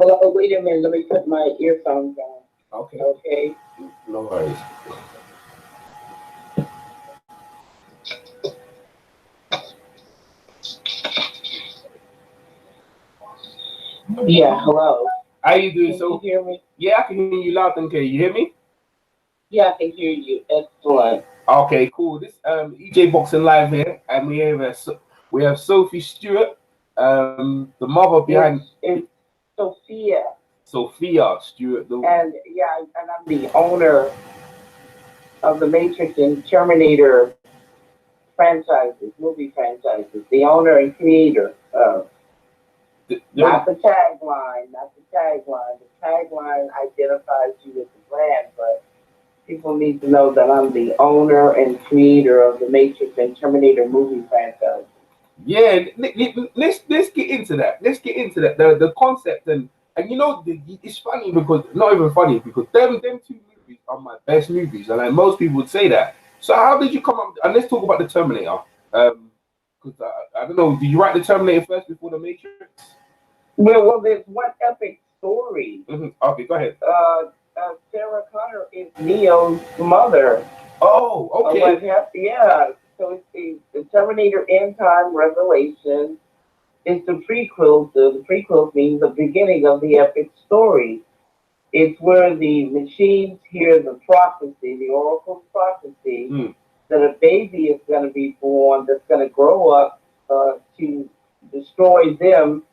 Hello, wait a minute. Let me put my earphones on. Okay. Okay. No worries. Yeah, hello. How you doing? Can you So hear me? yeah, I can hear you loud and clear. You hear me? Yeah, I can hear you. Excellent. Okay, cool. This EJ Boxing Live here, and we have Sophie Stewart, the mother behind It's Sophia, Sophia Stewart. and yeah, and I'm the owner of the Matrix and Terminator franchises, movie franchises. The owner and creator of The not the tagline, not the tagline. The tagline identifies you with the brand, but people need to know that I'm the owner and creator of the Matrix and Terminator movie franchise. Yeah, let's get into that. Let's get into that. The concept and you know it's funny because not even funny because them two movies are my best movies, and like most people would say that. So how did you come up? And let's talk about the Terminator. Because I don't know, did you write the Terminator first before the Matrix? Well, there's one epic story. Okay, go ahead. Sarah Connor is Neo's mother. Oh, okay. What happened? Yeah. So it's the Terminator End Time Revelation. It's the prequel. The prequel means the beginning of the epic story. It's where the machines hear the prophecy, the oracle prophecy, Mm, that a baby is going to be born that's going to grow up to destroy them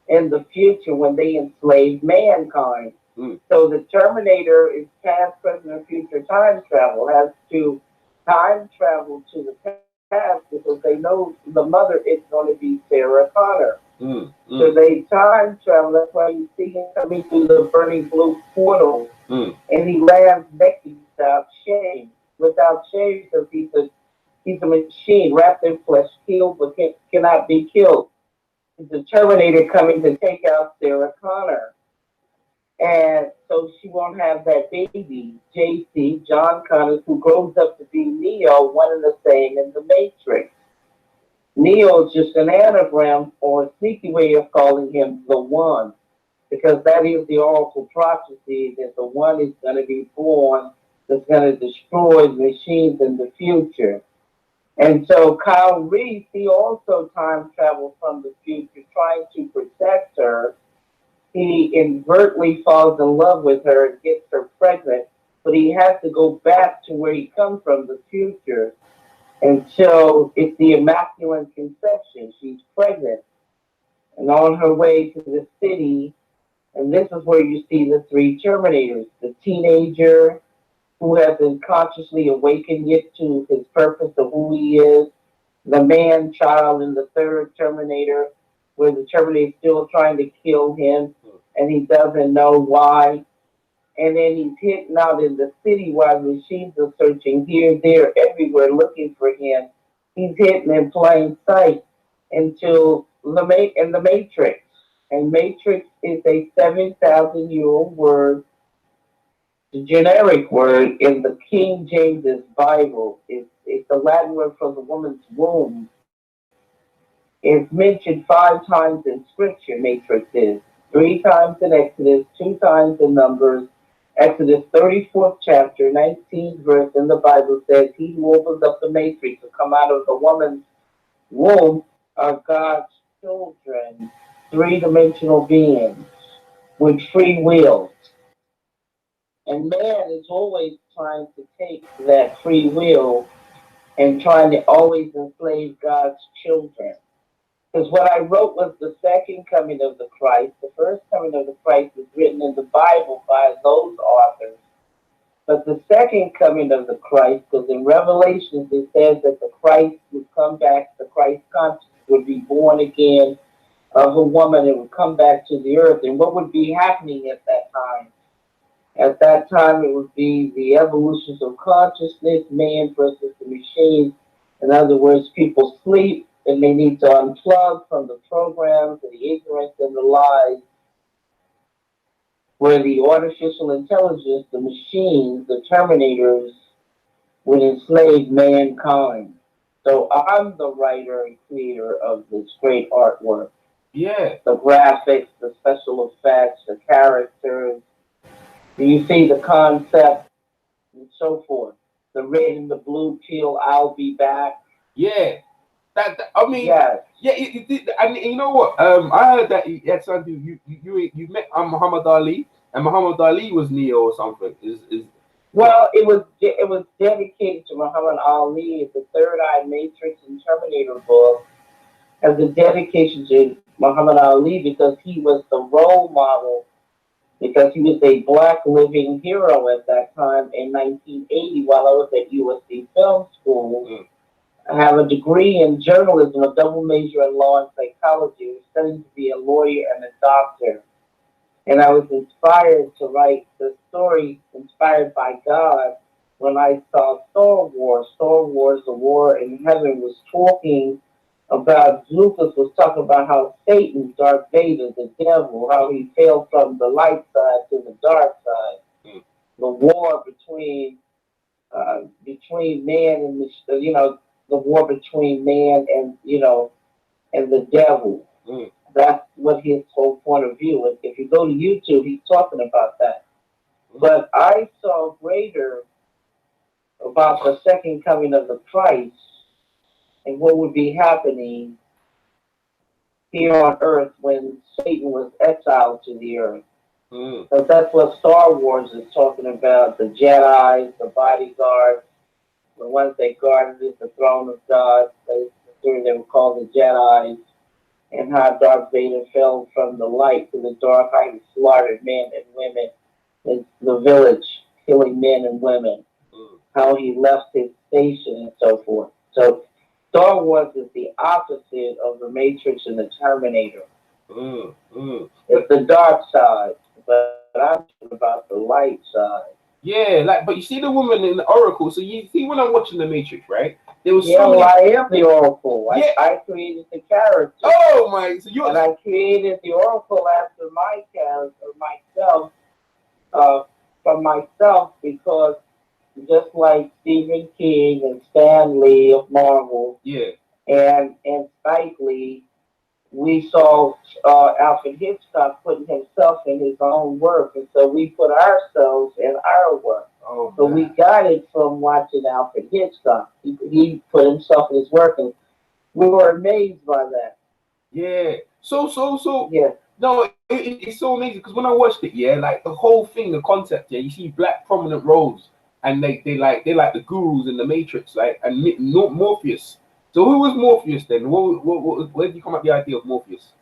in the future when they enslave mankind. mm, So the Terminator is past, present, and future time travel, has to time travel to the past because they know the mother is going to be Sarah Connor. mm, So mm, they time travel. That's why you see him coming through the burning blue portal, mm, and he lands naked without shame, because he's a machine wrapped in flesh, killed but cannot be killed. He's a Terminator coming to take out Sarah Connor. And so she won't have that baby, JC, John Connors, who grows up to be Neo, one and the same in the Matrix. Neo is just an anagram or a sneaky way of calling him the One, because that is the oracle prophecy that the One is going to be born that's going to destroy the machines in the future. And so Kyle Reese, he also time traveled from the future trying to protect her. He inadvertently falls in love with her and gets her pregnant, but he has to go back to where he comes from, the future. And so it's the Immaculate Conception. She's pregnant and on her way to the city. And this is where you see the three Terminators: the teenager who hasn't consciously awakened yet to his purpose of who he is, the man child in the third Terminator, where the Terminator is still trying to kill him and he doesn't know why. And then he's hidden out in the city while the machines are searching here, there, everywhere looking for him. He's hidden in plain sight until in the Matrix. And Matrix is a 7,000-year-old word, the generic word in the King James's Bible. It's the Latin word for the woman's womb. It's mentioned 5 times in Scripture, Matrix is. 3 times in Exodus, 2 times in Numbers. Exodus 34th chapter, 19th verse in the Bible says, he who opens up the matrix will come out of the woman's womb are God's children, three-dimensional beings with free will. And man is always trying to take that free will and trying to always enslave God's children. Because what I wrote was the second coming of the Christ. The first coming of the Christ is written in the Bible by those authors. But the second coming of the Christ, because in Revelations it says that the Christ would come back, the Christ conscience would be born again of a woman and would come back to the earth. And what would be happening at that time? At that time, it would be the evolutions of consciousness, man versus the machine. In other words, people sleep and they need to unplug from the programs and the ignorance and the lies, where the artificial intelligence, the machines, the terminators, would enslave mankind. So I'm the writer and creator of this great artwork. Yeah. The graphics, the special effects, the characters. Do you see the concept and so forth? The red and the blue pill, I'll be back. Yeah. I mean, Yes. yeah. And you know what? I heard that you had something. You met Muhammad Ali, and Muhammad Ali was Neo or something. Is Well, it was dedicated to Muhammad Ali. The Third Eye Matrix and Terminator book as a dedication to Muhammad Ali because he was the role model because he was a black living hero at that time in 1980 while I was at USC Film School. mm, I have a degree in journalism, a double major in law and psychology. I was studying to be a lawyer and a doctor. And I was inspired to write the story inspired by God when I saw Star Wars. Star Wars, the war in heaven, was talking about, Lucas was talking about how Satan, Darth Vader, the devil, how he fell from the light side to the dark side. mm, The war between man and the war between man and and the devil. mm, That's what his whole point of view is. If you go to YouTube, he's talking about that. mm, But I saw greater about the second coming of the Christ and what would be happening here on earth when Satan was exiled to the earth. mm, So that's what Star Wars is talking about, the Jedi, the bodyguards, the ones that guarded the throne of God. They were called the Jedi, and how Darth Vader fell from the light to the dark, how he slaughtered men and women in the village, killing men and women, mm, how he left his station and so forth. So Star Wars is the opposite of the Matrix and the Terminator. mm. It's the dark side, but I'm talking about the light side. Yeah, like, but you see the woman in the Oracle. So you see when I'm watching the Matrix, right? There was Yeah, so well, many. I am the Oracle. I, Yeah. I created the character. Oh my. So you're. And I created the Oracle after my character, myself, uh, from myself, because just like Stephen King and Stan Lee of Marvel Yeah. and Spike Lee, we saw Alfred Hitchcock putting himself in his own work, and so we put ourselves in our work. Oh So we man. got it from watching Alfred Hitchcock. He put himself in his work, and we were amazed by that. Yeah. So. Yeah. No, it's so amazing because when I watched it, yeah, like the whole thing, the concept, yeah, you see black prominent roles, and they like the gurus in the Matrix, like and Morpheus. So who was Morpheus then? Where did you come up with the idea of Morpheus?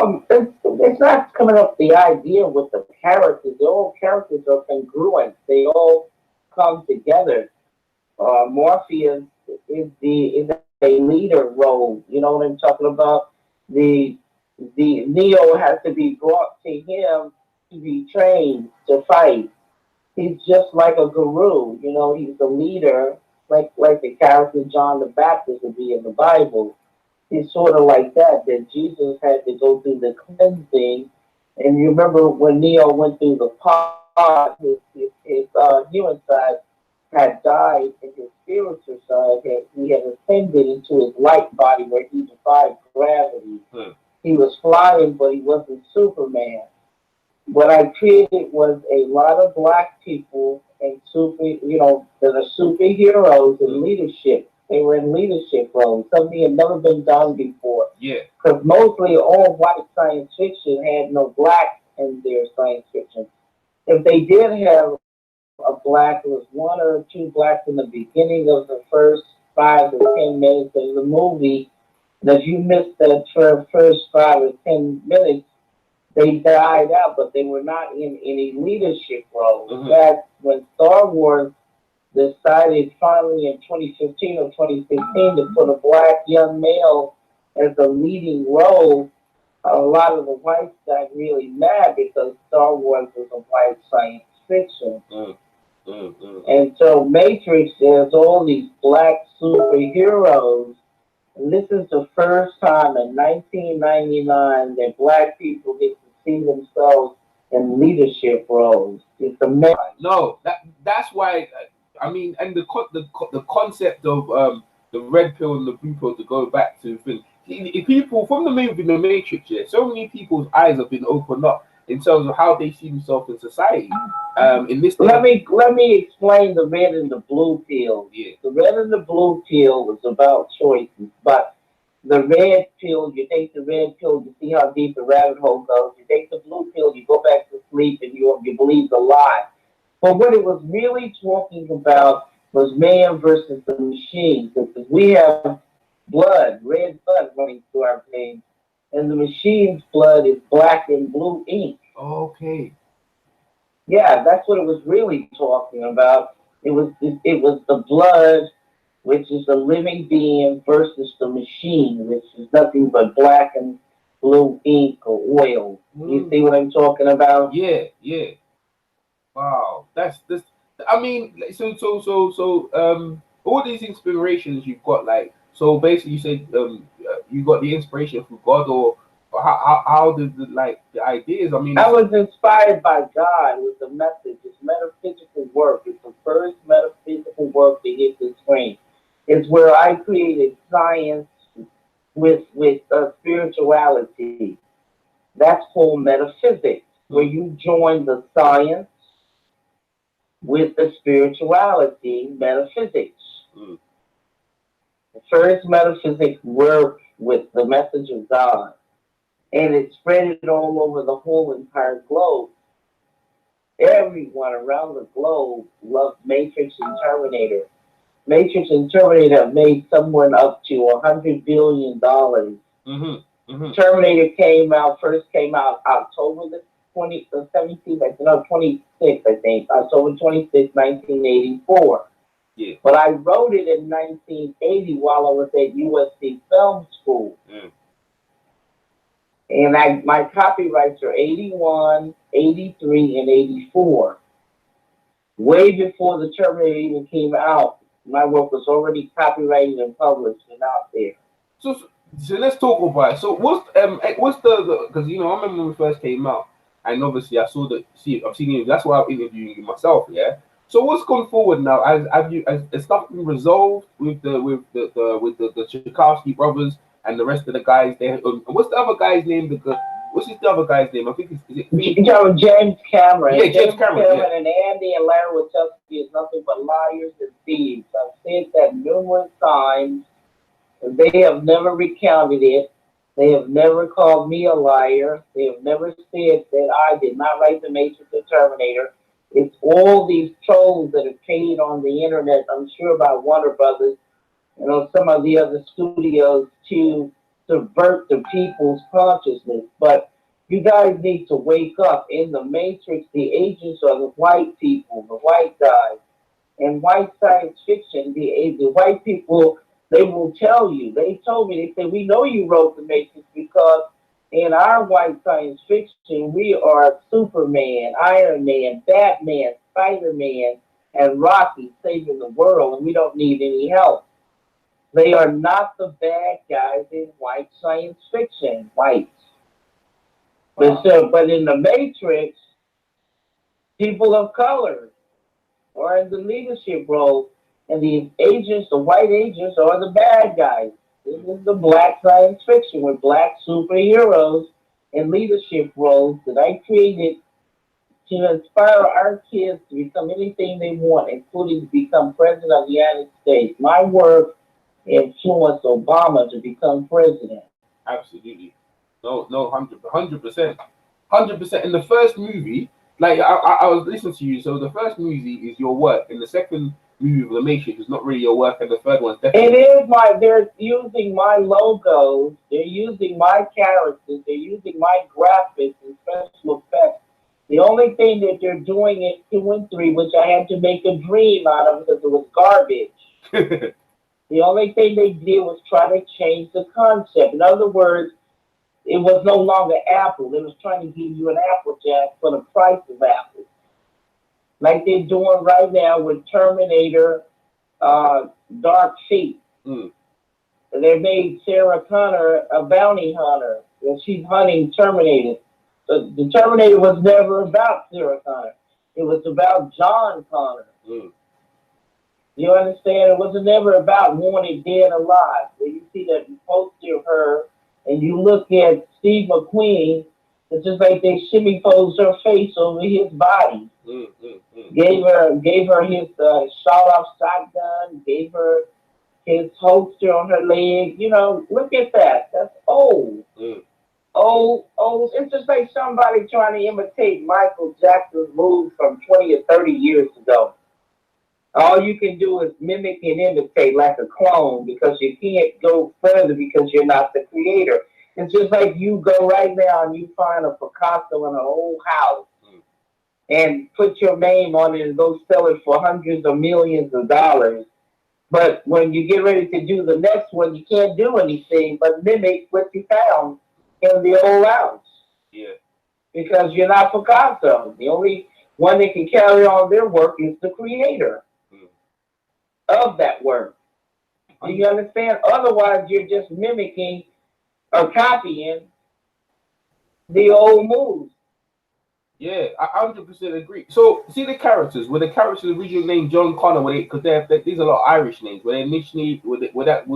It's not coming up the idea with the characters. The all characters are congruent. They all come together. Morpheus is a leader role. You know what I'm talking about? The the Neo has to be brought to him to be trained to fight. He's just like a guru. He's the leader, like the character John the Baptist would be in the Bible. He's sort of like that. That Jesus had to go through the cleansing. And you remember when Neo went through the pot, his human side had died, and his spiritual side he had ascended into his light body where he defied gravity. Hmm. He was flying, but he wasn't Superman. What I created was a lot of black people and that are superheroes in Hmm. leadership. They were in leadership roles, something had never been done before. Yeah. Because mostly all white science fiction had no black in their science fiction. If they did have a black, it was one or two blacks in the beginning of the first 5 to 10 minutes of the movie. And if you missed that first 5 or 10 minutes, they died out, but they were not in any leadership role. In Hmm. fact, when Star Wars decided finally in 2015 or 2016 to put a black young male as the leading role, a lot of the whites got really mad because Star Wars was a white science fiction. Mm, mm. And so Matrix has all these black superheroes. And this is the first time in 1999 that black people get to see themselves in leadership roles. It's amazing. No, that's why. I mean, and the concept of the red pill and the blue pill to go back to thing. people from the movie The Matrix, yeah, so many people's eyes have been opened up in terms of how they see themselves in society. In this, let me explain the red and the blue pill. yeah, The red and the blue pill was about choices, but the red pill, you take the red pill, you see how deep the rabbit hole goes. You take the blue pill, you go back to sleep, and you believe the lie. But what it was really talking about was man versus the machine, because we have blood, red blood running through our veins, and the machine's blood is black and blue ink. okay, Yeah, that's what it was really talking about. It was the blood, which is the living being, versus the machine, which is nothing but black and blue ink or oil. You mm, see what I'm talking about? yeah, yeah. Wow, that's this. I mean, like, all these inspirations you've got, like, so basically, you said you got the inspiration from God, or how did like the ideas? I mean, I was inspired by God with the message. It's metaphysical work. It's the first metaphysical work to hit the screen. It's where I created science with spirituality. That's called metaphysics, where mm, you join the science with the spirituality, metaphysics. mm, The first metaphysics worked with the message of God, and it spread it all over the whole entire globe. Everyone around the globe loves Matrix and Terminator. Matrix and Terminator have made someone up to $100 billion. mm-hmm, mm-hmm. Terminator first came out October the 17th, I think, no, 26th, I think, October 26th, 1984. Yeah. But I wrote it in 1980 while I was at USC Film School. Mm. And my copyrights are 81, 83, and 84. Way before the Terminator even came out, my work was already copyrighted and published and out there. So let's talk about it. So what's the because I remember when it first came out, and obviously I saw I've seen it. That's why I'm interviewing you myself. Yeah. So what's gone forward now? Has stuff been resolved with the Tchaikovsky brothers and the rest of the guys there? And what's the other guy's name? What's the other guy's name? I think is it You know, James Cameron. Yeah, James Cameron. Yeah. And Andy and Larry Wachowski is nothing but liars and thieves. I've said that numerous times. They have never recounted it. They have never called me a liar. They have never said that I did not write the Matrix or Terminator. It's all these trolls that are paid on the internet, I'm sure by Warner Brothers and on some of the other studios to subvert the people's consciousness. But you guys need to wake up. In the Matrix, the agents are the white people, the white guys. In white science fiction, the white people, they will tell you. They told me, they said, we know you wrote the Matrix because in our white science fiction, we are Superman, Iron Man, Batman, Spider-Man, and Rocky saving the world, and we don't need any help. They are not the bad guys in white science fiction, whites. But in the Matrix, people of color are in the leadership role, and the agents, the white agents, are the bad guys. This is the black science fiction with black superheroes in leadership roles that I created to inspire our kids to become anything they want, including to become president of the United States. My work influenced Obama to become president. Absolutely. No, no, 100%. 100%. In the first movie, like I was listening to you, so the first movie is your work, and the second movie of The Matrix is not really your work, and the third one's It definitely. is they're using my logos, they're using my characters, they're using my graphics and special effects. The only thing that they're doing in 2 and 3, which I had to make a dream out of because it was garbage. The only thing they did was try to change the concept. In other words, it was no longer Apple. They was trying to give you an Apple Jack for the price of Apple. Like they're doing right now with Terminator Dark Fate. Mm. They made Sarah Connor a bounty hunter, and she's hunting Terminator. The Terminator was never about Sarah Connor. It was about John Connor. Mm. You understand? It was never about wanted dead alive. When you see that poster of her and you look at Steve McQueen, it's just like they shimmy posed her face over his body. Gave her his shot off shotgun, gave her his holster on her leg. You know, look at that. That's old. Old, old. It's just like somebody trying to imitate Michael Jackson's moves from 20 or 30 years ago. All you can do is mimic and imitate like a clone because you can't go further because you're not the creator. It's just like you go right now and you find a Picasso in an old house and put your name on it and go sell it for hundreds of millions of dollars. But when you get ready to do the next one, you can't do anything but mimic what you found in the old house. Yeah. Because you're not Picasso. The only one that can carry on their work is the creator of that work. Do you understand? Otherwise, you're just mimicking or copying the old moves. Yeah, I 100% agree. So, see the characters. Were the characters originally named John Connor? Because these are a lot of Irish names. Were they initially?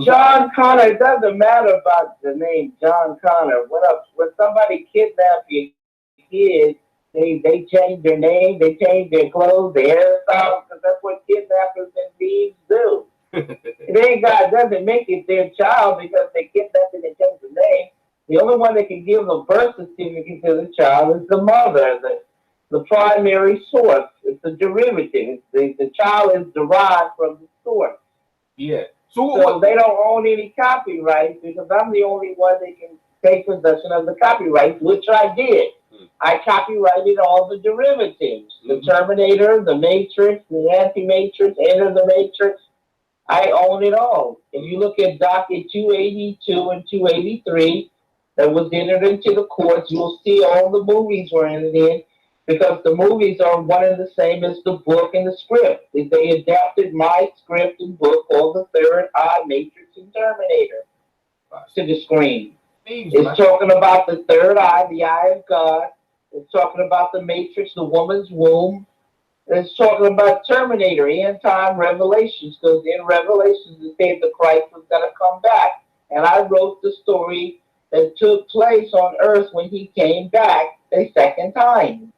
John Connor. It doesn't matter about the name John Connor. When somebody kidnaps your kids, they change their name, they change their clothes, their hairstyle, because that's what kidnappers and thieves do. It ain't God doesn't make it their child because they kidnapped and they change the name. The only one that can give a birth certificate to the child is the mother, the primary source. It's a derivative. The child is derived from the source. Yeah. So they don't own any copyrights because I'm the only one that can take possession of the copyrights, which I did. I copyrighted all the derivatives. The Terminator, the Matrix, the Anti-Matrix, Enter the Matrix. I own it all. If you look at docket 282 and 283 that was entered into the courts, you'll see all the movies were entered in because the movies are one and the same as the book and the script. They adapted my script and book called The Third Eye, Matrix, and Terminator to the screen. It's talking about the third eye, the eye of God. It's talking about the Matrix, the woman's womb. It's talking about Terminator, end time Revelations, because in Revelations it said the Christ was going to come back. And I wrote the story that took place on earth when he came back a second time.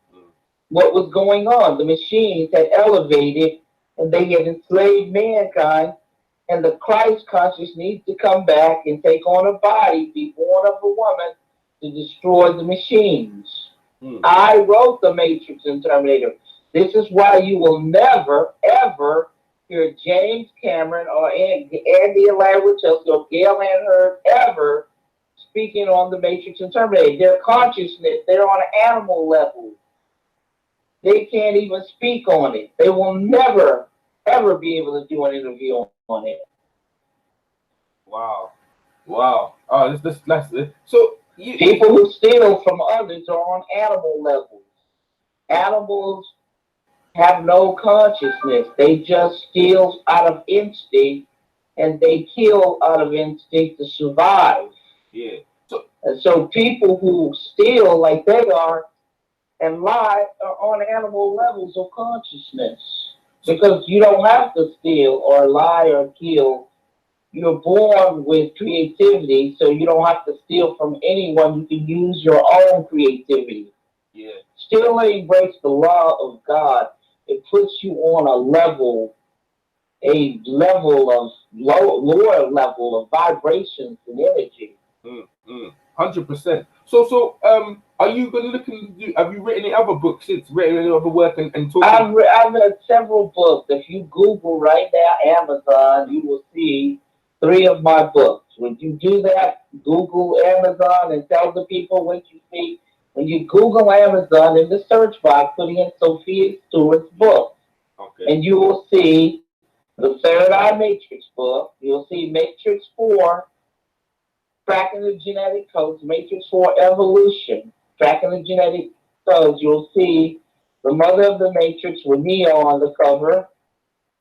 What was going on? The machines had elevated and they had enslaved mankind, and the Christ conscious needs to come back and take on a body, be born of a woman to destroy the machines. I wrote the Matrix and Terminator. This is why you will never, ever hear James Cameron or Andy Chelsea or Gail Ann Hurd ever speaking on the Matrix and Terminator. Their consciousness, they're on an animal level. They can't even speak on it. They will never, ever be able to do an interview on it. Wow. Oh, that's so. People who steal from others are on animal levels. Animals have no consciousness. They just steal out of instinct, and they kill out of instinct to survive. Yeah. And so people who steal like they are and lie are on animal levels of consciousness. Because you don't have to steal or lie or kill. You're born with creativity, so you don't have to steal from anyone. You can use your own creativity. Yeah. Stealing breaks the law of God. It puts you on a level of lower level of vibrations and energy. 100%. So, are you going to look into? Have you written any other books since? Written any other work and talking? I've read several books. If you Google right now Amazon, you will see 3 of my books. When you do that, Google Amazon and tell the people what you see. When you Google Amazon in the search box, put in Sophia Stewart's book, and you will see the Third Eye Matrix book. You'll see Matrix 4. Tracking the genetic codes, Matrix 4 Evolution, tracking the genetic codes, you'll see the mother of the Matrix with Neo on the cover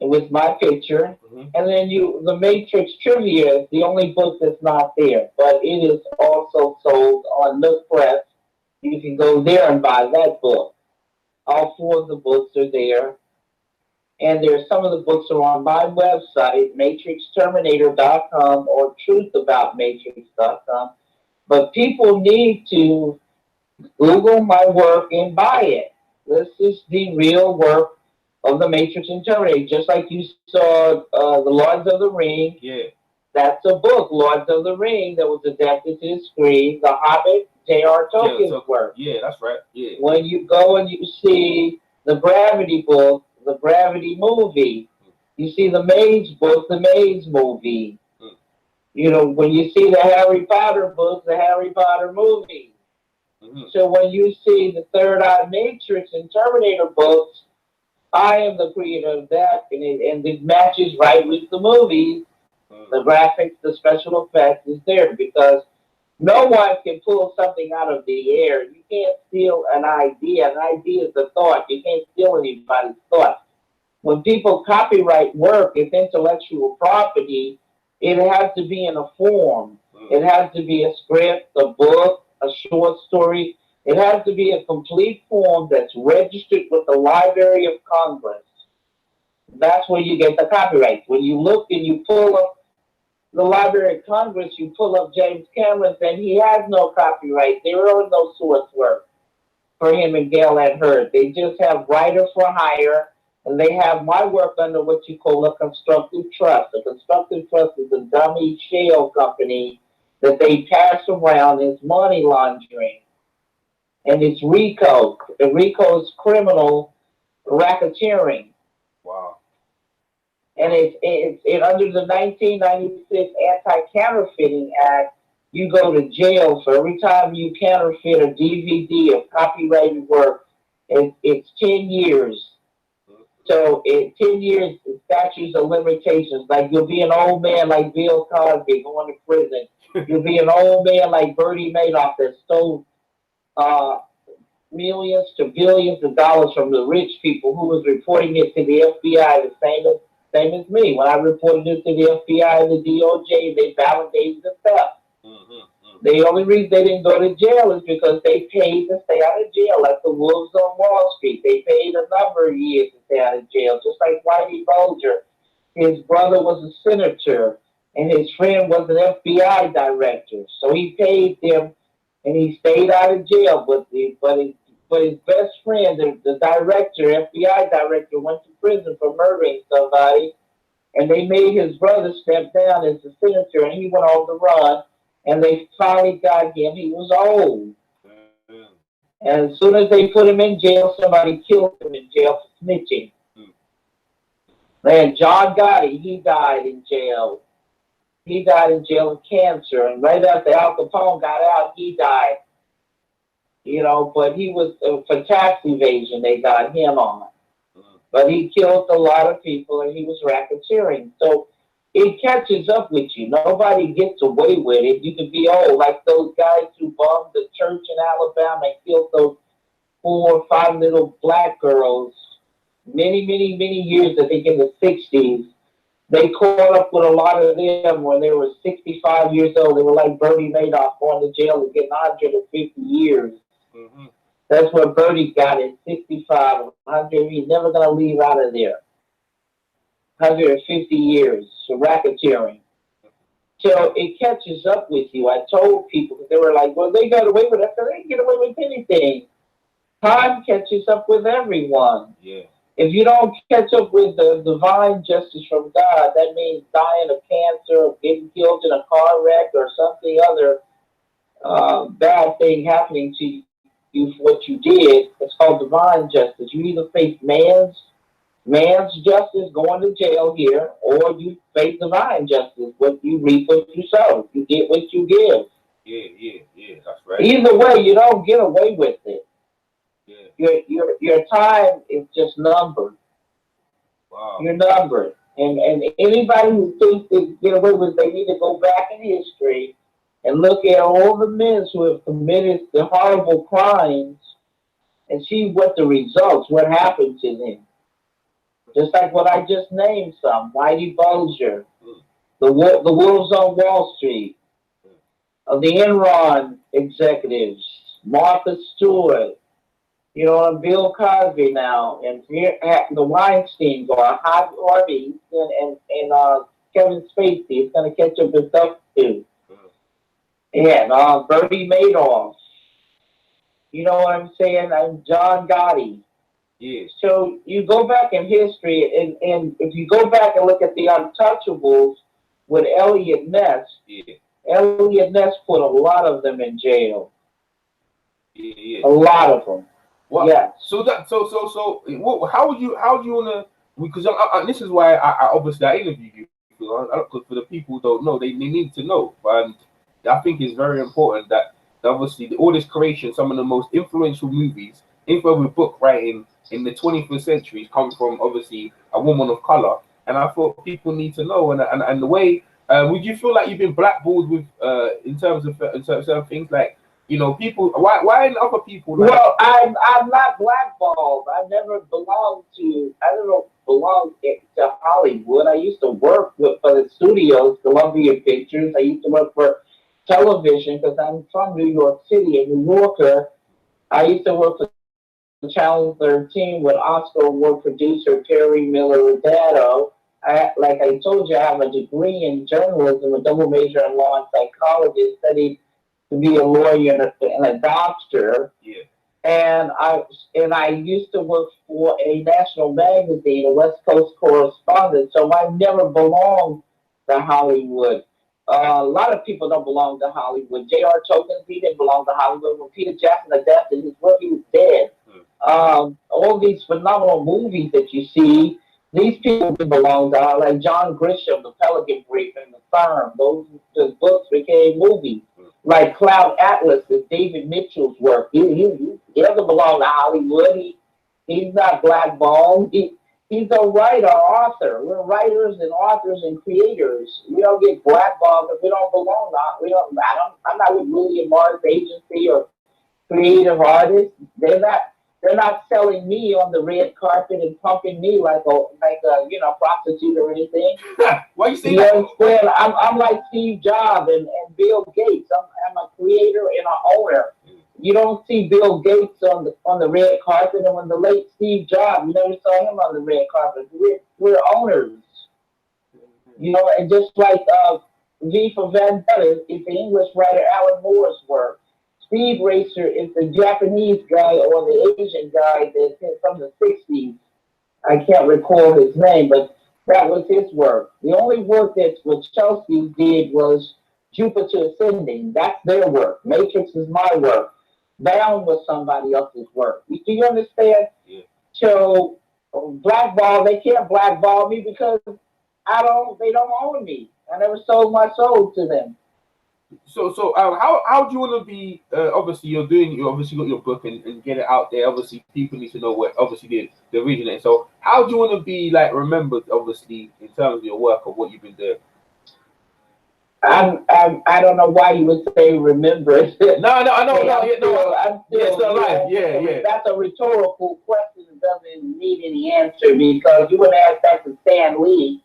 and with my picture. And then the Matrix Trivia is the only book that's not there, but it is also sold on Nook Press. You can go there and buy that book. All 4 of the books are there. And there's some of the books are on my website, matrixterminator.com or truthaboutmatrix.com. But people need to Google my work and buy it. This is the real work of the Matrix and Terminator. Just like you saw The Lords of the Ring. Yeah. That's a book, Lords of the Ring, that was adapted to the screen. The Hobbit, J.R. Tolkien's work. Yeah, that's right. Yeah. When you go and you see the Gravity book, the Gravity movie, you see the Maze book, the Maze movie. You know, when you see the Harry Potter books, the Harry Potter movie. So when you see the Third Eye Matrix and Terminator books, I am the creator of that, and it matches right with the movies. The graphics, the special effects is there because no one can pull something out of the air. You can't steal an idea. An idea is a thought. You can't steal anybody's thought. When people copyright work, it's intellectual property. It has to be in a form. It has to be a script, a book, a short story. It has to be a complete form that's registered with the Library of Congress. That's where you get the copyright. When you look and you pull up the Library of Congress, you pull up James Cameron's, and he has no copyright. There are no source work for him and Gail and Hurd. They just have writers for hire, and they have my work under what you call a constructive trust. A constructive trust is a dummy shell company that they pass around as money laundering. And it's RICO. And RICO is criminal racketeering. Wow. And it's under the 1996 Anti-Counterfeiting Act, you go to jail for every time you counterfeit a DVD of copyrighted work. It's 10 years. So in 10 years, the statutes of limitations, like you'll be an old man like Bill Cosby going to prison. You'll be an old man like Bernie Madoff that stole millions to billions of dollars from the rich people who was reporting it to the FBI, the same as me. When I reported it to the FBI and the DOJ, they validated the theft. The only reason they didn't go to jail is because they paid to stay out of jail, like the wolves on Wall Street. They paid a number of years to stay out of jail, just like Whitey Bulger. His brother was a senator, and his friend was an FBI director. So he paid them, and he stayed out of jail. But his best friend, the director, FBI director, went to prison for murdering somebody, and they made his brother step down as a senator, and he went on the run. And they finally got him. He was old. And as soon as they put him in jail, somebody killed him in jail for snitching. Man, John Gotti, he died in jail. He died in jail of cancer. And right after Al Capone got out, he died. You know, but he was for tax evasion, they got him on. But he killed a lot of people, and he was racketeering. So it catches up with you. Nobody gets away with it. You can be old, like those guys who bombed the church in Alabama and killed those 4 or 5 little black girls many years, I think in the 60s. They caught up with a lot of them when they were 65 years old. They were like Bernie Madoff going to jail and getting 150 years. That's what Bernie got at 65, 100. He's never going to leave out of there. 150 years for racketeering. So it catches up with you. I told people, because they were like, well, they got away with it. I said, they didn't get away with anything. Time catches up with everyone. Yeah. If you don't catch up with the divine justice from God, that means dying of cancer, or getting killed in a car wreck, or something other bad thing happening to you for what you did. It's called divine justice. You either face man's justice, going to jail here, or you face divine justice. What you reap, what you sow. You get what you give. Yeah, that's right. Either way, you don't get away with it. Yeah. Your time is just numbered. Wow. You're numbered. And anybody who thinks they get away with it, they need to go back in history and look at all the men who have committed the horrible crimes and see what the results, what happened to them. Just like what I just named some, Whitey Bulger, the wolves on Wall Street, the Enron executives, Martha Stewart, You know, and Bill Cosby now, and the Weinsteins or Harvey and Kevin Spacey is going to catch up with stuff too. And Bernie Madoff. You know what I'm saying? And John Gotti. Yes. So you go back in history, and if you go back and look at the Untouchables with Elliot Ness, Elliot Ness put a lot of them in jail. A lot of them. Well, yeah. So how would you wanna? Because this is why I obviously I interviewed you because for the people who don't know they need to know, and I think it's very important that obviously all this creation, some of the most influential movies, influential book writing in the 21st century come from obviously a woman of color, and I thought people need to know, and the way. Would you feel like you've been blackballed with in terms of certain things like people? Why other people? Like, well, I'm not blackballed. I never belonged to Hollywood. I used to work for the studios, Columbia Pictures. I used to work for television because I'm from New York City, a New Yorker. I used to work for Channel 13 with Oscar Award producer Terry Miller Dado. Like I told you, I have a degree in journalism, a double major in law and psychology, studied to be a lawyer and a doctor. Yeah. And I used to work for a national magazine, a West Coast correspondent. So I never belonged to Hollywood. A lot of people don't belong to Hollywood. J.R. Tolkien, he didn't belong to Hollywood. When Peter Jackson adapted his work, he was dead. All these phenomenal movies that you see, these people didn't belong to Hollywood. Like John Grisham, The Pelican Brief, and The Firm. Those books became movies. Like Cloud Atlas is David Mitchell's work. He doesn't belong to Hollywood. He's not blackballed. He's a writer, author. We're writers and authors and creators. We don't get blackballed if we don't belong. I'm not with William Morris Agency or creative artists. They're not selling me on the red carpet and pumping me like a prostitute or anything. Why you say You that? understand? I'm like Steve Jobs and Bill Gates. I'm a creator and an owner. You don't see Bill Gates on the red carpet, and when the late Steve Jobs, you never saw him on the red carpet. We're owners. And just like V for Vendetta is the English writer Alan Moore's work. Speed Racer is the Japanese guy or the Asian guy that's from the 60s. I can't recall his name, but that was his work. The only work that Chelsea did was Jupiter Ascending. That's their work. Matrix is my work. Bound was somebody else's work. Do you understand? Yeah. So blackball, they can't blackball me because they don't own me. I never sold my soul to them. So how do you want to be? Obviously, you obviously got your book and get it out there. Obviously, people need to know what obviously the origin is. So how do you want to be like remembered? Obviously, in terms of your work or what you've been doing. I don't know why you would say remember. No, I know. I'm still alive. Yeah. That's a rhetorical question that doesn't need any answer because you would ask that to Stan Lee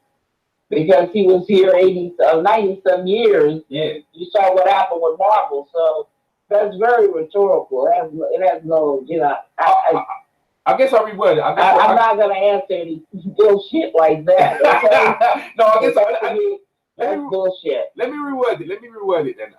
because he was here 90 some years. Yeah. You saw what happened with Marvel, so that's very rhetorical. It has no, I guess I'll reword it. I'm not going to answer any bullshit like that. Okay? No, I guess that's bullshit. Let me reword it then.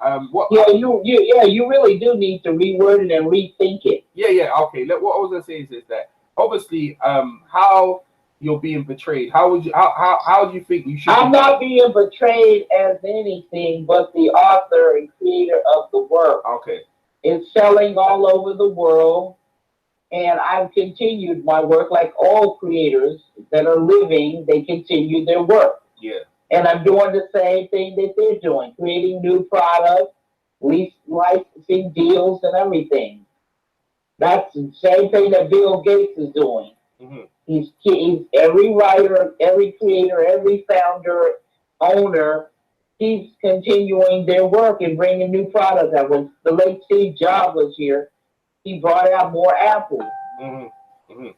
You really do need to reword it and rethink it. Yeah. Okay. What I was gonna say is that obviously, how you're being portrayed. How do you think you should? I'm not being portrayed as anything but the author and creator of the work. Okay. It's selling all over the world, and I've continued my work like all creators that are living. They continue their work. Yeah. And I'm doing the same thing that they're doing, creating new products, licensing deals, and everything. That's the same thing that Bill Gates is doing. Mm-hmm. He's every writer, every creator, every founder, owner keeps continuing their work and bringing new products out. When the late Steve Jobs was here, he brought out more Apple. Mm-hmm. Mm-hmm.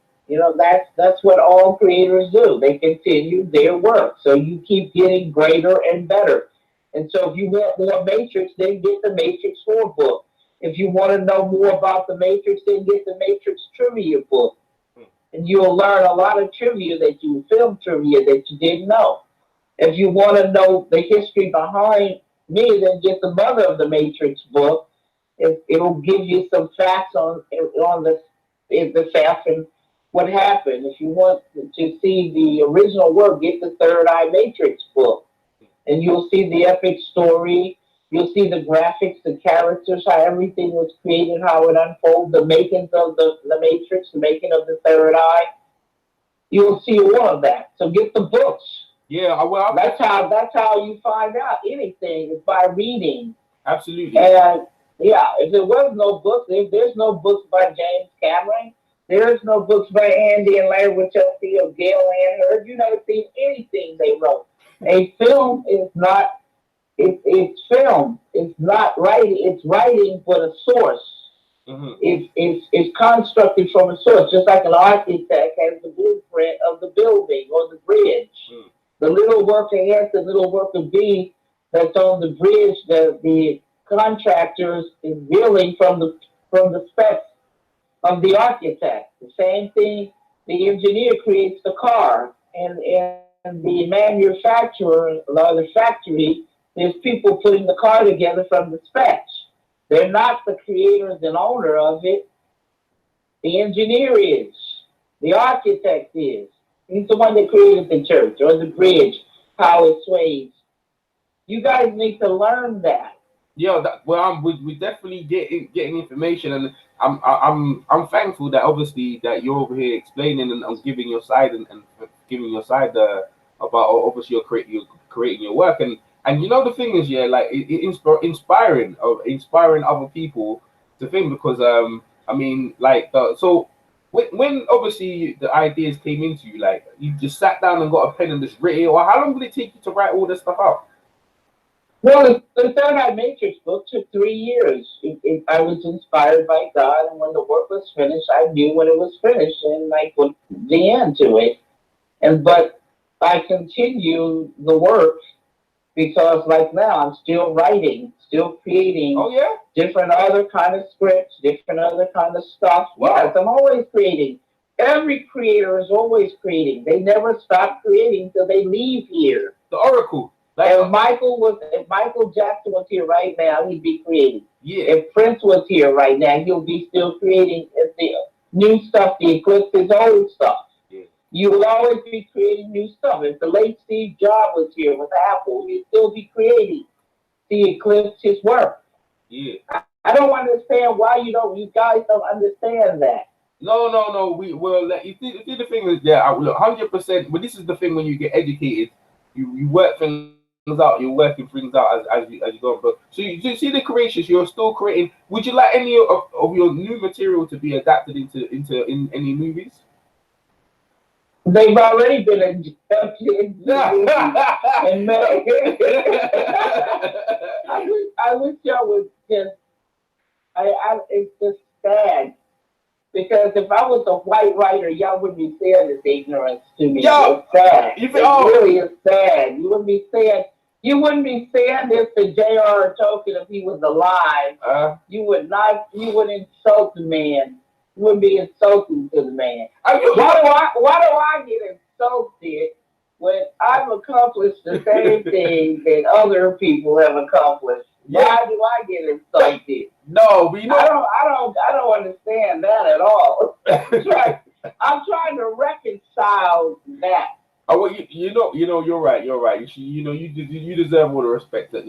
That's what all creators do. They continue their work. So you keep getting greater and better. And so if you want more Matrix, then get the Matrix 4 book. If you want to know more about the Matrix, then get the Matrix trivia book. And you'll learn a lot of trivia film trivia that you didn't know. If you want to know the history behind me, then get the Mother of the Matrix book. It'll give you some facts on the facts and what happened. If you want to see the original work, get the Third Eye Matrix book, and you'll see the epic story. You'll see the graphics, the characters, how everything was created, how it unfolds, the makings of the Matrix, the making of the Third Eye. You'll see all of that. So get the books. Yeah, well, that's how you find out anything is by reading. Absolutely. And yeah, if there was no books, if there's no books by James Cameron, there's no books by Andy and Larry Wachowski or Gail Ann Hurd. You never seen anything they wrote. A film is not. It's film. It's not writing. It's writing for the source. Mm-hmm. It's constructed from a source, just like an architect has the blueprint of the building or the bridge. Mm. The little work of S and little work of B that's on the bridge that the contractors is dealing from the specs of the architect. The same thing, the engineer creates the car, and the manufacturer or the factory, there's people putting the car together from the specs. They're not the creators and owner of it. The engineer is. The architect is. He's the one that created the church or the bridge, how it sways. You guys need to learn that. Yeah, we definitely getting information, and I'm thankful that obviously that you're over here explaining and giving your side and giving your side about obviously you're creating your work, and you know the thing is, yeah, like inspiring other people to think, because I mean, like so when obviously the ideas came into you, like you just sat down and got a pen and just written it, or how long did it take you to write all this stuff out? Well, the Third Eye Matrix book took 3 years. I was inspired by God, and when the work was finished, I knew when it was finished, and I put the end to it. But I continued the work because, like now, I'm still writing, still creating. Oh yeah, different other kind of scripts, different other kind of stuff. Wow. Yes, I'm always creating. Every creator is always creating. They never stop creating till they leave here. The Oracle. If Michael Jackson was here right now, he'd be creating. Yeah. If Prince was here right now, he'll be still creating the new stuff, the eclipse, his old stuff. Yeah. You will always be creating new stuff. If the late Steve Jobs was here with Apple, he'd still be creating the eclipse, his work. Yeah. I don't understand why you guys don't understand that. No. You see the thing is, yeah, look, 100%. But this is the thing: when you get educated, you work things out. You're working things out as you go. But so you see the creations. You're still creating. Would you like any of your new material to be adapted into any movies? They've already been adapted into and I wish y'all was just. It's just sad. Because if I was a white writer, y'all wouldn't be saying this ignorance to me. It's sad. It really is sad. You wouldn't be saying this to J.R. Tolkien if he was alive. You wouldn't insult the man. You wouldn't be insulting to the man. Why do I get insulted when I've accomplished the same thing that other people have accomplished? Why do I get insulted? No, but I don't understand that at all. I'm trying to reconcile that. Oh, well, you're right. You deserve all the respect and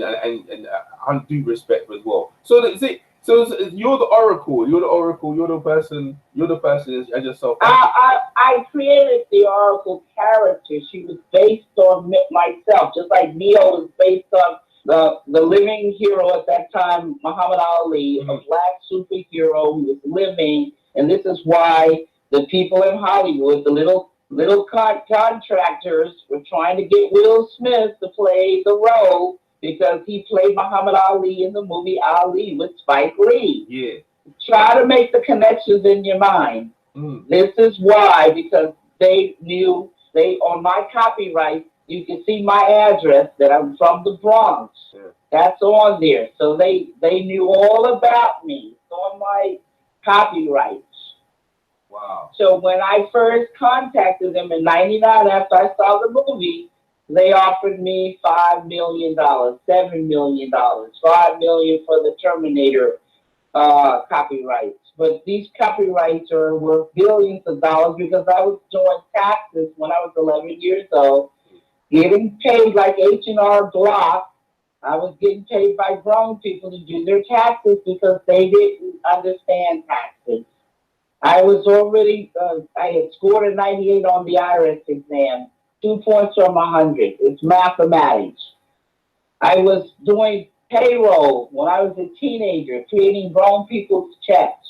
due respect as well. So you're the Oracle. You're the person as yourself. I created the Oracle character. She was based on myself, just like Neo was based on the living hero at that time, Muhammad Ali, a black superhero who was living, and this is why the people in Hollywood, the little contractors, were trying to get Will Smith to play the role because he played Muhammad Ali in the movie Ali with Spike Lee. Yeah. Try to make the connections in your mind. This is why, because they knew on my copyright. You can see my address that I'm from the Bronx. Yeah. That's on there. So they knew all about me. It's on my copyrights. Wow. So when I first contacted them in '99 after I saw the movie, they offered me $5 million, $7 million, $5 million for the Terminator copyrights. But these copyrights are worth billions of dollars because I was doing taxes when I was 11 years old, getting paid like H&R Block. I was getting paid by grown people to do their taxes because they didn't understand taxes. I was already, I had scored a 98 on the IRS exam, 2 points from 100. It's mathematics. I was doing payroll when I was a teenager, creating grown people's checks.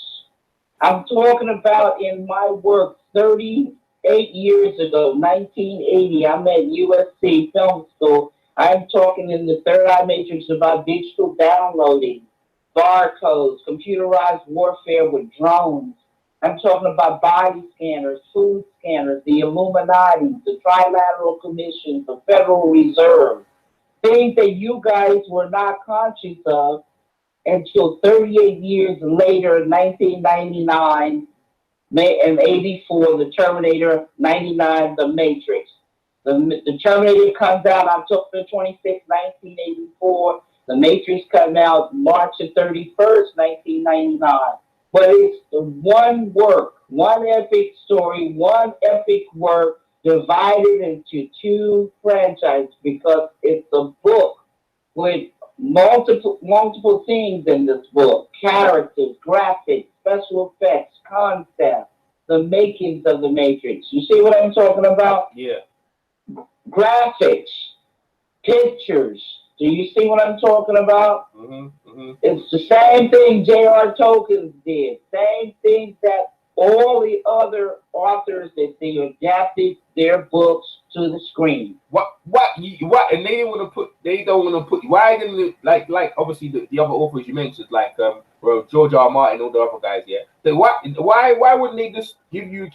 I'm talking about in my work 38 years ago, 1980, I'm at USC Film School. I'm talking in the third eye matrix about digital downloading, barcodes, computerized warfare with drones. I'm talking about body scanners, food scanners, the Illuminati, the Trilateral Commission, the Federal Reserve. Things that you guys were not conscious of until 38 years later, 1999 and 84, the Terminator, 99, the Matrix. The Terminator comes out October 26, 1984. The Matrix comes out March 31st, 1999. But it's one work, one epic story, one epic work divided into two franchises because it's a book with multiple things in this book: characters, graphics, special effects, concept, the makings of the Matrix. You see what I'm talking about? Yeah. Graphics, pictures. Do you see what I'm talking about? It's the same thing J.R. Tolkien did. Same thing that all the other authors that they adapted their books to the screen. What? And they didn't want to put. They don't want to put. Why didn't it, like obviously the other authors you mentioned, like well, George R. R. Martin, all the other guys, yeah. They, why wouldn't they just give you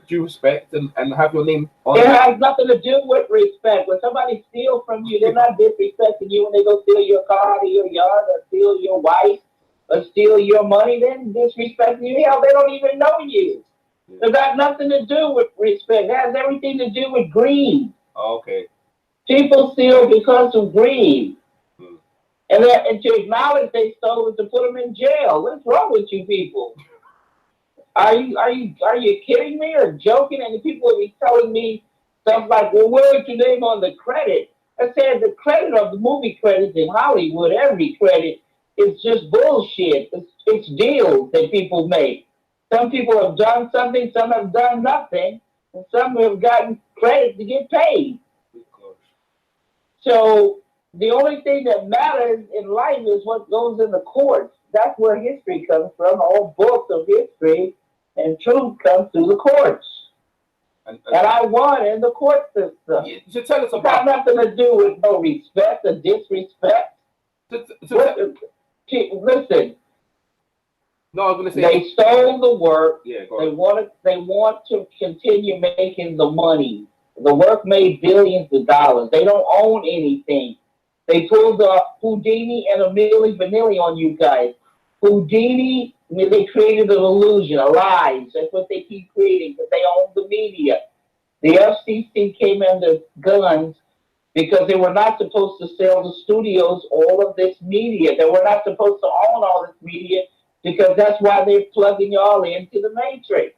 due respect and have your name on it? Has nothing to do with respect. When somebody steals from you, they're not disrespecting you when they go steal your car or your yard or steal your wife or steal your money. They're disrespecting you. Hell, they don't even know you. It got nothing to do with respect. It has everything to do with greed. Oh, okay. People steal because of greed. And to acknowledge they stole is to put them in jail. What's wrong with you people? Are you kidding me or joking? And the people will be telling me stuff like, well, where's your name on the credit? I said the credit of the movie credits in Hollywood, every credit is just bullshit. It's deals that people make. Some people have done something, some have done nothing, and some have gotten credit to get paid. So the only thing that matters in life is what goes in the courts. That's where history comes from. All books of history and truth comes through the courts. And I won in the court system. So tell us about. It's got nothing to do with no respect or disrespect. Listen. No, I was going to say they stole the work. Yeah, they want to continue making the money. The work made billions of dollars. They don't own anything. They pulled Houdini and a Milli Vanilli on you guys. Houdini, they created an illusion, a lie. That's what they keep creating because they own the media. The FCC came under guns because they were not supposed to sell the studios all of this media. They were not supposed to own all this media because that's why they're plugging y'all into the Matrix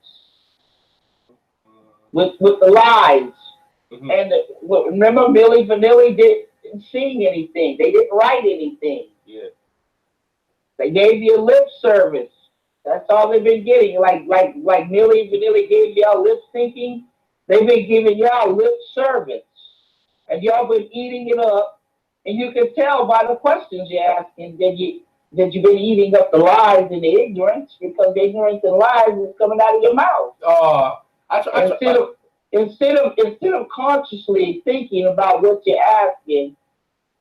with the lies. And remember, Milli Vanilli didn't sing anything. They didn't write anything. Yeah. They gave you lip service. That's all they've been getting. Like Milli Vanilli gave y'all lip syncing. They've been giving y'all lip service. And y'all been eating it up. And you can tell by the questions you're asking that you've been eating up the lies and the ignorance because the ignorance and lies is coming out of your mouth. Instead of consciously thinking about what you're asking,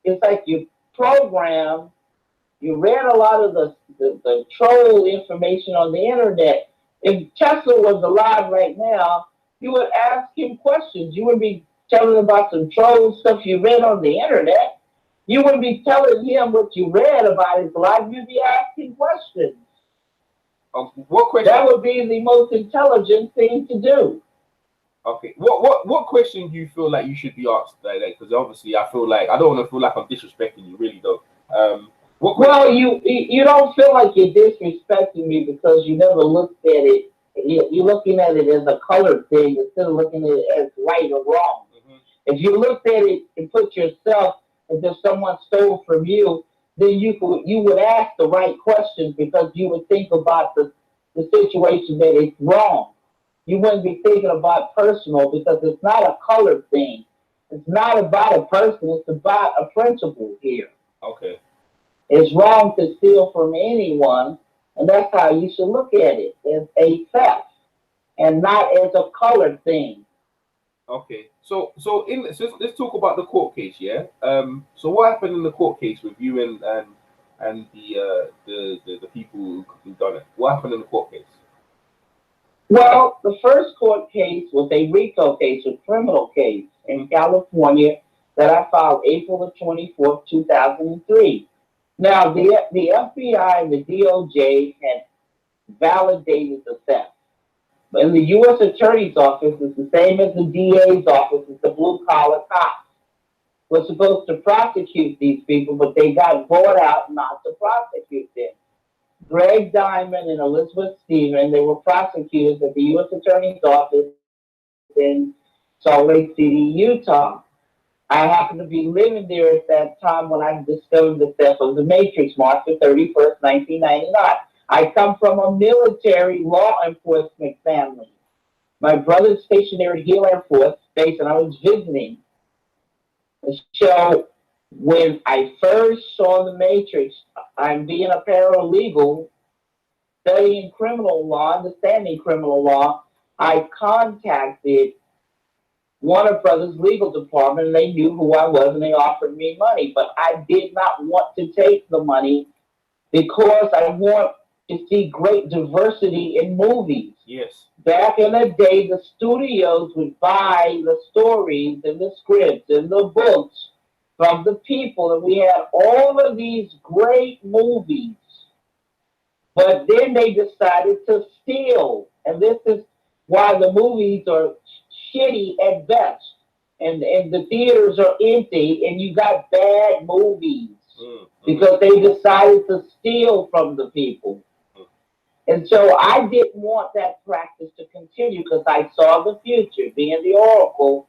it's like you program. You read a lot of the troll information on the internet. If Tesla was alive right now, you would ask him questions. You would be telling him about some troll stuff you read on the internet. You wouldn't be telling him what you read about his life. You'd be asking questions. What question? That would be the most intelligent thing to do. Okay. What question do you feel like you should be asked? Like, because obviously I feel like I don't want to feel like I'm disrespecting you. Really don't. What question? Well, you don't feel like you're disrespecting me because you never looked at it. You're looking at it as a colored thing instead of looking at it as right or wrong. Mhm. If you looked at it and put yourself as if someone stole from you, then you would ask the right questions because you would think about the situation that it's wrong. You wouldn't be thinking about personal because it's not a colored thing. It's not about a person. It's about a principle here. Okay. It's wrong to steal from anyone, and that's how you should look at it as a theft and not as a colored thing. Okay. So let's talk about the court case. Yeah. So what happened in the court case with you and the people who done it? What happened in the court case? Well, the first court case was a RICO case, a criminal case in California that I filed April the 24th, 2003. Now, the FBI and the DOJ had validated the theft. In the U.S. Attorney's Office, it's the same as the DA's office, it's the blue collar cops. We're supposed to prosecute these people, but they got bought out not to prosecute them. Greg Diamond and Elizabeth Stephen, they were prosecutors at the U.S. Attorney's Office in Salt Lake City, Utah. I happened to be living there at that time when I discovered the theft of the Matrix, March the 31st, 1999. I come from a military law enforcement family. My brother's stationed there at Hill Air Force Base, and I was visiting. So when I first saw the Matrix, I'm being a paralegal, studying criminal law, understanding criminal law. I contacted Warner Brothers legal department, and they knew who I was, and they offered me money. But I did not want to take the money because I want to see great diversity in movies. Yes. Back in the day, the studios would buy the stories and the scripts and the books from the people, and we had all of these great movies. But then they decided to steal, and this is why the movies are shitty at best, and the theaters are empty, and you got bad movies because they decided to steal from the people. And so I didn't want that practice to continue because I saw the future, being the oracle,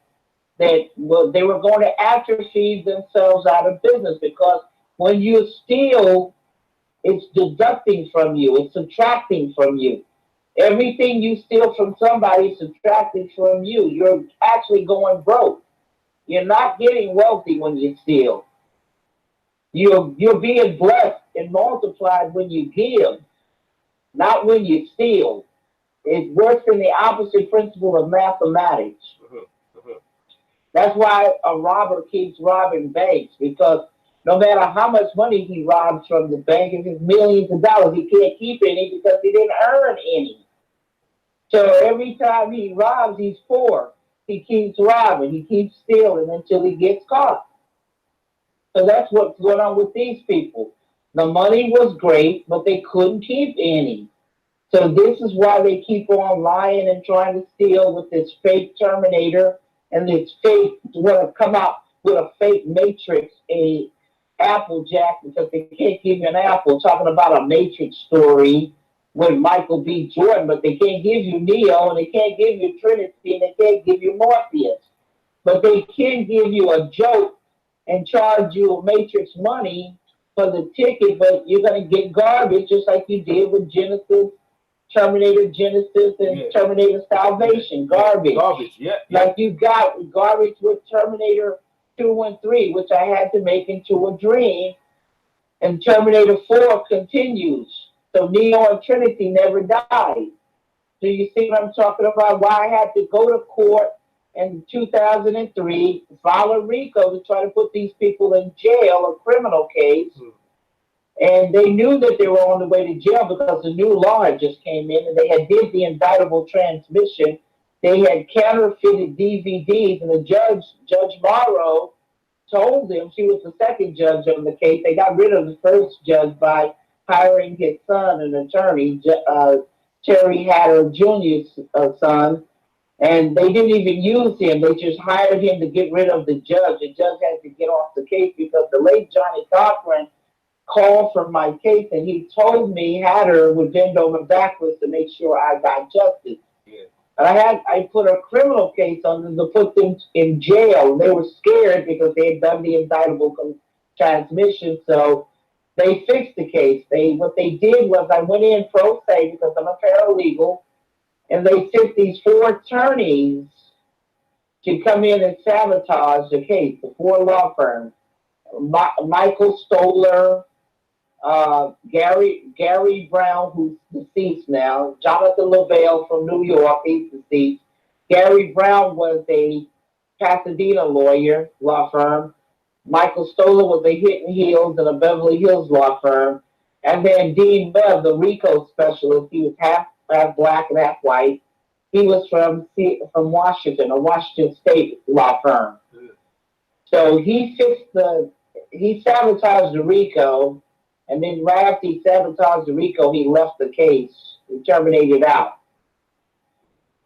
that they were going to atrophy themselves out of business because when you steal, it's deducting from you, it's subtracting from you. Everything you steal from somebody is subtracted from you. You're actually going broke. You're not getting wealthy when you steal. You're being blessed and multiplied when you give, not when you steal. It works in the opposite principle of mathematics. That's why a robber keeps robbing banks because no matter how much money he robs from the bank, if it's millions of dollars, he can't keep any because he didn't earn any. So every time he robs, he's poor. He keeps robbing, he keeps stealing until he gets caught. So that's what's going on with these people. The money was great, but they couldn't keep any. So this is why they keep on lying and trying to steal with this fake Terminator and this fake want to come out with a fake Matrix, a Applejack because they can't give you an apple. Talking about a Matrix story with Michael B. Jordan, but they can't give you Neo and they can't give you Trinity and they can't give you Morpheus. But they can give you a joke and charge you Matrix money for the ticket, but you're going to get garbage just like you did with Genesis, Terminator Genesis, and Terminator Salvation. Garbage. Garbage, yeah. Like you got garbage with Terminator 2 and 3, which I had to make into a dream, and Terminator 4 continues. So Neo and Trinity never died. Do you see what I'm talking about? Why I had to go to court in 2003, file a RICO to try to put these people in jail, a criminal case. And they knew that they were on the way to jail because the new law had just came in and they had did the indictable transmission. They had counterfeited DVDs and the Judge Morrow, told him, she was the second judge on the case. They got rid of the first judge by hiring his son, an attorney, Terry Hatter Jr.'s son, and they didn't even use him. They just hired him to get rid of the judge. The judge had to get off the case because the late Johnny Cochran called for my case, and he told me Hatter would bend over backwards to make sure I got justice. Yeah. I put a criminal case on them to put them in jail. They were scared because they had done the indictable transmission, so they fixed the case. What they did was I went in pro se because I'm a paralegal, and they sent these four attorneys to come in and sabotage the case. The four law firms: Michael Stoller, Gary Brown, who's deceased now, Jonathan Lavelle from New York, he's deceased. Gary Brown was a Pasadena law firm. Michael Stoller was a Hidden Hills and a Beverly Hills law firm. And then Dean Bev, the RICO specialist, he was half black and half white. He was from Washington, a Washington State law firm. So he sabotaged the RICO, and then right after he sabotaged the RICO, he left the case. He terminated out.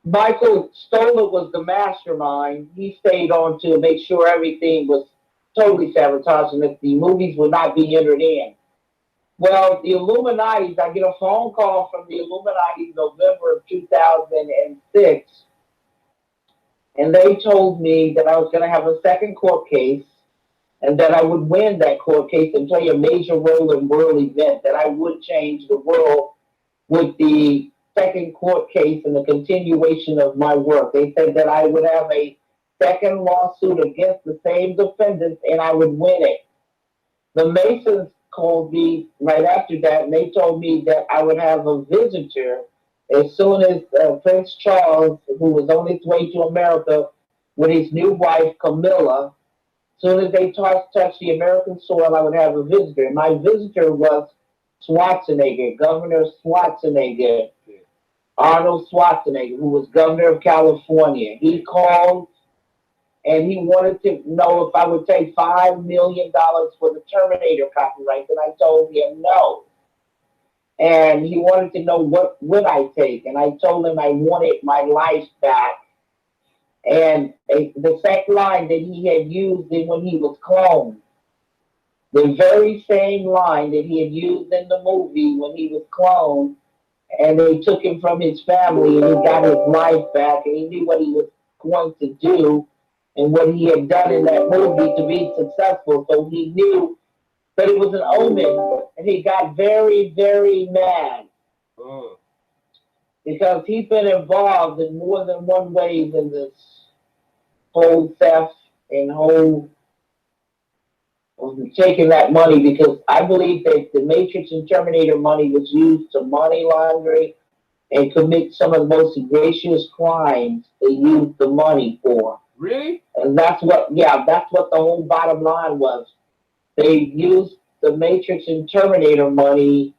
Michael Stoller was the mastermind. He stayed on to make sure everything was totally sabotaged and that the movies would not be entered in. Well, the Illuminati, I get a phone call from the Illuminati in November of 2006, and they told me that I was going to have a second court case and that I would win that court case and play a major role in world events, that I would change the world with the second court case and the continuation of my work. They said that I would have a second lawsuit against the same defendants and I would win it. The Masons called me right after that, and they told me that I would have a visitor as soon as Prince Charles, who was on his way to America with his new wife, Camilla. As soon as they touched the American soil, I would have a visitor. And my visitor was Schwarzenegger, Governor Schwarzenegger, Arnold Schwarzenegger, who was governor of California. He called and he wanted to know if I would take $5 million for the Terminator copyright, and I told him no. And he wanted to know what would I take, and I told him I wanted my life back. And the second line that he had used when he was cloned, the very same line that he had used in the movie when he was cloned, and they took him from his family and he got his life back, and he knew what he was going to do and what he had done in that movie to be successful. So he knew that it was an omen, and he got very, very mad. Because he's been involved in more than one way in this whole theft and whole taking that money, because I believe that the Matrix and Terminator money was used to money laundering and commit some of the most egregious crimes they used the money for. Really? And that's what the whole bottom line was. They used the Matrix and Terminator money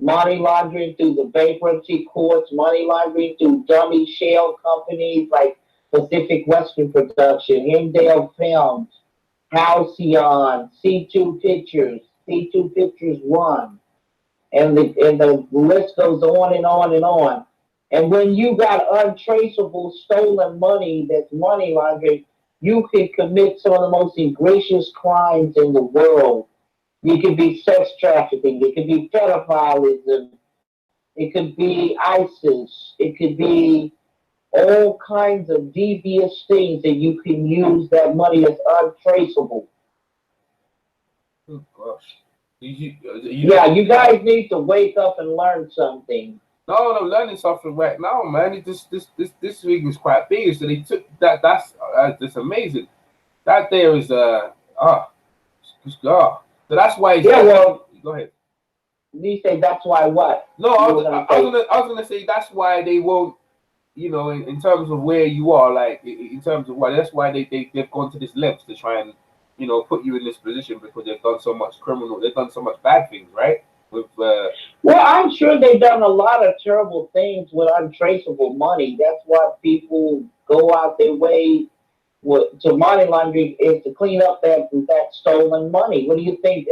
laundering through the bankruptcy courts, money laundering through dummy shell companies like Pacific Western Production, Hemdale Films, Halcyon, C2 Pictures, C2 Pictures One, and the list goes on and on and on. And when you got untraceable stolen money that's money laundering, you can commit some of the most egregious crimes in the world. You could be sex trafficking, it could be pedophilism, it could be ISIS, it could be all kinds of devious things that you can use that money as untraceable. Oh gosh. You guys need to wake up and learn something. No, I'm learning something right now, man. This week was quite big, so they took that. That's amazing. That there is So that's why. Well, go ahead. You say that's why what? No, I was gonna say that's why they won't. In terms of where you are, like in terms of why, that's why they've gone to this length to try and put you in this position, because they've done so much they've done so much bad things, right? Well, I'm sure they've done a lot of terrible things with untraceable money. That's why people go out their way to money laundering is to clean up that stolen money. What do you think?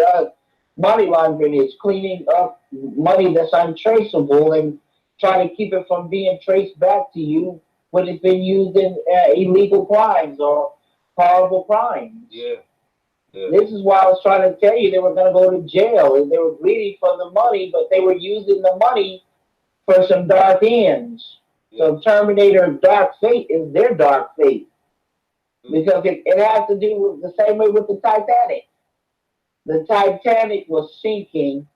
Money laundering is cleaning up money that's untraceable and trying to keep it from being traced back to you when it's been used in illegal crimes or horrible crimes. Yeah. Yeah. This is why I was trying to tell you they were going to go to jail and they were greedy for the money, but they were using the money for some dark ends. Yeah. So Terminator Dark Fate is their dark fate because it has to do with the same way with the Titanic. The Titanic was sinking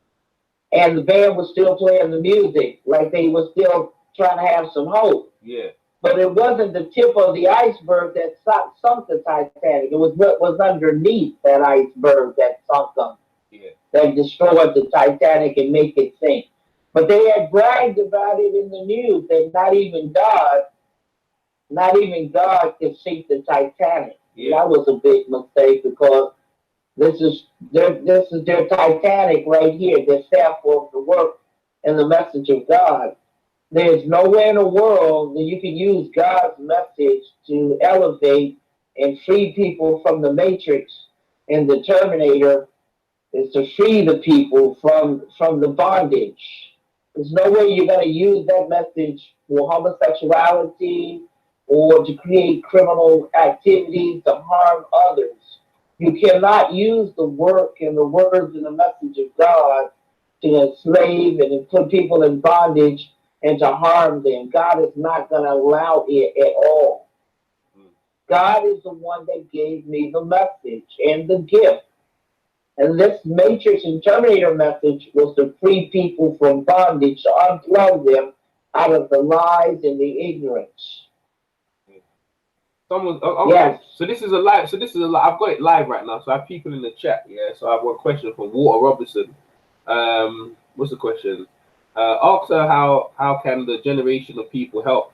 and the band was still playing the music like they were still trying to have some hope. Yeah. But it wasn't the tip of the iceberg that sunk the Titanic. It was what was underneath that iceberg that sunk them, Yeah. that destroyed the Titanic and make it sink. But they had bragged about it in the news that not even God could sink the Titanic. Yeah. That was a big mistake because this is their Titanic right here, their sample of the work and the message of God. There's nowhere in the world that you can use God's message to elevate and free people from the matrix. And the Terminator is to free the people from the bondage. There's no way you're going to use that message for homosexuality or to create criminal activities to harm others. You cannot use the work and the words and the message of God to enslave and put people in bondage and to harm them. God is not going to allow it at all. God is the one that gave me the message and the gift. And this Matrix and Terminator message was to free people from bondage, to unplug them out of the lies and the ignorance. Yes. So this is a live. I've got it live right now. So I have people in the chat. Yeah. So I have one question from Walter Robertson. What's the question? Ask her how can the generation of people help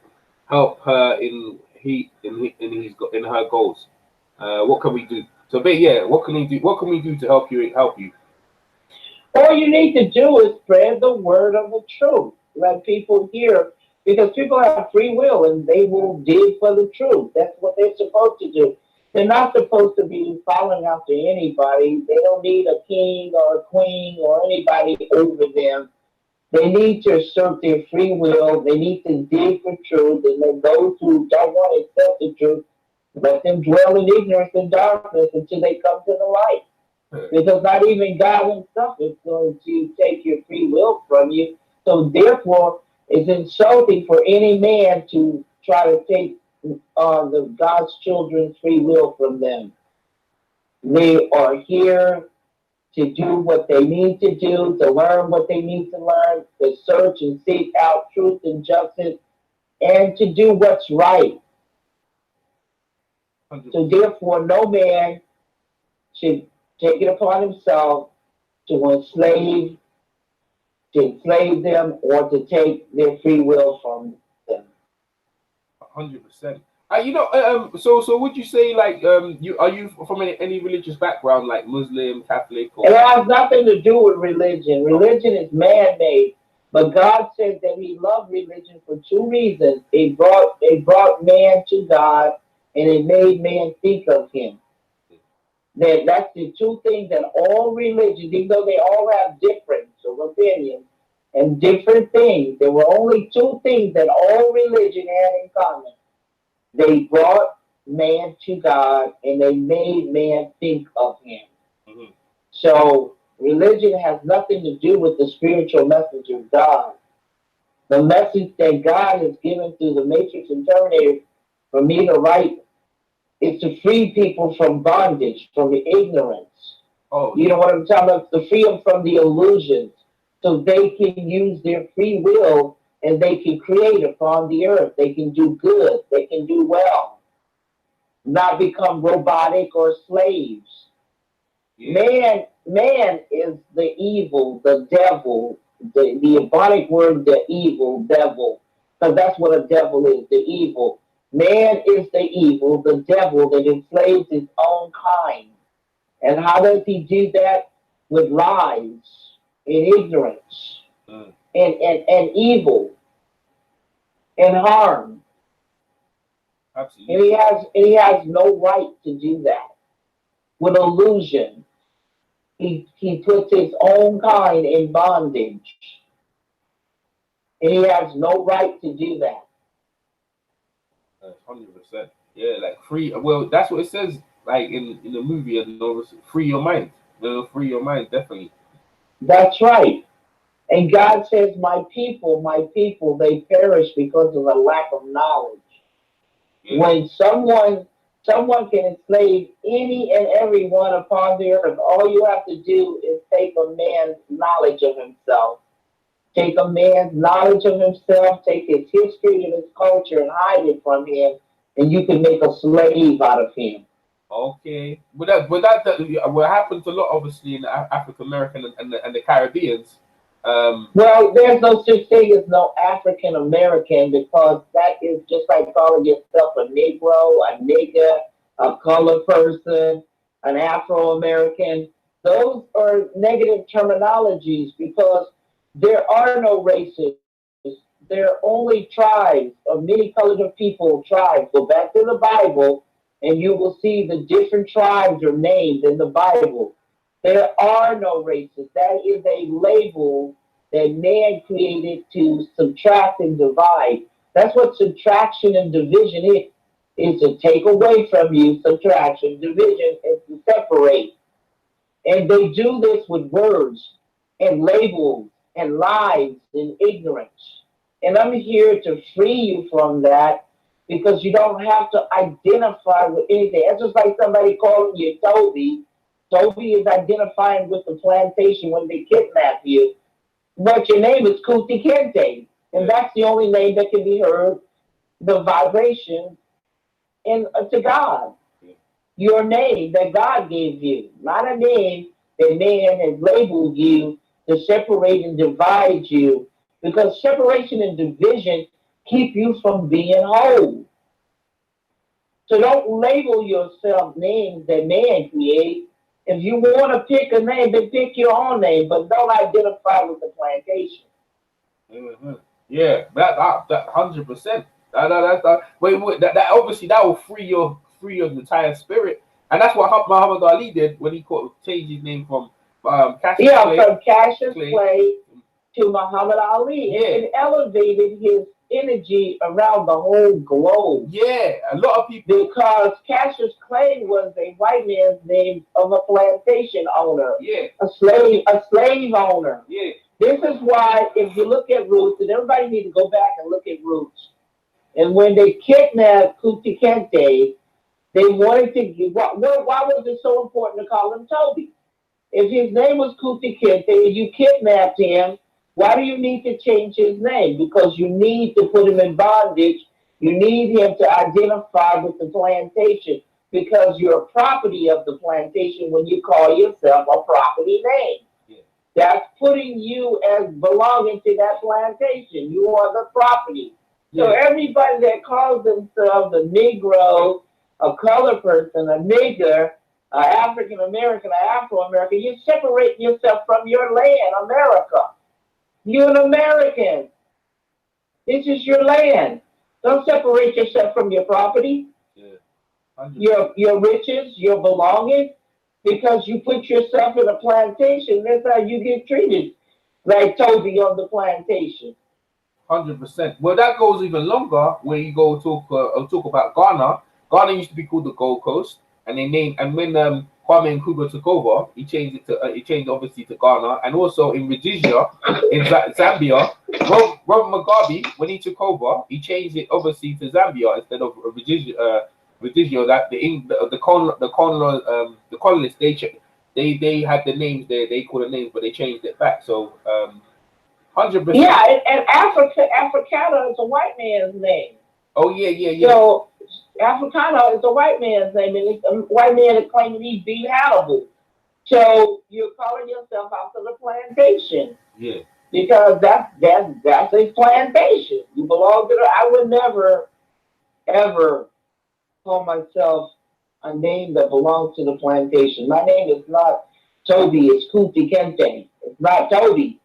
her in her goals? What can we do? So, but yeah, what can we do? What can we do to help you? All you need to do is spread the word of the truth. Let people hear, because people have free will and they will dig for the truth. That's what they're supposed to do. They're not supposed to be following after anybody. They don't need a king or a queen or anybody over them. They need to assert their free will. They need to dig for truth. And then those who don't want to accept the truth, let them dwell in ignorance and darkness until they come to the light. Because not even God himself is going to take your free will from you. So therefore, it's insulting for any man to try to take the God's children's free will from them. They are here to do what they need to do, to learn what they need to learn, to search and seek out truth and justice, and to do what's right. So therefore, no man should take it upon himself to enslave them or to take their free will from them. 100%. So would you say are you from any religious background like Muslim, Catholic? It has nothing to do with religion. Religion is man-made, but God said that He loved religion for two reasons. It brought man to God, and it made man think of Him. That's the two things that all religions, even though they all have difference of opinions and different things, there were only two things that all religion had in common. They brought man to God and they made man think of Him. Mm-hmm. So religion has nothing to do with the spiritual message of God. The message that God has given through the Matrix and Terminator for me to write is to free people from bondage, from the ignorance. Oh, you know what I'm talking about? To free them from the illusions so they can use their free will and they can create upon the earth. They can do good. They can do well. Not become robotic or slaves. Yeah. Man is the evil, the devil, the Ebonic word, the evil, devil. Because that's what a devil is, the evil. Man is the evil, the devil that enslaves his own kind. And how does he do that? With lies and ignorance and evil and harm. Absolutely. He has no right to do that. With illusion, he puts his own kind in bondage, and he has no right to do that. 100%. Yeah, like free. Well, that's what it says. Like in the movie, and free your mind. Free your mind, definitely. That's right. And God says, my people, they perish because of a lack of knowledge. Yeah. When someone can enslave any and every one upon the earth, all you have to do is take a man's knowledge of himself. Take a man's knowledge of himself, take his history and his culture and hide it from him, and you can make a slave out of him. Okay. But what happens a lot, obviously, in the African American and the Caribbeans. Well, there's no such thing as no African American because that is just like calling yourself a Negro, a nigger, a colored person, an Afro American. Those are negative terminologies because there are no races. There are only tribes of many colored of people, tribes. Go back to the Bible and you will see the different tribes are named in the Bible. There are no races. That is a label that man created to subtract and divide. That's what subtraction and division is to take away from you. Subtraction, division is to separate. And they do this with words and labels and lies and ignorance. And I'm here to free you from that because you don't have to identify with anything. It's just like somebody calling you Toby. Toby is identifying with the plantation when they kidnap you, but your name is Kuti Kente. And Yeah. that's the only name that can be heard, the vibration in to God. Yeah. Your name that God gave you, not a name that man has labeled you to separate and divide you. Because separation and division keep you from being whole. So don't label yourself names that man creates. If you want to pick a name, then pick your own name, but don't identify with the plantation. Hmm. Yeah, that 100%. Wait, that obviously that will free your entire spirit, and that's what Muhammad Ali did when he changed his name from Cassius Yeah, Clay. from Cassius Clay. Clay to Muhammad Ali. Yeah, It elevated his energy around the whole globe yeah. A lot of people. because Cassius Clay was a white man's name of a plantation owner, Yeah, a slave owner. yeah. This is why, if you look at Roots, and everybody need to go back and look at Roots. And when they kidnapped Kuti Kente, they wanted to. Why was it so important to call him Toby? If his name was Kuti Kente and you kidnapped him, why do you need to change his name? Because you need to put him in bondage. You need him to identify with the plantation because you're a property of the plantation when you call yourself a property name. Yeah. That's putting you as belonging to that plantation. You are the property. So Yeah. everybody that calls themselves a Negro, a colored person, a nigger, African American, Afro American, you're separating yourself from your land, America. You're an American. This is your land. Don't separate yourself from your property, Yeah. 100%. your riches, your belongings, because you put yourself in a plantation. That's how you get treated, like Toby on the plantation. 100%. Well, that goes even longer. When you go talk about Ghana. Ghana used to be called the Gold Coast, and they named and when Kwame Nkrumah took over, he changed obviously to Ghana, and also in Rhodesia, in Zambia. Robert Mugabe, when he took over, he changed it obviously to Zambia instead of Rhodesia. Rhodesia, that the colonists they had the names there, they called the names, but they changed it back. So 100%. Yeah, and Africana is a white man's name. Oh yeah, yeah, yeah, So Africana is a white man's name, and it's a white man is claiming he's being Hannibal. So you're calling yourself out to the plantation yeah. because that's a plantation. You belong to the. I would never ever call myself a name that belongs to the plantation. My name is not Toby. It's Kuti Kente. It's not Toby.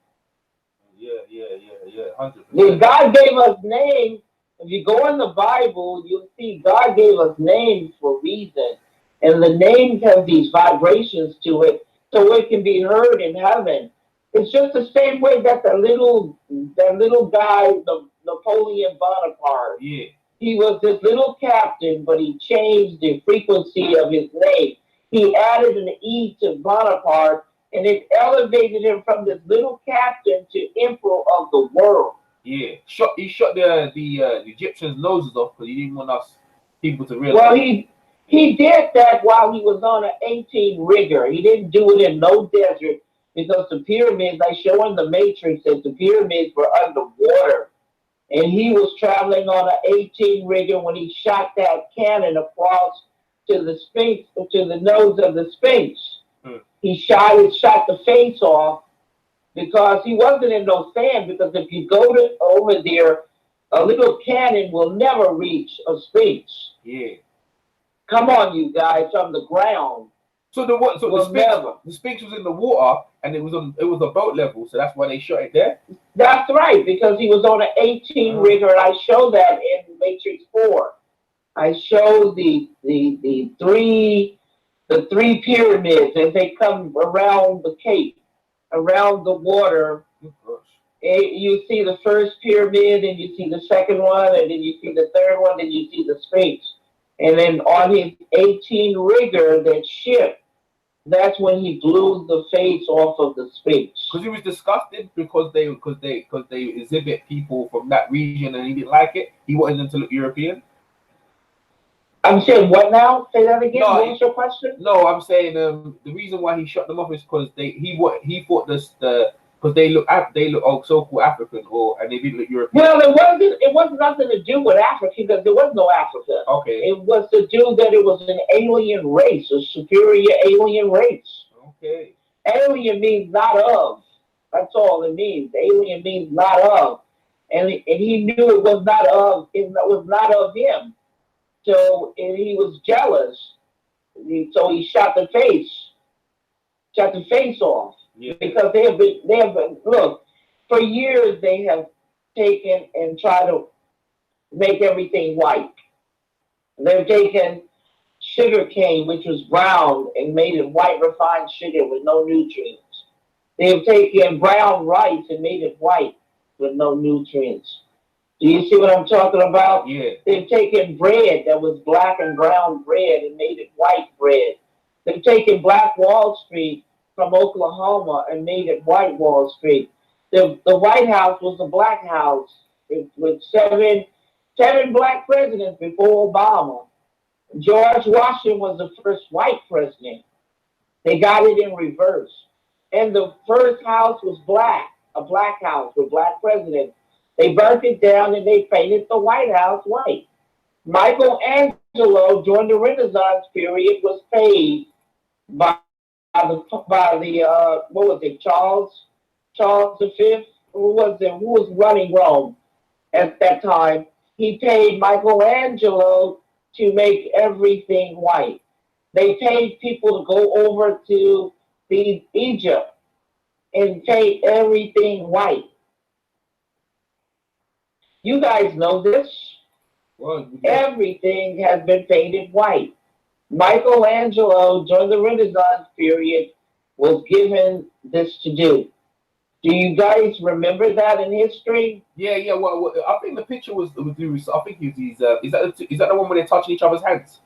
Yeah, yeah, yeah, yeah, hundred When percent. God gave us names, If you go in the Bible, you'll see God gave us names for a reason. And the names have these vibrations to it, so it can be heard in heaven. It's just the same way that that little guy, the Napoleon Bonaparte. Yeah. He was this little captain, but he changed the frequency of his name. He added an E to Bonaparte, and it elevated him from this little captain to emperor of the world. Yeah. He shot the Egyptians' noses off because he didn't want us people to realize. Well, he did that while he was on an 18 rigger. He didn't do it in no desert because the pyramids, I show in the Matrix that the pyramids were underwater. And he was traveling on an 18 rigger when he shot that cannon across to the Sphinx, to the nose of the Sphinx. He shot the face off because he wasn't in no sand. Because if you go over there, a little cannon will never reach a Sphinx. Yeah. Come on, you guys, on the ground. So the Sphinx was in the water and it was a boat level, so that's why they shot it there. That's right, because he was on an 18 rigger, and I show that in Matrix 4. I show the three pyramids as they come around the cape, around the water. You see the first pyramid, and you see the second one, and then you see the third one, and you see the Sphinx. And then on his 18 rigger, that ship, that's when he blew the face off of the Sphinx. Because he was disgusted because they exhibit people from that region and he didn't like it. He wanted them to look European. I'm saying what now? Say that again. What was your question? No, I'm saying the reason why he shot them off is because he thought because they look so-called African and they didn't look European. Well, it wasn't nothing to do with Africa because there was no Africa. Okay. It was to do that it was an alien race, a superior alien race. Okay. Alien means not of. That's all it means. Alien means not of. And he knew it was not of. It was not of him. So he was jealous. So he shot the face off. Yeah. Because they have been, look, for years they have taken and tried to make everything white. They've taken sugar cane, which was brown, and made it white refined sugar with no nutrients. They've taken brown rice and made it white with no nutrients. Do you see what I'm talking about? Yeah. They've taken bread that was black and brown bread and made it white bread. They've taken Black Wall Street from Oklahoma and made it White Wall Street. The White House was a black house with seven black presidents before Obama. George Washington was the first white president. They got it in reverse. And the first house was black, a black house with black presidents. They burnt it down and they painted the White House white. Michelangelo, during the Renaissance period, was paid by the what was it, Charles V? Who was running Rome at that time? He paid Michelangelo to make everything white. They paid people to go over to Egypt and paint everything white. You guys know this. Well, everything has been painted white. Michelangelo, during the Renaissance period, was given this to do. Do you guys remember that in history? Yeah. Well, I think the picture was. I think is that the one where they're touching each other's hands?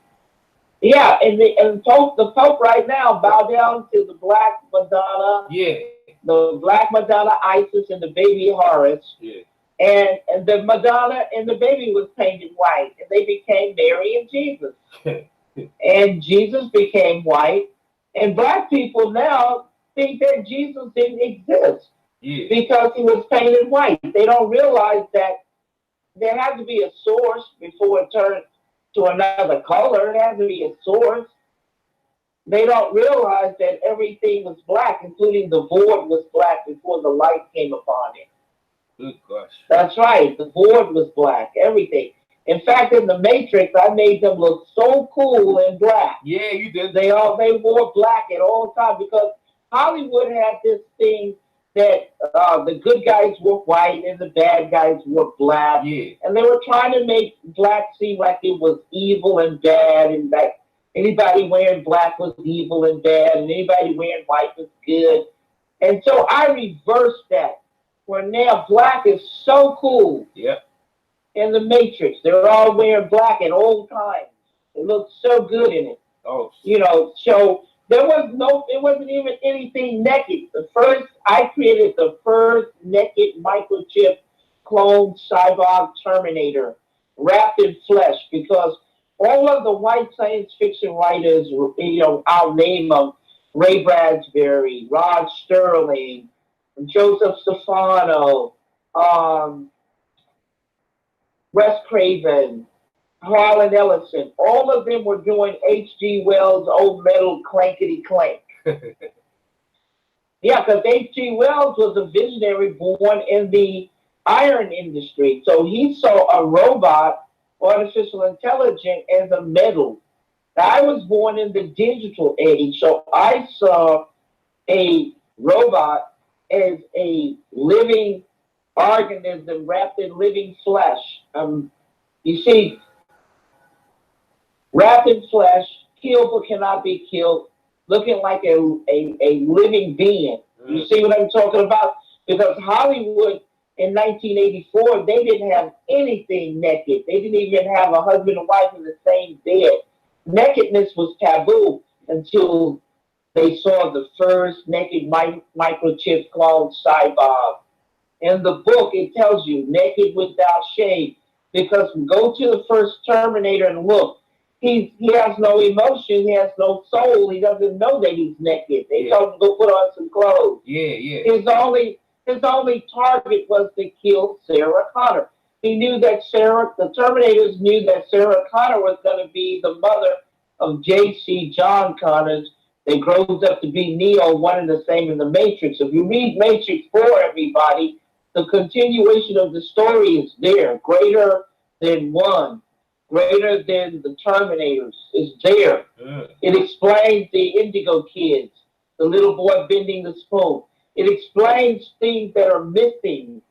Yeah, and the Pope right now bow down to the Black Madonna. Yeah. The Black Madonna, Isis, and the baby Horus. Yeah. And the Madonna and the baby was painted white, and they became Mary and Jesus. And Jesus became white, and black people now think that Jesus didn't exist because he was painted white. They don't realize that there has to be a source before it turns to another color. It has to be a source. They don't realize that everything was black, including the void was black before the light came upon it. Good gosh. That's right. The board was black. Everything. In fact, in the Matrix, I made them look so cool in black. Yeah, you did. They wore black at all times because Hollywood had this thing that the good guys were white and the bad guys were black. Yeah. And they were trying to make black seem like it was evil and bad, and like anybody wearing black was evil and bad, and anybody wearing white was good. And so I reversed that, where now black is so cool. Yep. In the Matrix. They're all wearing black at all times. It looks so good in it. Oh. So it wasn't even anything naked. I created the first naked microchip clone cyborg Terminator wrapped in flesh because all of the white science fiction writers, I'll name them, Ray Bradbury, Rod Sterling, Joseph Stefano, Wes Craven, Harlan Ellison, all of them were doing H.G. Wells' Old Metal Clankety Clank. Yeah, because H.G. Wells was a visionary born in the iron industry. So he saw a robot, artificial intelligence, as a metal. Now, I was born in the digital age, so I saw a robot as a living organism wrapped in living flesh. You see, wrapped in flesh, killed but cannot be killed, looking like a living being. You see what I'm talking about? Because Hollywood in 1984, they didn't have anything naked. They didn't even have a husband and wife in the same bed. Nakedness was taboo until they saw the first naked microchip called cyborg. In the book, it tells you naked without shame. Because go to the first Terminator and look. He has no emotion. He has no soul. He doesn't know that he's naked. They told him to go put on some clothes. Yeah. His only target was to kill Sarah Connor. He knew that the Terminators knew that Sarah Connor was going to be the mother of J.C. John Connors. That grows up to be Neo, one and the same in the Matrix. If you read Matrix 4, everybody, the continuation of the story is there. Greater than one, greater than the Terminators is there. It explains the Indigo kids, the little boy bending the spoon. It explains things that are missing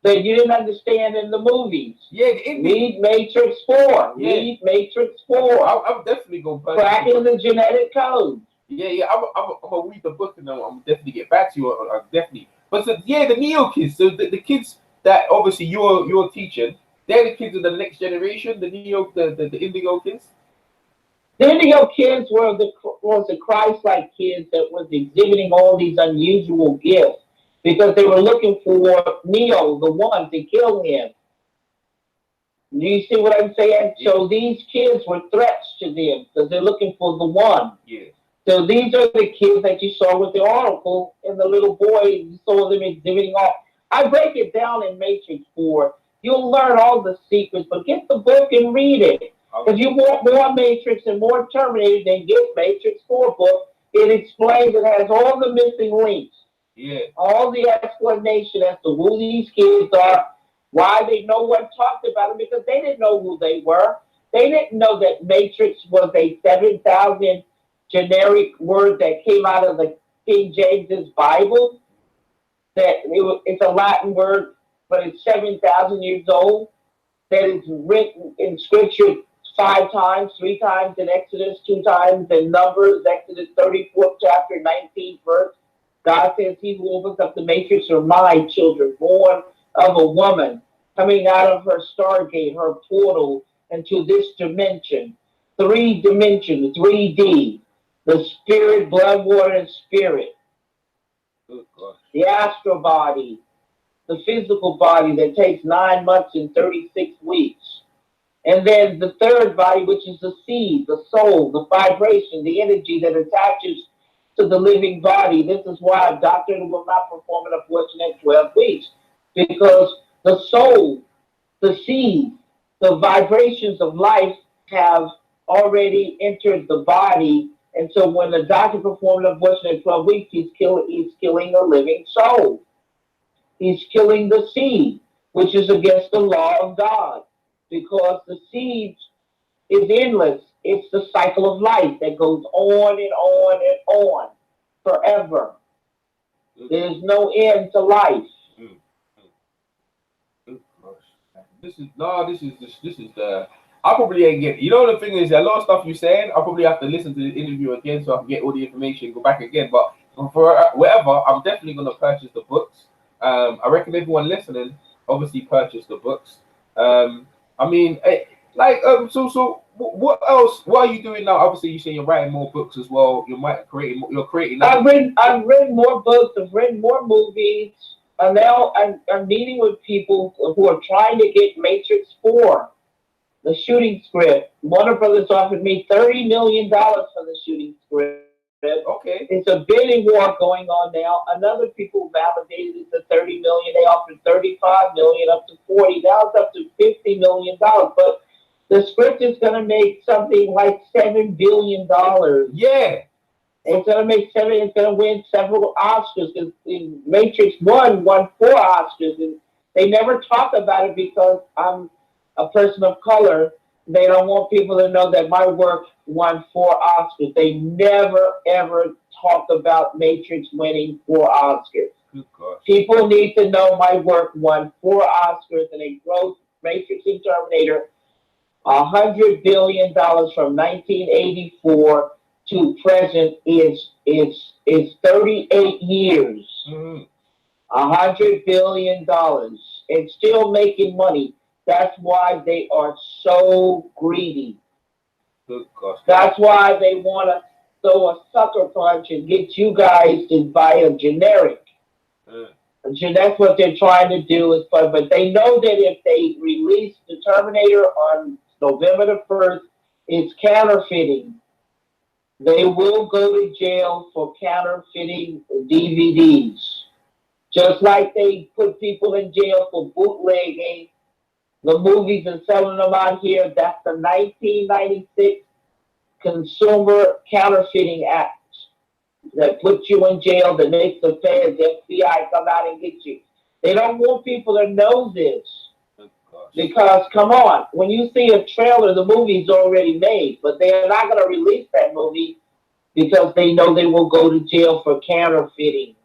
that you didn't understand in the movies. Yeah, read Matrix 4. Yeah. Read Matrix 4. I'll definitely go back. Cracking the genetic code. Yeah. I'm gonna read the book and I'm definitely get back to you. I'll definitely. But the Neo kids. So the kids that obviously you're teaching, they're the kids of the next generation. The Neo, the Indigo kids. The Indigo kids was the Christ-like kids that was exhibiting all these unusual gifts because they were looking for Neo, the one, to kill him. Do you see what I'm saying? Yeah. So these kids were threats to them because they're looking for the one. Yeah. So these are the kids that you saw with the article and the little boy, you saw them exhibiting all. I break it down in Matrix 4. You'll learn all the secrets, but get the book and read it. If you want more Matrix and more Terminator, then get Matrix 4 book. It explains, it has all the missing links. Yeah. All the explanation as to who these kids are, why no one talked about them, because they didn't know who they were. They didn't know that Matrix was a 7,000 generic word that came out of the King James's Bible. It's a Latin word, but it's 7,000 years old. That is written in Scripture 5 times, 3 times in Exodus, 2 times in Numbers, Exodus 34th chapter, 19th verse. God says, "He who opens up the matrix are my children, born of a woman, coming out of her stargate, her portal, into this dimension." 3 dimensions, 3D. The spirit, blood, water, and spirit. The astral body. The physical body that takes 9 months and 36 weeks. And then the third body, which is the seed, the soul, the vibration, the energy that attaches to the living body. This is why a doctor will not perform an abortion at 12 weeks. Because the soul, the seed, the vibrations of life have already entered the body. And so when the doctor performs an abortion at 12 weeks, he's killing a living soul. He's killing the seed, which is against the law of God. Because the seed is endless. It's the cycle of life that goes on and on and on forever. There's no end to life. Mm, mm, gosh. This is the. I probably ain't get. You know the thing is, a lot of stuff you're saying. I probably have to listen to the interview again so I can get all the information, go back again. But for whatever, I'm definitely gonna purchase the books. I recommend everyone listening obviously purchase the books. I mean, so what else? What are you doing now? Obviously, you say you're writing more books as well. You're creating. I've written more books. I've written more movies. And now I'm meeting with people who are trying to get Matrix 4, the shooting script. Warner Brothers offered me $30 million for the shooting script. Okay. It's a bidding war going on now. Another people validated it to 30 million. They offered 35 million, up to 40. Now it's up to $50 million. But the script is going to make something like $7 billion. Yeah. It's going to make seven. It's going to win several Oscars because Matrix One won 4 Oscars, and they never talk about it because I'm a person of color. They don't want people to know that my work won 4 Oscars. They never ever talk about Matrix winning 4 Oscars. Good gosh. People need to know my work won 4 Oscars, and it grows Matrix and Terminator $100 billion from 1984 to present is 38 years. Mm-hmm. $100 billion and still making money. That's why they are so greedy. Good gosh. That's why they want to throw a sucker punch and get you guys to buy a generic. That's what they're trying to do. But they know that if they release the Terminator on November the 1st, it's counterfeiting. They will go to jail for counterfeiting DVDs. Just like they put people in jail for bootlegging the movies and selling them out here. That's the 1996 Consumer Counterfeiting Act that puts you in jail, that makes the feds, the FBI come out and get you. They don't want people to know this. Because, come on, when you see a trailer, the movie's already made, but they're not going to release that movie because they know they will go to jail for counterfeiting.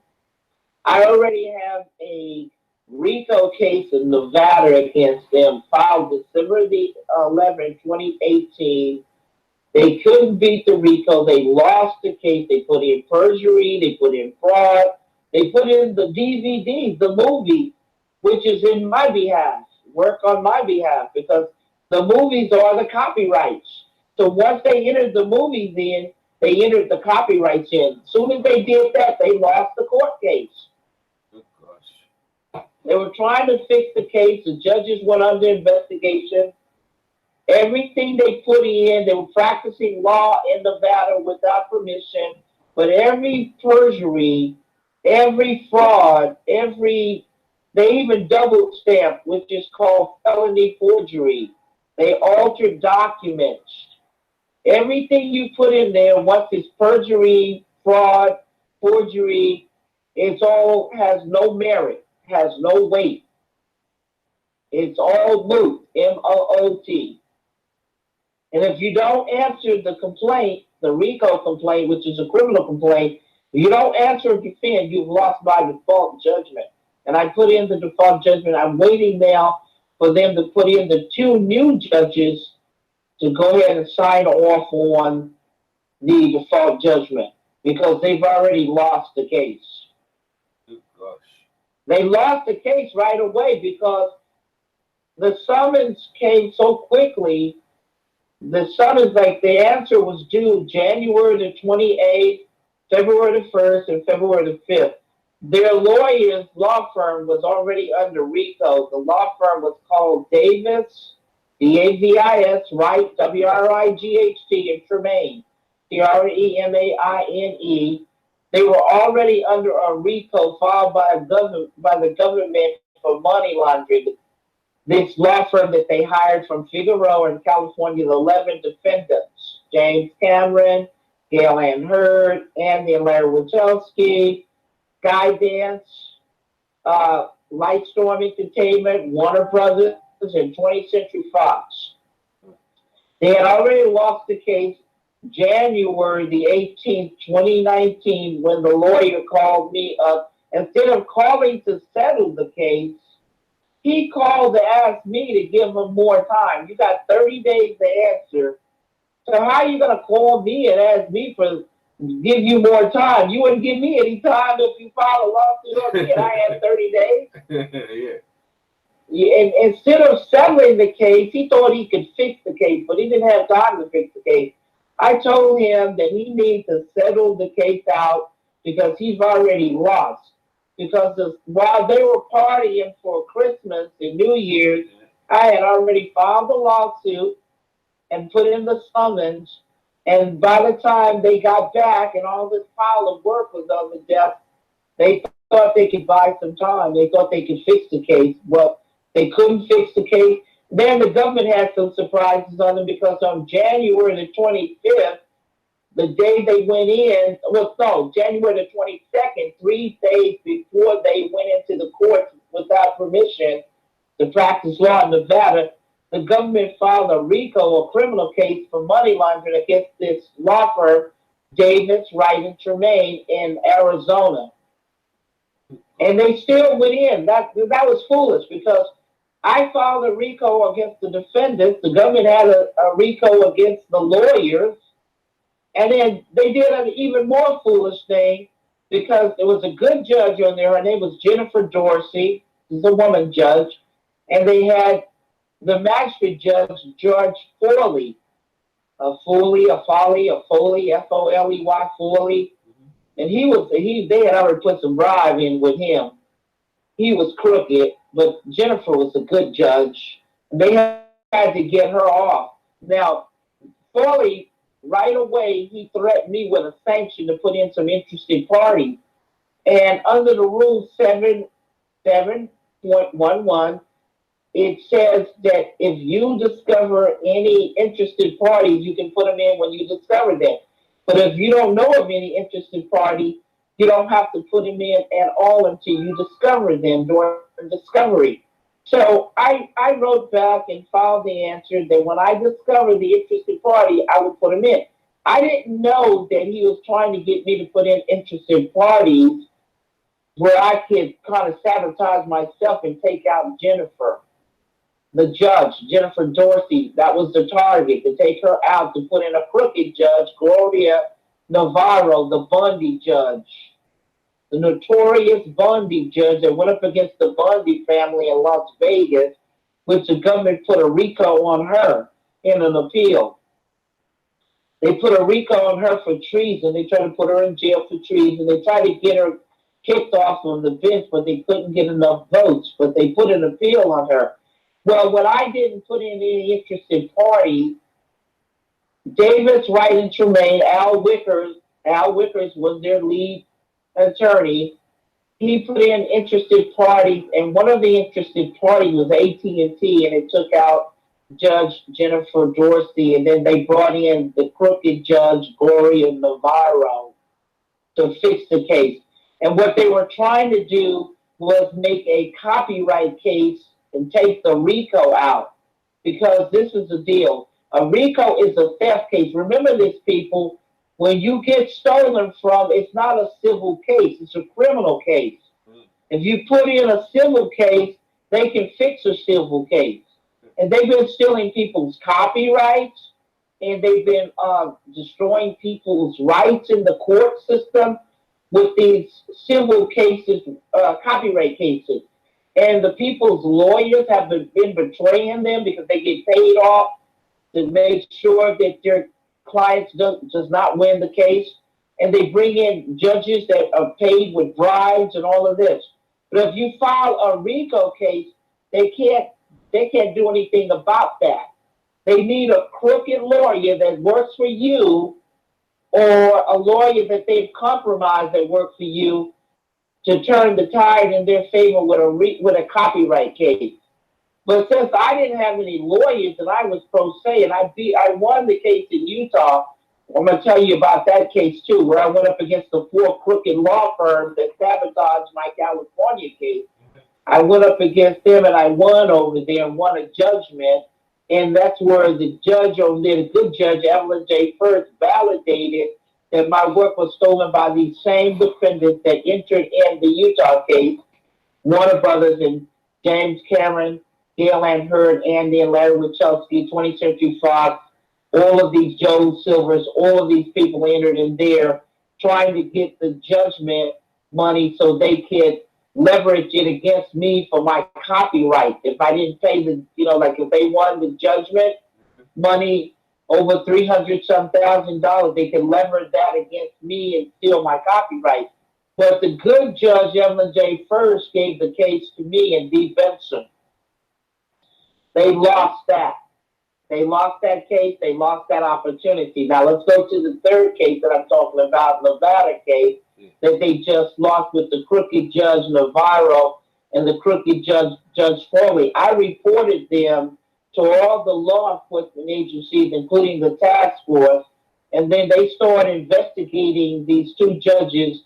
I already have a RICO case in Nevada against them, filed December the 11th, 2018. They couldn't beat the RICO. They lost the case. They put in perjury. They put in fraud. They put in the DVDs, the movie, which is in my behalf, work on my behalf, because the movies are the copyrights. So once they entered the movies in, they entered the copyrights in. As soon as they did that, they lost the court case. Oh, gosh. They were trying to fix the case. The judges went under investigation. Everything they put in, they were practicing law in Nevada without permission. But every perjury, every fraud, they even double stamped, which is called felony forgery. They altered documents. Everything you put in there, once it's perjury, fraud, forgery, it's all has no merit, has no weight. It's all moot, MOOT. And if you don't answer the complaint, the RICO complaint, which is a criminal complaint, if you don't answer or defend, you've lost by default judgment. And I put in the default judgment. I'm waiting now for them to put in the 2 new judges to go ahead and sign off on the default judgment because they've already lost the case. Good gosh. They lost the case right away because the summons came so quickly. The summons, like the answer was due January the 28th, February the 1st, and February the 5th. Their lawyer's law firm was already under RICO. The law firm was called Davis, DAVIS, Wright, WRIGHT, and Tremaine, TREMAINE. They were already under a RICO filed by the government for money laundering. This law firm that they hired from Figueroa in California, the 11 defendants, James Cameron, Gail Ann Hurd, Andy and Larry Wachowski, Guy Dance, Lightstorm Entertainment, Warner Brothers, and 20th Century Fox. They had already lost the case January the 18th, 2019, when the lawyer called me up Instead of calling to settle the case, he called to ask me to give him more time. You got 30 days to answer. So how are you going to call me and ask me for give you more time? You wouldn't give me any time if you filed a lawsuit on me and I had 30 days. Yeah. Yeah, and instead of settling the case, he thought he could fix the case, but he didn't have time to fix the case. I told him that he needs to settle the case out because he's already lost. Because while they were partying for Christmas and New Year's, I had already filed the lawsuit and put in the summons. And by the time they got back and all this pile of work was on the desk, they thought they could buy some time. They thought they could fix the case. Well, they couldn't fix the case. Then the government had some surprises on them because on January the 25th, the day they went in, well, no, January the 22nd, 3 days before they went into the courts without permission to practice law in Nevada, the government filed a RICO, a criminal case for money laundering against this law firm, Davis, Wright, and Tremaine in Arizona. And they still went in. That was foolish because I filed a RICO against the defendants. The government had a RICO against the lawyers. And then they did an even more foolish thing because there was a good judge on there. Her name was Jennifer Dorsey. She's a woman judge. And they had the magistrate judge, George Foley. Foley, F-O-L-E-Y, Foley. And they had already put some bribe in with him. He was crooked, but Jennifer was a good judge. They had to get her off. Now, Foley, right away, he threatened me with a sanction to put in some interested parties. And under the rule 7.11, it says that if you discover any interested parties, you can put them in when you discover them. But if you don't know of any interested party, you don't have to put them in at all until you discover them during discovery. So I wrote back and filed the answer that when I discovered the interested party, I would put them in. I didn't know that he was trying to get me to put in interested parties where I could kind of sabotage myself and take out Jennifer. The judge, Jennifer Dorsey, that was the target, to take her out, to put in a crooked judge, Gloria Navarro, the Bundy judge, the notorious Bundy judge that went up against the Bundy family in Las Vegas, which the government put a RICO on her in an appeal. They put a RICO on her for treason. They tried to put her in jail for treason. They tried to get her kicked off of the bench, but they couldn't get enough votes. But they put an appeal on her. Well, when I didn't put in any interested parties, Davis, Wright, and Tremaine, Al Wickers was their lead attorney. He put in interested parties, and one of the interested parties was AT&T, and it took out Judge Jennifer Dorsey, and then they brought in the crooked judge, Gloria Navarro, to fix the case. And what they were trying to do was make a copyright case and take the RICO out, because this is the deal. A RICO is a theft case. Remember this, people. When you get stolen from, it's not a civil case. It's a criminal case. If you put in a civil case, they can fix a civil case. And they've been stealing people's copyrights, and they've been destroying people's rights in the court system with these civil cases, copyright cases. And the people's lawyers have been betraying them because they get paid off to make sure that their clients does not win the case. And they bring in judges that are paid with bribes and all of this. But if you file a RICO case, they can't do anything about that. They need a crooked lawyer that works for you, or a lawyer that they've compromised that works for you, to turn the tide in their favor with a copyright case. But since I didn't have any lawyers and I was pro se, and I won the case in Utah. I'm going to tell you about that case too, where I went up against the 4 crooked law firms that sabotaged my California case. I went up against them and I won over there and won a judgment. And that's where the judge over there, the good judge, Evelyn J. First, validated that my work was stolen by these same defendants that entered in the Utah case, Warner Brothers and James Cameron, Dale Ann Hurd, Andy and Larry Wachowski, 20th Century Fox, all of these Joe Silvers, all of these people entered in there trying to get the judgment money so they could leverage it against me for my copyright. If I didn't pay the, like if they won the judgment money over 300 some $1,000, they could leverage that against me and steal my copyright. But the good judge, Evelyn J. First, gave the case to me and Dee Benson. They lost that. They lost that case. They lost that opportunity. Now let's go to the third case that I'm talking about, Nevada case, that they just lost with the crooked judge Navarro and the crooked Judge Foley. I reported them to all the law enforcement agencies, including the task force, and then they started investigating these two judges,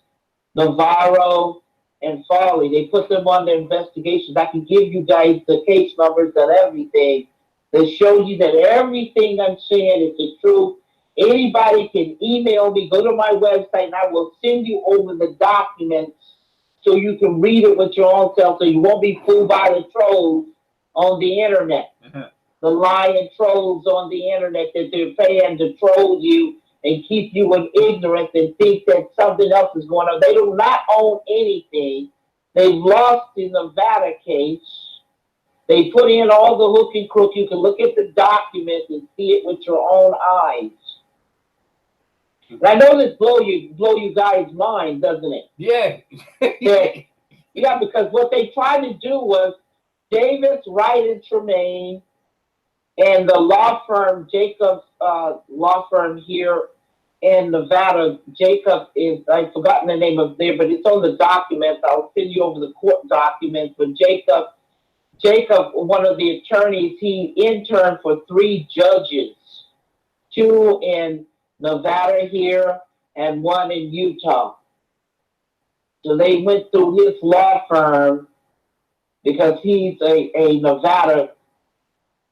Navarro and Foley. They put them on the investigations. I can give you guys the case numbers and everything that show you that everything I'm saying is the truth. Anybody can email me, go to my website, and I will send you over the documents so you can read it with your own self so you won't be fooled by the trolls on the internet. The lying trolls on the internet that they're paying to troll you and keep you in ignorance and think that something else is going on. They do not own anything. They've lost the Nevada case. They put in all the hook and crook. You can look at the documents and see it with your own eyes. And I know this blow you guys' mind, doesn't it? Yeah. Yeah, because what they tried to do was Davis, Wright, and Tremaine and the law firm, Jacobs law firm here in Nevada. Jacob is, I've forgotten the name of there, but it's on the documents. I'll send you over the court documents. But Jacob, one of the attorneys, he interned for 3 judges, 2 in Nevada here and 1 in Utah. So they went through his law firm because he's a Nevada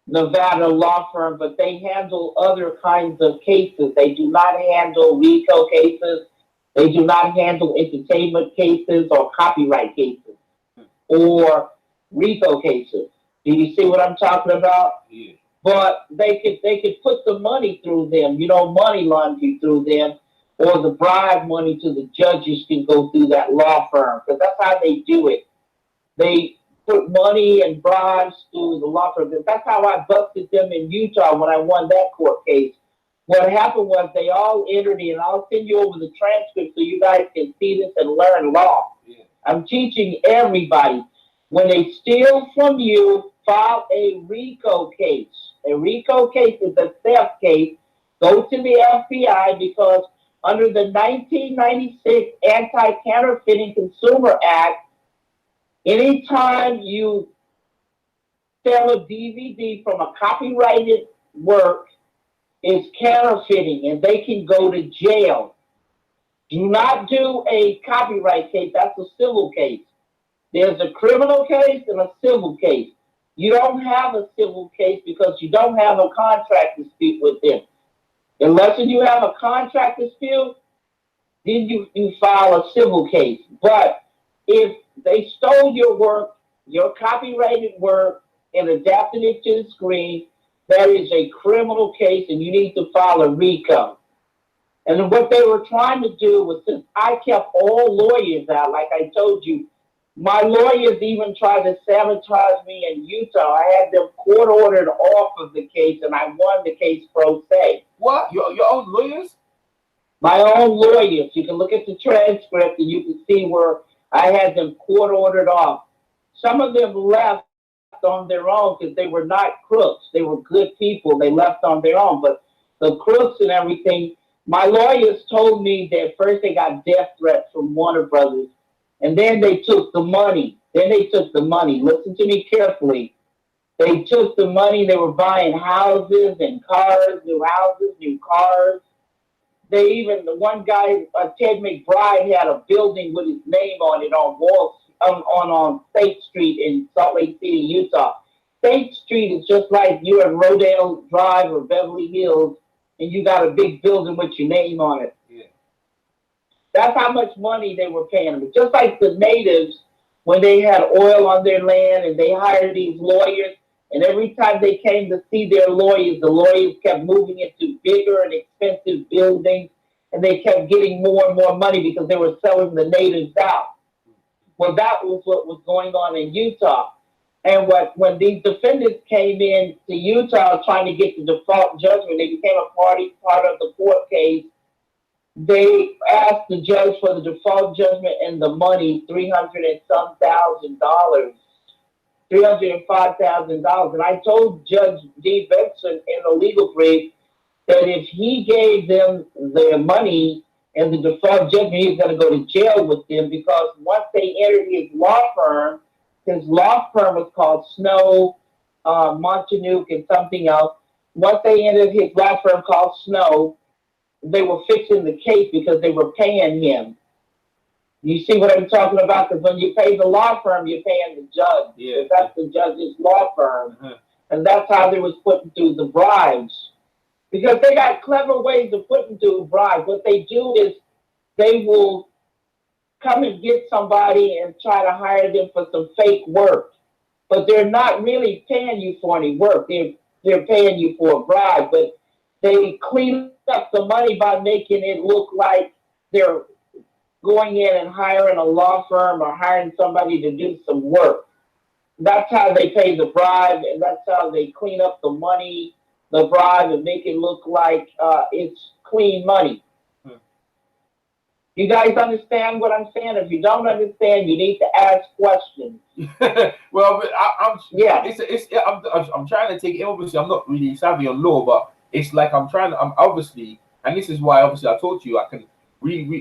law firm, but they handle other kinds of cases. They do not handle RICO cases. They do not handle entertainment cases or copyright cases or RICO cases. Do you see what I'm talking about? Yeah. But they could put the money through them, money laundering through them, or the bribe money to the judges can go through that law firm, because that's how they do it. They put money and bribes through the law firm. That's how I busted them in Utah when I won that court case. What happened was they all entered in. I'll send you over the transcript so you guys can see this and learn law. Yeah. I'm teaching everybody. When they steal from you, file a RICO case. A RICO case is a theft case. Go to the FBI because under the 1996 Anti-Counterfeiting Consumer Act, anytime you sell a DVD from a copyrighted work, is counterfeiting and they can go to jail. Do not do a copyright case. That's a civil case. There's a criminal case and a civil case. You don't have a civil case because you don't have a contract dispute with them. Unless you have a contract dispute, then you file a civil case. But if they stole your work, your copyrighted work, and adapted it to the screen, that is a criminal case and you need to file a RICO. And what they were trying to do was, since I kept all lawyers out, like I told you, my lawyers even tried to sabotage me in Utah. I had them court ordered off of the case, and I won the case pro se. What? Your own lawyers? My own lawyers. You can look at the transcript, and you can see where I had them court ordered off. Some of them left on their own because they were not crooks. They were good people. They left on their own. But the crooks and everything, my lawyers told me that first they got death threats from Warner Brothers. And then they took the money. Listen to me carefully. They took the money. They were buying houses and cars, new houses, new cars. They even, the one guy, Ted McBride, had a building with his name on it on State Street in Salt Lake City, Utah. State Street is just like you're in Rodale Drive or Beverly Hills, and you got a big building with your name on it. Yeah. That's how much money they were paying them. Just like the natives, when they had oil on their land and they hired these lawyers, and every time they came to see their lawyers, the lawyers kept moving into bigger and expensive buildings, and they kept getting more and more money because they were selling the natives out. Well, that was what was going on in Utah. And when these defendants came in to Utah trying to get the default judgment, they became a part of the court case. They asked the judge for the default judgment and the money, $300 and some thousand dollars, $305,000. And I told Judge D. Benson in the legal brief that if he gave them their money and the default judgment, he's going to go to jail with them, because once they entered his law firm was called Snow, Montanuke, and something else. Once they entered his law firm called Snow, they were fixing the case because they were paying him. You see what I'm talking about? Because when you pay the law firm, you're paying the judge. Yeah. That's the judge's law firm. And that's how they was putting through the bribes. Because they got clever ways of putting through bribes. What they do is they will come and get somebody and try to hire them for some fake work. But they're not really paying you for any work. They're paying you for a bribe. But they clean up the money by making it look like they're going in and hiring a law firm or hiring somebody to do some work. That's how they pay the bribe, and that's how they clean up the money, the bribe, and make it look like it's clean money. You guys understand what I'm saying? If you don't understand, you need to ask questions. Well, Yeah. I'm trying to take it. Obviously, I'm not really savvy on law, but it's like I'm obviously, and this is why obviously I told you I can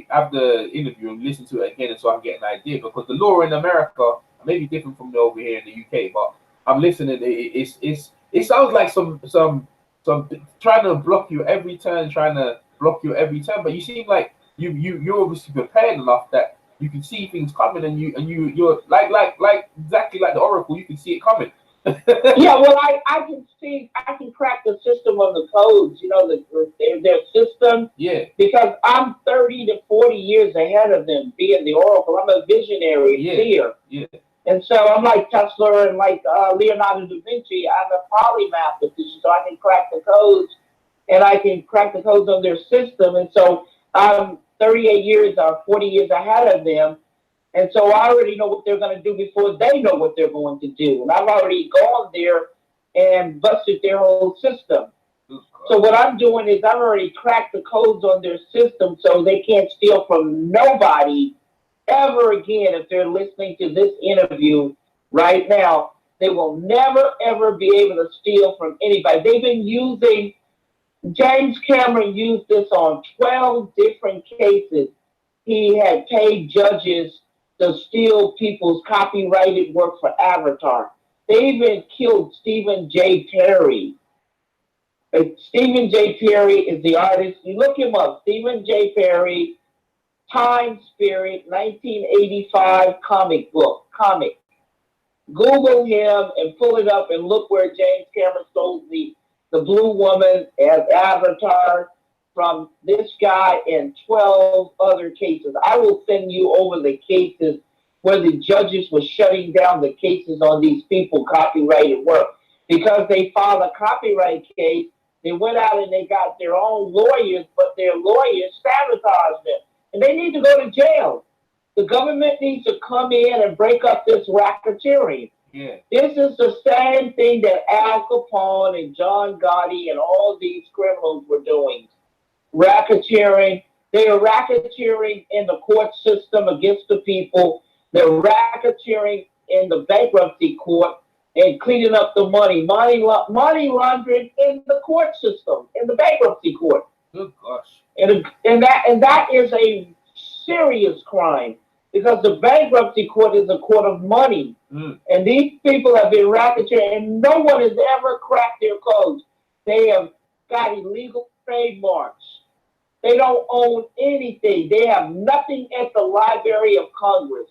have the interview and listen to it again, and so I can get an idea, because the law in America may be different from over here in the UK, but I'm listening. It sounds like some trying to block you every turn, but you seem like you're obviously prepared enough that you can see things coming, and you're like exactly like the Oracle, you can see it coming. Yeah, well, I can crack the system of the codes, their system. Yeah. Because I'm 30 to 40 years ahead of them, being the Oracle. I'm a visionary seer. Yeah. And so I'm like Tesla and like Leonardo da Vinci. I'm a polymath, so I can crack the codes, and I can crack the codes of their system. And so I'm 38 years or 40 years ahead of them. And so I already know what they're going to do before they know what they're going to do. And I've already gone there and busted their whole system. So what I'm doing is I've already cracked the codes on their system, so they can't steal from nobody ever again. If they're listening to this interview right now, they will never, ever be able to steal from anybody. They've been using, James Cameron used this on 12 different cases. He had paid judges to steal people's copyrighted work for Avatar. They even killed Stephen J. Perry. Stephen J. Perry is the artist. You look him up, Stephen J. Perry, Time Spirit, 1985 comic. Google him and pull it up and look where James Cameron stole the Blue Woman as Avatar from this guy and 12 other cases. I will send you over the cases where the judges were shutting down the cases on these people copyrighted work. Because they filed a copyright case, they went out and they got their own lawyers, but their lawyers sabotaged them. And they need to go to jail. The government needs to come in and break up this racketeering. Yeah. This is the same thing that Al Capone and John Gotti and all these criminals were doing. Racketeering. They are racketeering in the court system against the people. They're racketeering in the bankruptcy court and cleaning up the money laundering in the court system, in the bankruptcy court. Good gosh. And that is a serious crime, because the bankruptcy court is a court of money. And these people have been racketeering, and no one has ever cracked their codes. They have got illegal trademarks. They don't own anything. They have nothing at the Library of Congress.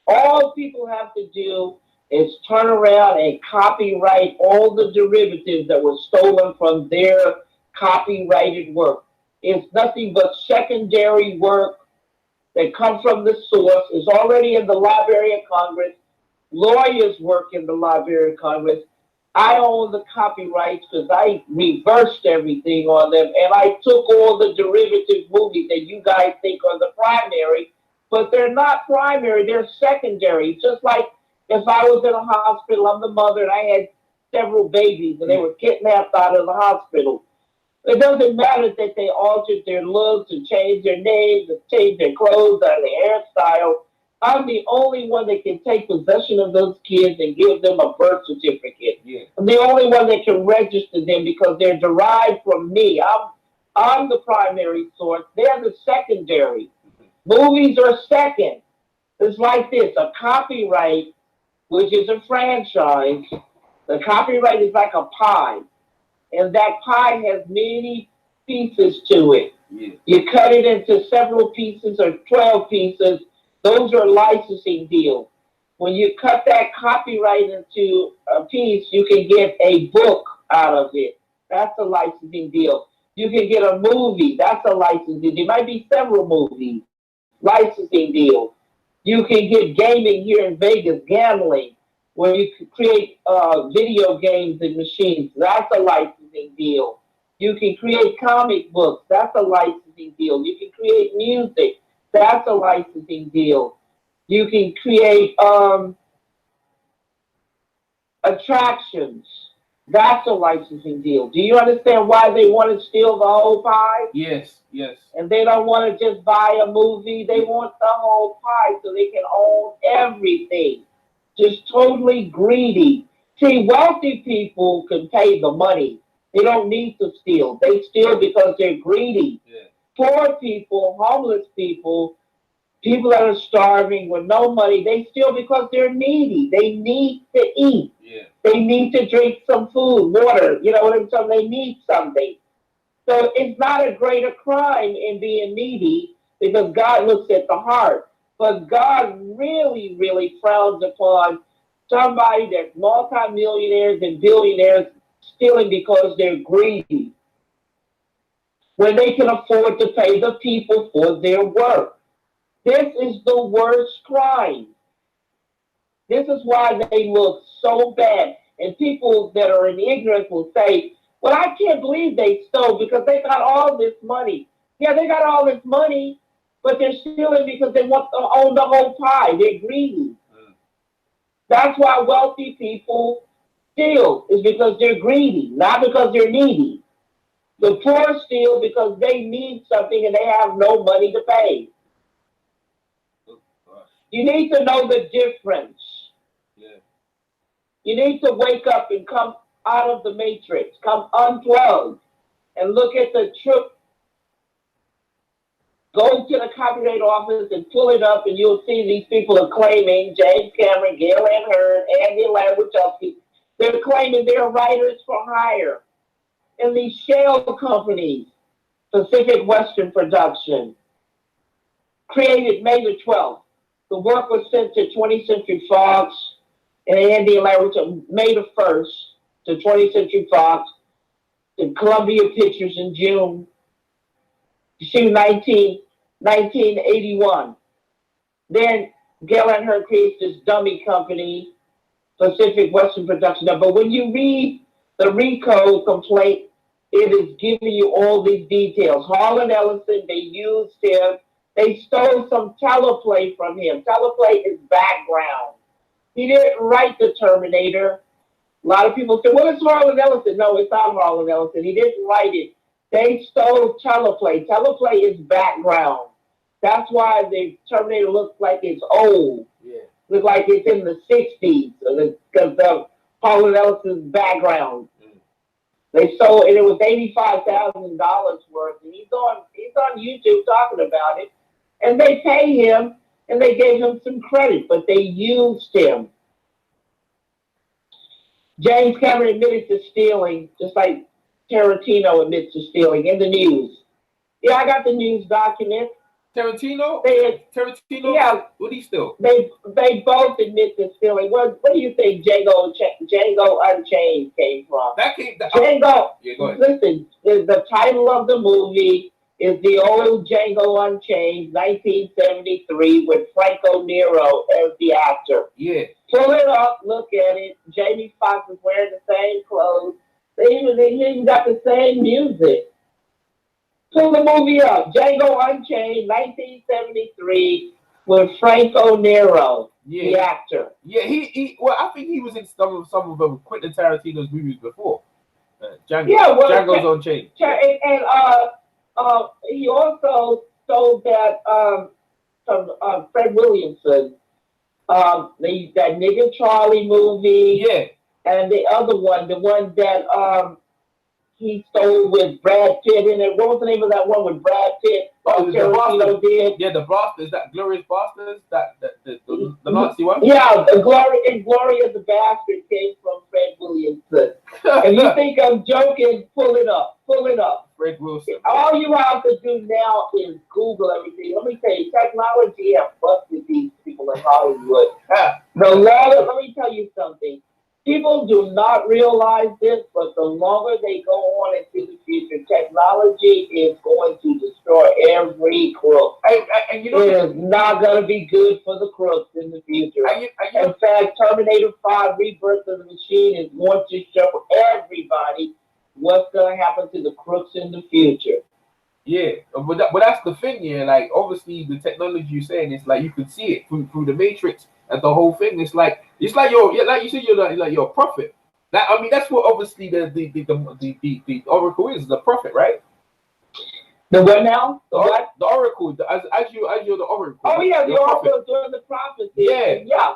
All people have to do is turn around and copyright all the derivatives that were stolen from their copyrighted work. It's nothing but secondary work that come from the source, is already in the Library of Congress. Lawyers work in the Library of Congress. I own the copyrights because I reversed everything on them, and I took all the derivative movies that you guys think are the primary, but they're not primary, they're secondary. Just like if I was in a hospital, I'm the mother, and I had several babies, and they were kidnapped out of the hospital. It doesn't matter that they altered their looks and changed their names and changed their clothes or their hairstyle. I'm the only one that can take possession of those kids and give them a birth certificate. Yeah. I'm the only one that can register them because they're derived from me. I'm the primary source. They're the secondary. Movies are second. It's like this: a copyright, which is a franchise. The copyright is like a pie, and that pie has many pieces to it. Yeah. You cut it into several pieces or 12 pieces. Those are licensing deals. When you cut that copyright into a piece, you can get a book out of it. That's a licensing deal. You can get a movie. That's a licensing deal. There might be several movies. Licensing deal. You can get gaming here in Vegas, gambling, where you can create video games and machines. That's a licensing deal. You can create comic books. That's a licensing deal. You can create music. That's a licensing deal. You can create attractions. That's a licensing deal. Do you understand why they want to steal the whole pie? Yes, yes. And they don't want to just buy a movie. They want the whole pie so they can own everything. Just totally greedy. See, wealthy people can pay the money. They don't need to steal. They steal because they're greedy. Yeah. Poor people, homeless people, people that are starving with no money, they steal because they're needy. They need to eat. Yeah. They need to drink some food, water. You know what I'm saying? They need something. So it's not a greater crime in being needy because God looks at the heart. But God really, really frowns upon somebody that's multimillionaires and billionaires stealing because they're greedy, when they can afford to pay the people for their work. This is the worst crime. This is why they look so bad. And people that are in ignorance will say, well, I can't believe they stole because they got all this money. Yeah, they got all this money, but they're stealing because they want to own the whole pie. They're greedy. That's why wealthy people steal, is because they're greedy, not because they're needy. The poor steal because they need something and they have no money to pay. You need to know the difference. Yeah. You need to wake up and come out of the matrix, come unplugged, and look at the truth. Go to the copyright office and pull it up, and you'll see these people are claiming, James Cameron, Gail Ann Hurd, Andy Labuchowski, they're claiming they're writers for hire. And these shell companies, Pacific Western Production, created May the 12th. The work was sent to 20th Century Fox and Andy Labuchowski, May the 1st, to 20th Century Fox, to Columbia Pictures in June, to 1981. Then Gail and her creates this dummy company, Pacific Western Production. But when you read the RICO complaint, it is giving you all these details. Harlan Ellison, they used him. They stole some teleplay from him. Teleplay is background. He didn't write the Terminator. A lot of people say, well, it's Harlan Ellison. No, it's not Harlan Ellison. He didn't write it. They stole teleplay. Teleplay is background. That's why the Terminator looks like it's old. Yeah. Looks like it's in the 60s because of Harlan Ellison's background. They sold, and it was $85,000 worth. And he's on YouTube talking about it. And they pay him, and they gave him some credit, but they used him. James Cameron admitted to stealing, just like Tarantino admits to stealing in the news. Yeah, I got the news document. Tarantino? Tarantino? Yeah. What did he steal? They both admit to stealing. What do you think Django Unchained came from? That came... Django, yeah, go ahead. listen, the title of the movie is the old Django Unchained, 1973, with Franco Nero as the actor. Yeah. Pull it up, look at it. Jamie Foxx is wearing the same clothes. They even got the same music. Pull the movie up. Django Unchained, 1973, with Franco Nero, the actor. Yeah, he. Well, I think he was in some of Quentin Tarantino's movies before. Django. Yeah, well, Django's Unchained. And he also sold that from Fred Williamson, that Nigga Charlie movie. Yeah. And the other one, the one that he stole with Brad Pitt in it. What was the name of that one with Brad Pitt? Tarantino did. Yeah, the Bastards, that Glorious Bastards, the Nazi one. Yeah, the Glorious Bastard came from Fred Williamson. And you think I'm joking? Pull it up. Fred Wilson. All you have to do now is Google everything. Let me tell you, technology has busted these people in Hollywood. Let me tell you something. People do not realize this, but the longer they go on into the future, technology is going to destroy every crook. And you know, it is not going to be good for the crooks in the future. In fact, Terminator 5 Rebirth of the Machine is going to show everybody what's going to happen to the crooks in the future. Yeah, but that's the thing, yeah. Like, obviously, the technology you're saying is like you can see it through the Matrix and the whole thing. It's like you're like you said, you're a prophet. That, I mean, that's what obviously the oracle is, the prophet, right? The what now? The what? The oracle, as you're the oracle. Oh yeah, the oracle is doing the prophecy. Yeah.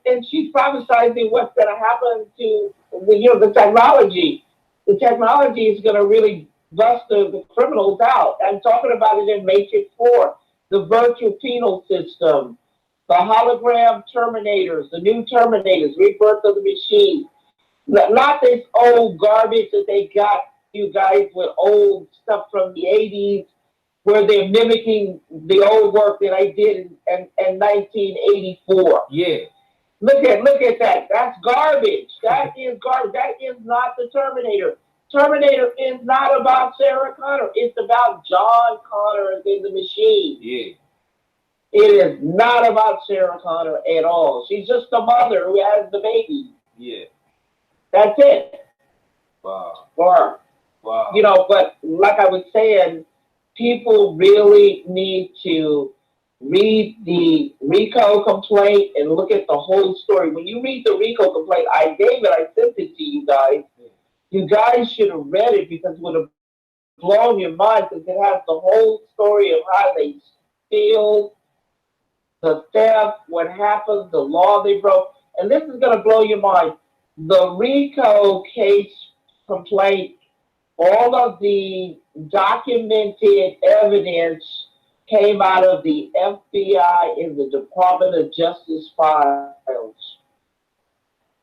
And she's prophesying what's going to happen to the technology. The technology is going to really bust the criminals out. I'm talking about it in Matrix 4, the virtual penal system, the hologram Terminators, the new Terminators, Rebirth of the Machine. Not this old garbage that they got you guys with old stuff from the 80s where they're mimicking the old work that I did in 1984. Yeah. Look at that. That's garbage. That is garbage. That is not the Terminator. Terminator is not about Sarah Connor. It's about John Connor in the machine. Yeah. It is not about Sarah Connor at all. She's just the mother who has the baby. Yeah. That's it. Wow. Wow. But like I was saying, people really need to read the RICO complaint and look at the whole story. When you read the RICO complaint, I sent it to you guys. You guys should have read it because it would have blown your mind because it has the whole story of how they steal, the theft, what happened, the law they broke. And this is going to blow your mind. The RICO case complaint, all of the documented evidence came out of the FBI and the Department of Justice files.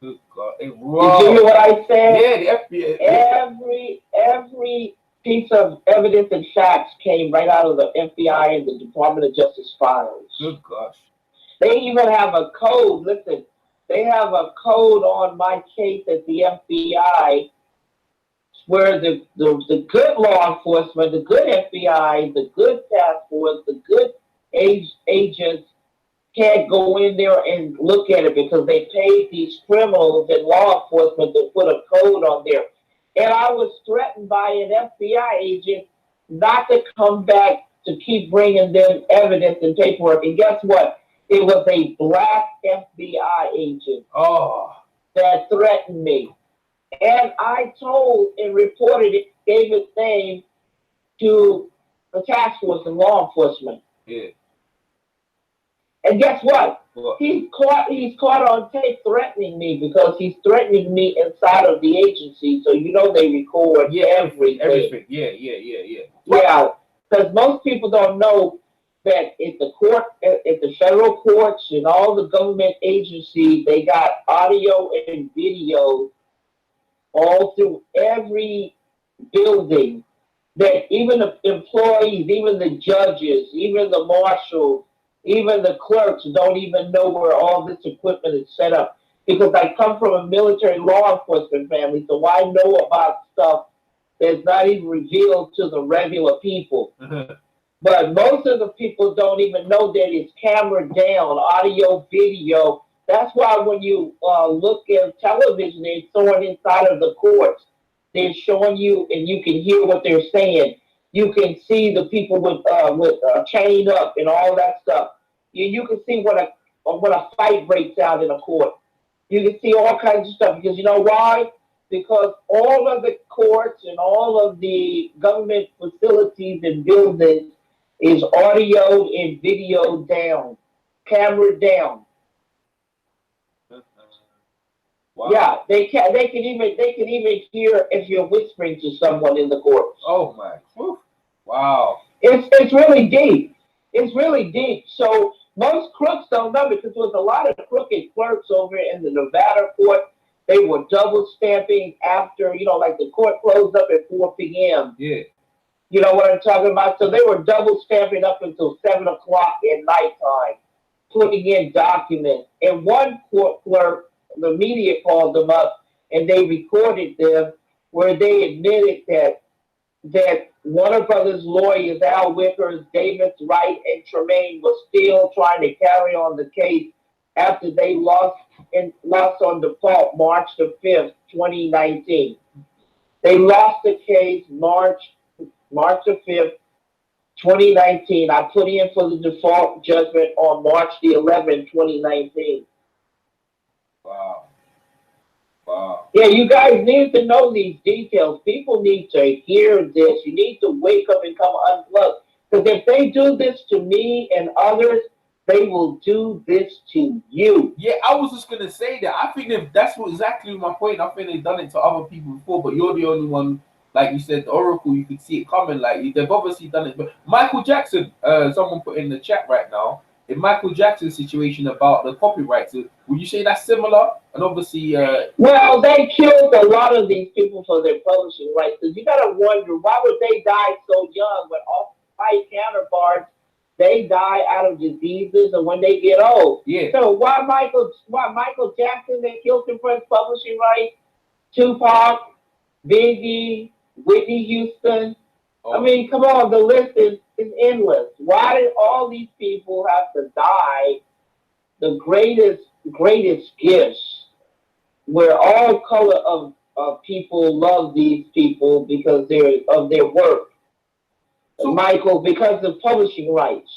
Good God. Did you hear what I said? Yeah, the FBI. Every piece of evidence and facts came right out of the FBI and the Department of Justice files. Good gosh. They even have a code. Listen, they have a code on my case at the FBI where the good law enforcement, the good FBI, the good task force, the good agents can't go in there and look at it because they paid these criminals and law enforcement to put a code on there. And I was threatened by an FBI agent not to come back to keep bringing them evidence and paperwork. And guess what? It was a black FBI agent that threatened me. And I told and reported it, gave its name to the task force and law enforcement. Yeah. And guess what? He's caught on tape threatening me because he's threatening me inside of the agency. So they record everything. Everything. Yeah. Yeah, because most people don't know that at the federal courts and all the government agencies, they got audio and video all through every building. That even the employees, even the judges, even the marshals, even the clerks don't even know where all this equipment is set up. Because I come from a military law enforcement family, so I know about stuff that's not even revealed to the regular people. But most of the people don't even know that it's camera down, audio, video. That's why when you look at television, it's showing inside of the courts. They're showing you, and you can hear what they're saying. You can see the people with chained up and all that stuff. You can see when a fight breaks out in a court. You can see all kinds of stuff because you know why? Because all of the courts and all of the government facilities and buildings is audio and video down, camera down. Wow. Yeah, they can even hear if you're whispering to someone in the court. Oh my. Whew. Wow. It's really deep. It's really deep. So most crooks don't know because there was a lot of crooked clerks over in the Nevada court. They were double stamping after, like the court closed up at 4 p.m. Yeah. You know what I'm talking about? So they were double stamping up until 7 o'clock at nighttime, putting in documents. And one court clerk, the media called them up and they recorded them where they admitted that Warner Brothers lawyers, Al Wickers, Davis Wright, and Tremaine was still trying to carry on the case after they lost on default March the 5th, 2019. They lost the case March the 5th, 2019. I put in for the default judgment on March the 11th, 2019. Wow. Wow. Yeah, you guys need to know these details. People need to hear this. You need to wake up and come unplugged. Because if they do this to me and others, they will do this to you. Yeah, I was just gonna say that. I think that's exactly my point. I think they've done it to other people before, but you're the only one. Like you said, the Oracle, you could see it coming. Like they've obviously done it. But Michael Jackson, someone put in the chat right now, in Michael Jackson's situation about the copyrights, would you say that's similar? And obviously, well, they killed a lot of these people for their publishing rights. Because you got to wonder why would they die so young when all my counterparts they die out of diseases and when they get old. Yeah. So why Michael Jackson they killed him for his publishing rights? Tupac, Biggie, Whitney Houston. Oh. I mean, come on, the list is endless. Why did all these people have to die? The greatest gifts, where all color of people love these people because of their work. Michael, because of publishing rights.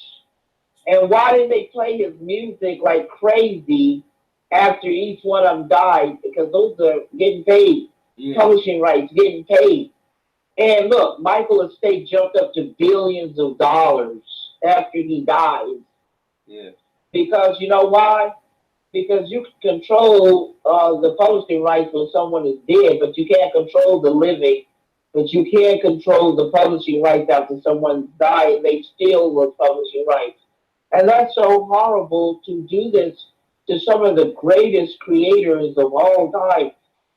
And why did they play his music like crazy after each one of them died? Because those are getting paid. Yeah. Publishing rights getting paid. And look, Michael estate jumped up to billions of dollars after he died. Yeah. Because you know why? Because you can control the publishing rights when someone is dead, but you can't control the living. But you can't control the publishing rights after someone's died. They steal the publishing rights. And that's so horrible to do this to some of the greatest creators of all time.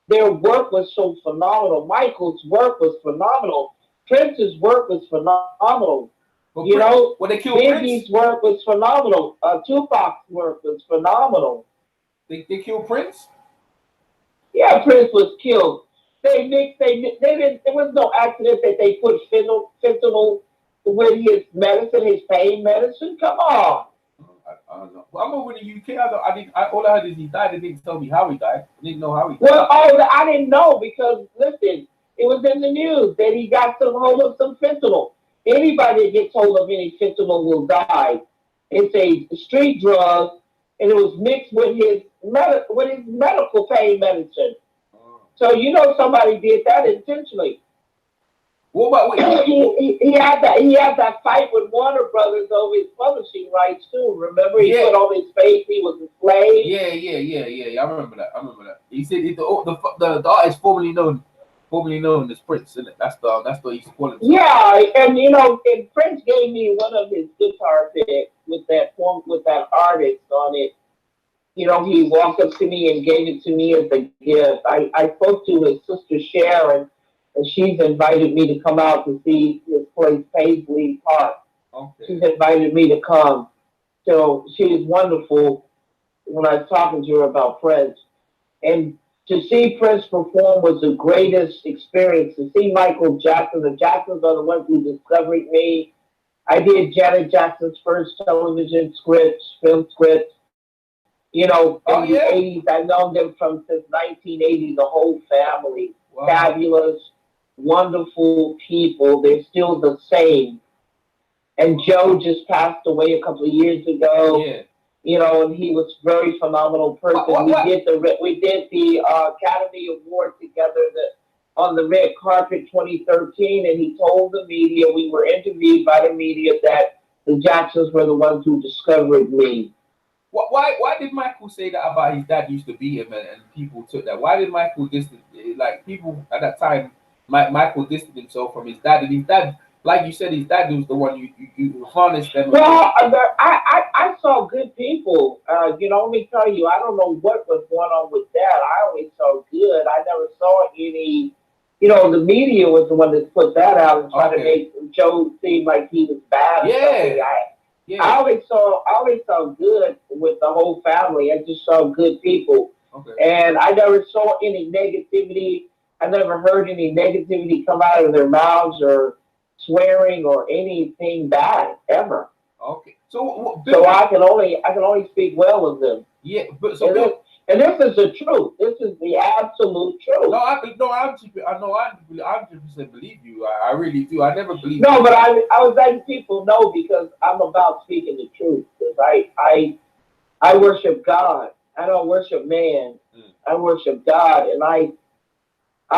Their work was so phenomenal. Michael's work was phenomenal. Prince's work was phenomenal. Well, when they killed Biggie's work was phenomenal. Tupac's work was phenomenal. They killed Prince? Yeah, Prince was killed. They didn't. There was no accident that they put fentanyl with his medicine, his pain medicine. Come on. I don't know. Well, I'm over in the UK. All I heard is he died. They didn't tell me how he died. I didn't know how he died. Well, I didn't know because listen, it was in the news that he got some hold of some fentanyl. Anybody that gets hold of any fentanyl will die. It's a street drug, and it was mixed with his medical pain medicine. So you know somebody did that intentionally. What about he had that fight with Warner Brothers over his publishing rights too. Remember, he put on his face he was a slave. Yeah. I remember that. He said the artist formerly known as Prince, isn't it? That's what he's calling himself. Yeah, and Prince gave me one of his guitar picks with that artist on it. He walked up to me and gave it to me as a gift. I spoke to his sister Sharon, and she's invited me to come out to see his place, Paisley Park. Okay. She's invited me to come. So she is wonderful when I was talking to her about Prince. And To see Prince perform was the greatest experience. To see Michael Jackson, the Jacksons are the ones who discovered me. I did Janet Jackson's first television scripts, film scripts. You know, Oh in the yeah. 80s, I've known them from since 1980, the whole family. Wow. Fabulous, wonderful people. They're still the same. And Joe just passed away a couple of years ago. Yeah. You know, and he was a very phenomenal person. What? We did the Academy Award together on the red carpet 2013, and he told the media, we were interviewed by the media, that the Jacksons were the ones who discovered me. Why did Michael say that about his dad used to beat him and people took that? Why did Michael distance, like people at that time, Michael distanced himself from his dad, and his dad, like you said, his dad was the one you harnessed them. Well, I saw good people. You know, let me tell you, I don't know what was going on with that. I always saw good. I never saw any. You know, the media was the one that put that out and tried to make Joe seem like he was bad. Yeah. I always saw good with the whole family. I just saw good people. Okay. And I never saw any negativity. I never heard any negativity come out of their mouths or swearing or anything bad ever. Okay. So I can only speak well of them. Yeah, but and this is the truth. This is the absolute truth. No, I 100% believe you. I really do. I never believed. No, but I was letting people know because I'm about speaking the truth. Because I worship God. I don't worship man. I worship God, and I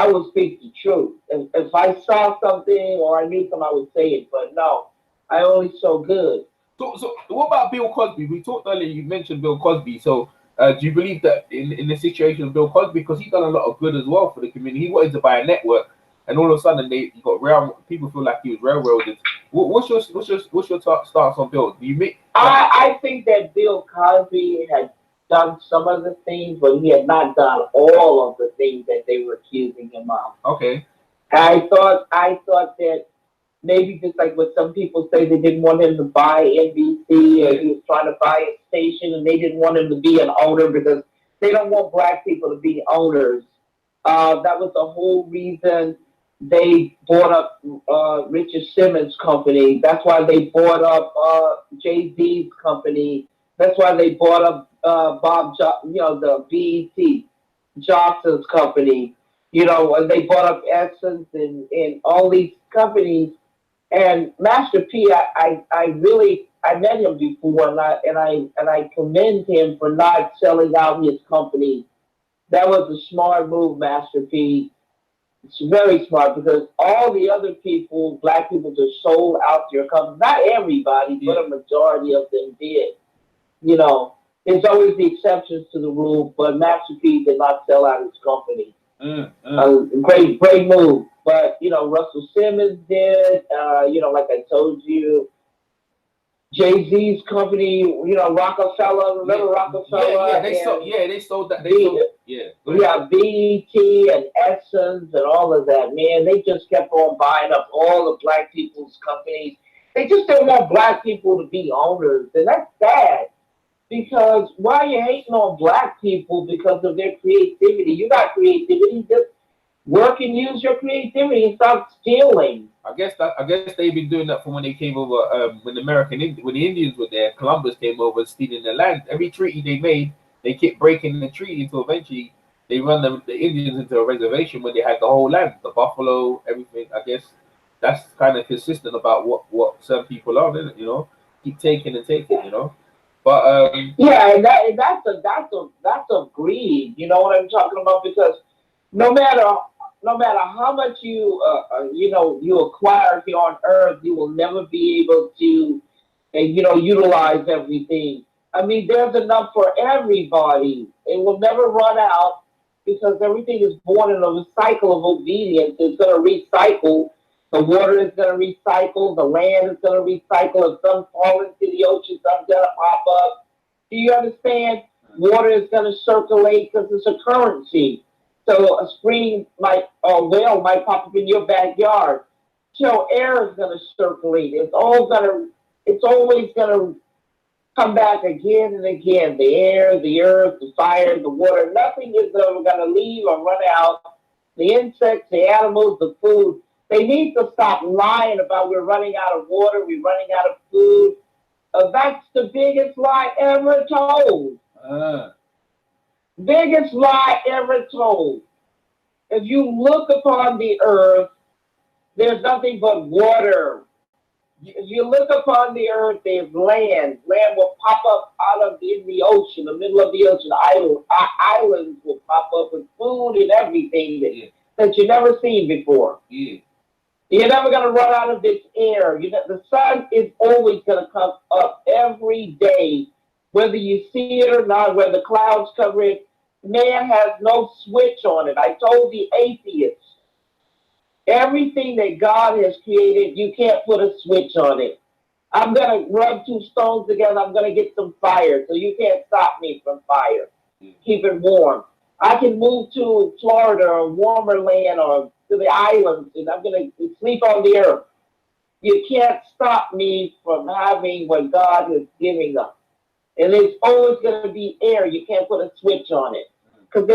will speak the truth. And if I saw something or I knew something, I would say it. But no, I only saw good. So what about Bill Cosby? We talked earlier. You mentioned Bill Cosby. So do you believe that in the situation of Bill Cosby, because he's done a lot of good as well for the community, he wanted to buy a network, and all of a sudden they got people feel like he was railroaded. What's your stance on Bill? Do you make? I think that Bill Cosby had done some of the things, but he had not done all of the things that they were accusing him of. Okay. I thought that maybe just like what some people say, they didn't want him to buy NBC, or he was trying to buy a station, and they didn't want him to be an owner because they don't want black people to be owners. That was the whole reason they bought up Richard Simmons' company. That's why they bought up Jay-Z's company. That's why they bought up the BET Johnson's company. You know, and they bought up Essence and all these companies. And Master P, I met him before, and I commend him for not selling out his company. That was a smart move, Master P. It's very smart because all the other people, black people, just sold out their company. Not everybody, but a majority of them did. You know, there's always the exceptions to the rule, but Master P did not sell out his company. Great move. But, you know, Russell Simmons did, like I told you, Jay-Z's company, you know, Rockefeller, remember Rockefeller? They sold that. BET and Essence and all of that, man. They just kept on buying up all the black people's companies. They just don't want black people to be owners, and that's sad. Because why are you hating on black people because of their creativity? You got creativity, just work and use your creativity and stop stealing. I guess they've been doing that from when they came over. When the Indians were there, Columbus came over stealing their land. Every treaty they made, they kept breaking the treaty until eventually they run the Indians into a reservation where they had the whole land, the buffalo, everything. I guess that's kind of consistent about what some people are, isn't it? You know, keep taking and taking. You know, but and that's a greed. You know what I'm talking about? Because no matter how much you acquire here on Earth, you will never be able to, utilize everything. I mean, there's enough for everybody. It will never run out because everything is born in a cycle of obedience. It's going to recycle. The water is going to recycle. The land is going to recycle. If some fall into the ocean, some going to pop up. Do you understand? Water is going to circulate because it's a currency. So a spring well might pop up in your backyard. So air is going to circulate. It's always going to come back again and again. The air, the earth, the fire, the water. Nothing is ever going to leave or run out. The insects, the animals, the food. They need to stop lying about we're running out of water, we're running out of food. That's the biggest lie ever told. Biggest lie ever told. If you look upon the earth, there's nothing but water. If you look upon the earth, there's land. Land will pop up out of in the ocean, the middle of the ocean. Islands will pop up with food and everything that you never seen before. Yeah. You're never going to run out of this air. The sun is always going to come up every day, whether you see it or not, whether the clouds cover it. Man has no switch on it. I told the atheists, everything that God has created, you can't put a switch on it. I'm going to rub two stones together. I'm going to get some fire, so you can't stop me from fire. Keep it warm. I can move to Florida or warmer land or to the islands, and I'm going to sleep on the earth. You can't stop me from having what God is giving us. And it's always going to be air. You can't put a switch on it. Because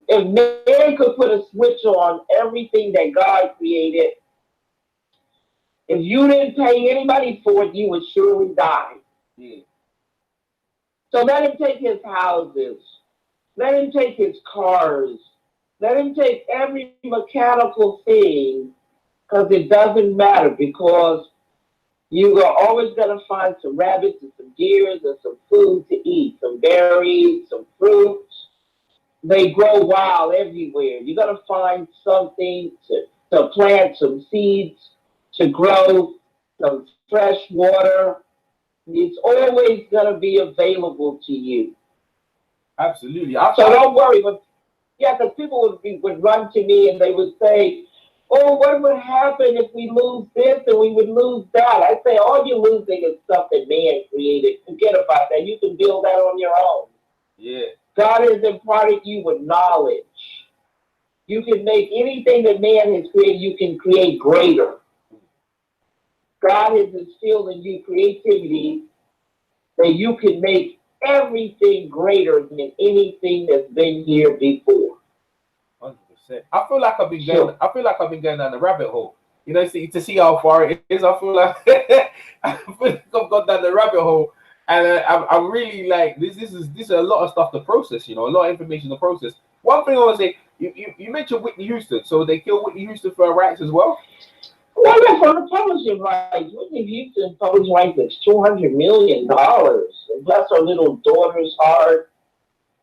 if man could put a switch on everything that God created, if you didn't pay anybody for it, you would surely die. Yeah. So let him take his houses. Let him take his cars. Let him take every mechanical thing, because it doesn't matter, because you are always going to find some rabbits and some deers and some food to eat, some berries, some fruits. They grow wild everywhere. You're going to find something to plant, some seeds to grow, some fresh water. It's always going to be available to you. Absolutely. So don't worry. Because people would run to me and they would say, oh, what would happen if we lose this and we would lose that? I say, all you're losing is stuff that man created. Forget about that. You can build that on your own. Yeah. God has imparted you with knowledge. You can make anything that man has created, you can create greater. God has instilled in you creativity that you can make everything greater than anything that's been here before. 100%. I feel like I've been going. I feel like I've been going down the rabbit hole. You know, to see how far it is. I feel like I've gone down the rabbit hole, and I'm really like this. This is a lot of stuff to process. You know, a lot of information to process. One thing I want to say, you mentioned Whitney Houston, so they killed Whitney Houston for her rights as well. Well, yeah, for the publishing rights. Whitney Houston publishing rights is $200 million. And bless her little daughter's heart,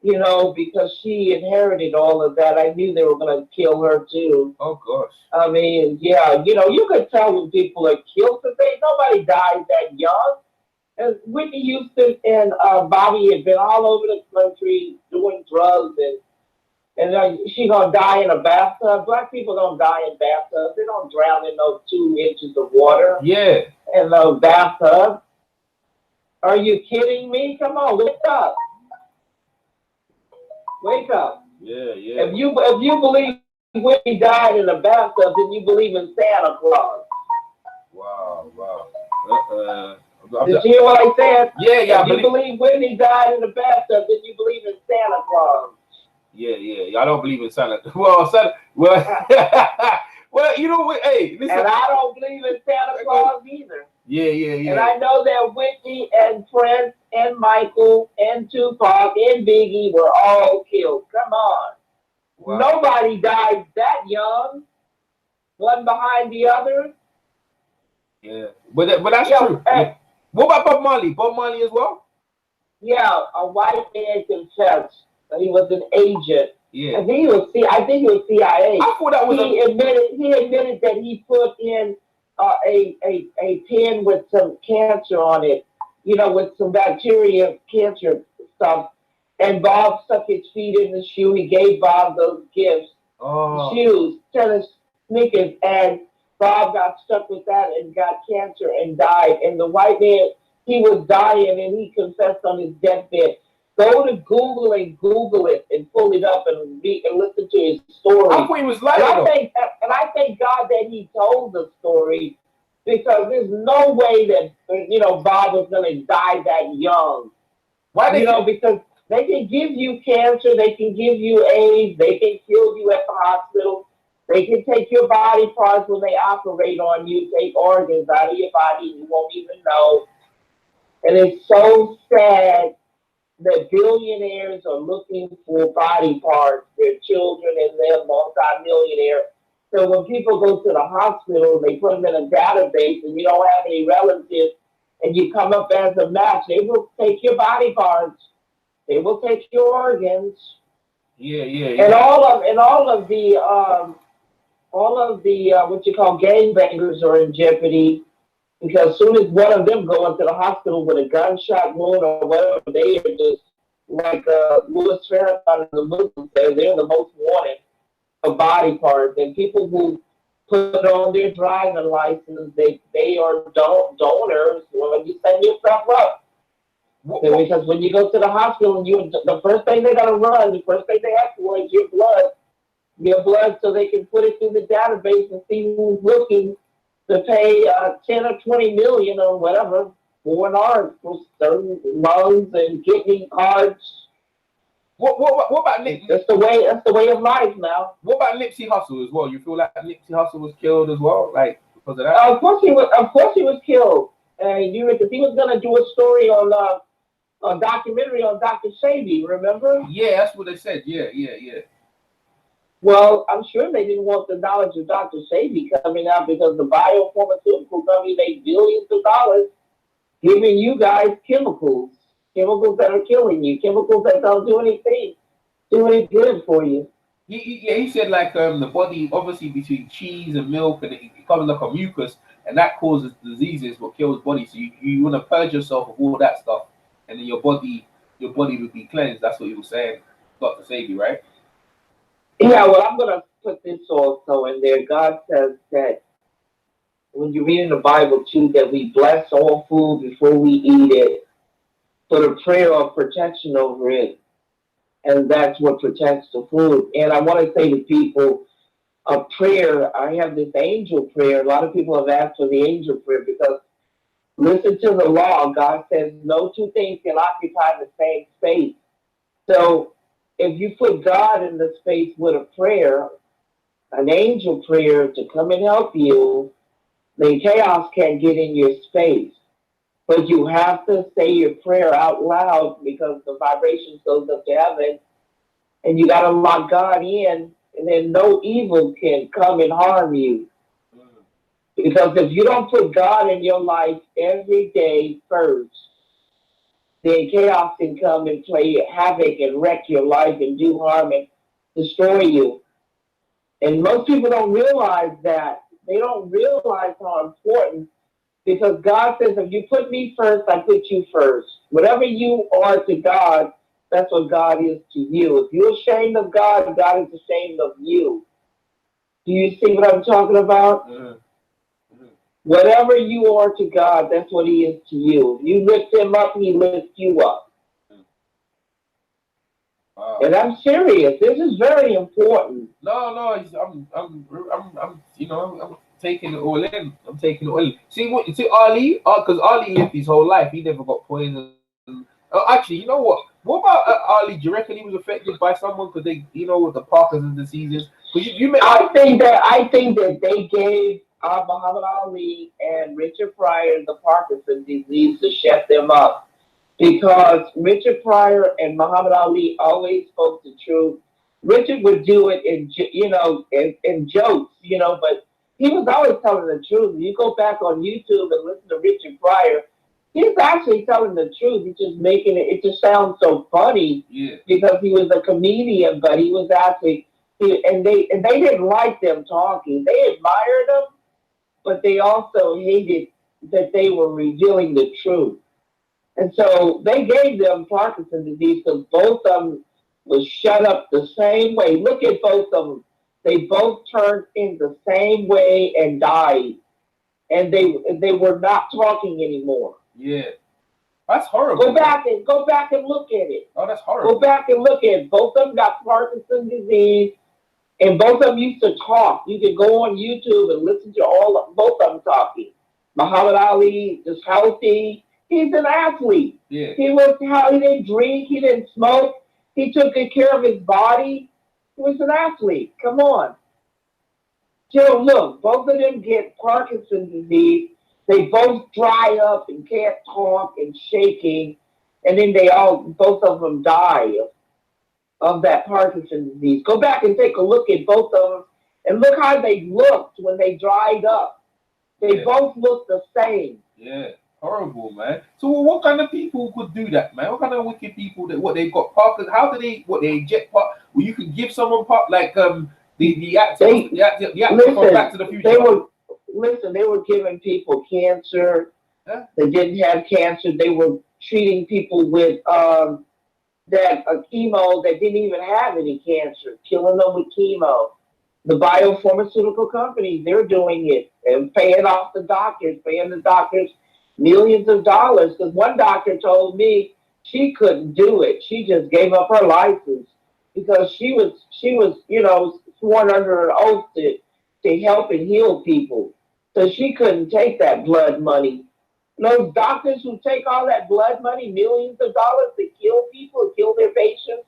you know, because she inherited all of that. I knew they were going to kill her too. Oh gosh. I mean, yeah, you know, you could tell when people are killed because nobody dies that young. And Whitney Houston and Bobby had been all over the country doing drugs, and she gonna die in a bathtub. Black people don't die in bathtubs. They don't drown in those 2 inches of water. Yeah. In those bathtubs. Are you kidding me? Come on, wake up. Wake up. Yeah. If you believe Whitney died in a bathtub, then you believe in Santa Claus. Wow. Did you hear what I said? Yeah. If you believe Whitney died in a bathtub, then you believe in Santa Claus. Yeah. I don't believe in Santa. Well, well, you know what? Hey, listen. And I don't believe in Santa Claus either. Yeah. And I know that Whitney and Prince and Michael and Tupac and Biggie were all killed. Come on. Wow. Nobody died that young. One behind the other. Yeah, but that's true. Yeah. What about Bob Marley? Bob Marley as well? Yeah, a white man confessed that he was an agent. Yeah. I think he was CIA. I thought that was he admitted that he put in a pen with some cancer on it, you know, with some bacteria, cancer stuff. And Bob stuck his feet in the shoe. He gave Bob those gifts, shoes, tennis sneakers, and Bob got stuck with that and got cancer and died. And the white man, he was dying, and he confessed on his deathbed. Go to Google it and pull it up and listen to his story. I thought he was lying. And I thank God that he told the story, because there's no way that Bob was gonna die that young. Why they Because they can give you cancer, they can give you AIDS, they can kill you at the hospital, they can take your body parts when they operate on you, take organs out of your body, you won't even know. And it's so sad that billionaires are looking for body parts, their children and them multi-millionaire. So when people go to the hospital, they put them in a database and you don't have any relatives and you come up as a match, they will take your body parts. They will take your organs. Yeah. And all of the what you call gangbangers are in jeopardy because as soon as one of them go into the hospital with a gunshot wound or whatever, they are just like Louis Farrakhan and the Muslims. They're the most wanted for body parts. And people who put on their driving license, they are donors when you send yourself up. Because when you go to the hospital, the first thing they're gonna run, the first thing they ask for is your blood, so they can put it through the database and see who's looking to pay 10 or 20 million or whatever for an art for certain lungs and kidney hearts. What about Nipsey? That's the way of life now. What about Nipsey Hussle as well? You feel like Nipsey Hussle was killed as well, like because of that? Of course he was killed. Because he was gonna do a story on a documentary on Dr. Sebi, remember? Yeah, that's what they said. Yeah. Well, I'm sure they didn't want the knowledge of Dr. Sebi coming out because the biopharmaceutical company made billions of dollars giving you guys chemicals that are killing you, chemicals that don't do anything, do any good for you. He said like the body obviously between cheese and milk and it becomes like a mucus and that causes diseases, what kills body. So you want to purge yourself of all that stuff, and then your body would be cleansed. That's what he was saying, Dr. Sebi, right? Yeah, well, I'm going to put this also in there. God says that when you read in the Bible too, that we bless all food before we eat it, put a prayer of protection over it, and that's what protects the food. And I want to say to people, a prayer, I have this angel prayer. A lot of people have asked for the angel prayer because listen to the law. God says no two things can occupy the same space. So if you put God in the space with a prayer, an angel prayer to come and help you, then chaos can't get in your space. But you have to say your prayer out loud because the vibration goes up to heaven and you got to lock God in, and then no evil can come and harm you. Because if you don't put God in your life every day first, then chaos can come and play havoc and wreck your life and do harm and destroy you. And most people don't realize that. They don't realize how important, because God says, if you put me first, I put you first. Whatever you are to God, that's what God is to you. If you're ashamed of God, God is ashamed of you. Do you see what I'm talking about? Whatever you are to God, that's what he is to you. If you lift him up, he lifts you up. Wow. And I'm serious. This is very important. No, I'm taking it all in. I'm taking it all in. See Ali? Because Ali lived his whole life. He never got poisoned. Actually, you know what? What about Ali? Do you reckon he was affected by someone because they, with the Parkinson's diseases? I think that they gave Muhammad Ali and Richard Pryor the Parkinson's disease to shut them up, because Richard Pryor and Muhammad Ali always spoke the truth. Richard would do it in jokes, but he was always telling the truth. You go back on YouTube and listen to Richard Pryor. He's actually telling the truth. He's just making it. It just sounds so funny because he was a comedian, but he was actually. And they didn't like them talking. They admired them, but they also hated that they were revealing the truth. And so they gave them Parkinson's disease because both of them was shut up the same way. Look at both of them. They both turned in the same way and died. And they were not talking anymore. Yeah. That's horrible. Go back and look at it. Oh, that's horrible. Go back and look at it. Both of them got Parkinson's disease. And both of them used to talk. You can go on YouTube and listen to both of them talking. Muhammad Ali is healthy. He's an athlete. Yeah. He didn't drink, he didn't smoke. He took good care of his body. He was an athlete. Come on. Joe, look, both of them get Parkinson's disease. They both dry up and can't talk and shaking, and then both of them die of that Parkinson's disease. Go back and take a look at both of them, and look how they looked when they dried up. They both look the same. Yeah, horrible, man. So what kind of people could do that, man? What kind of wicked people what they got Parkinson's? How do they they inject part? Well, you can give someone part like the actor from Back to the Future. They were giving people cancer. Huh? They didn't have cancer. They were treating people with chemo that didn't even have any cancer, killing them with chemo. The biopharmaceutical companies, they're doing it and paying the doctors millions of dollars. Because one doctor told me she couldn't do it. She just gave up her license because she was sworn under an oath to help and heal people. So she couldn't take that blood money. Those doctors who take all that blood money, millions of dollars to kill people, kill their patients,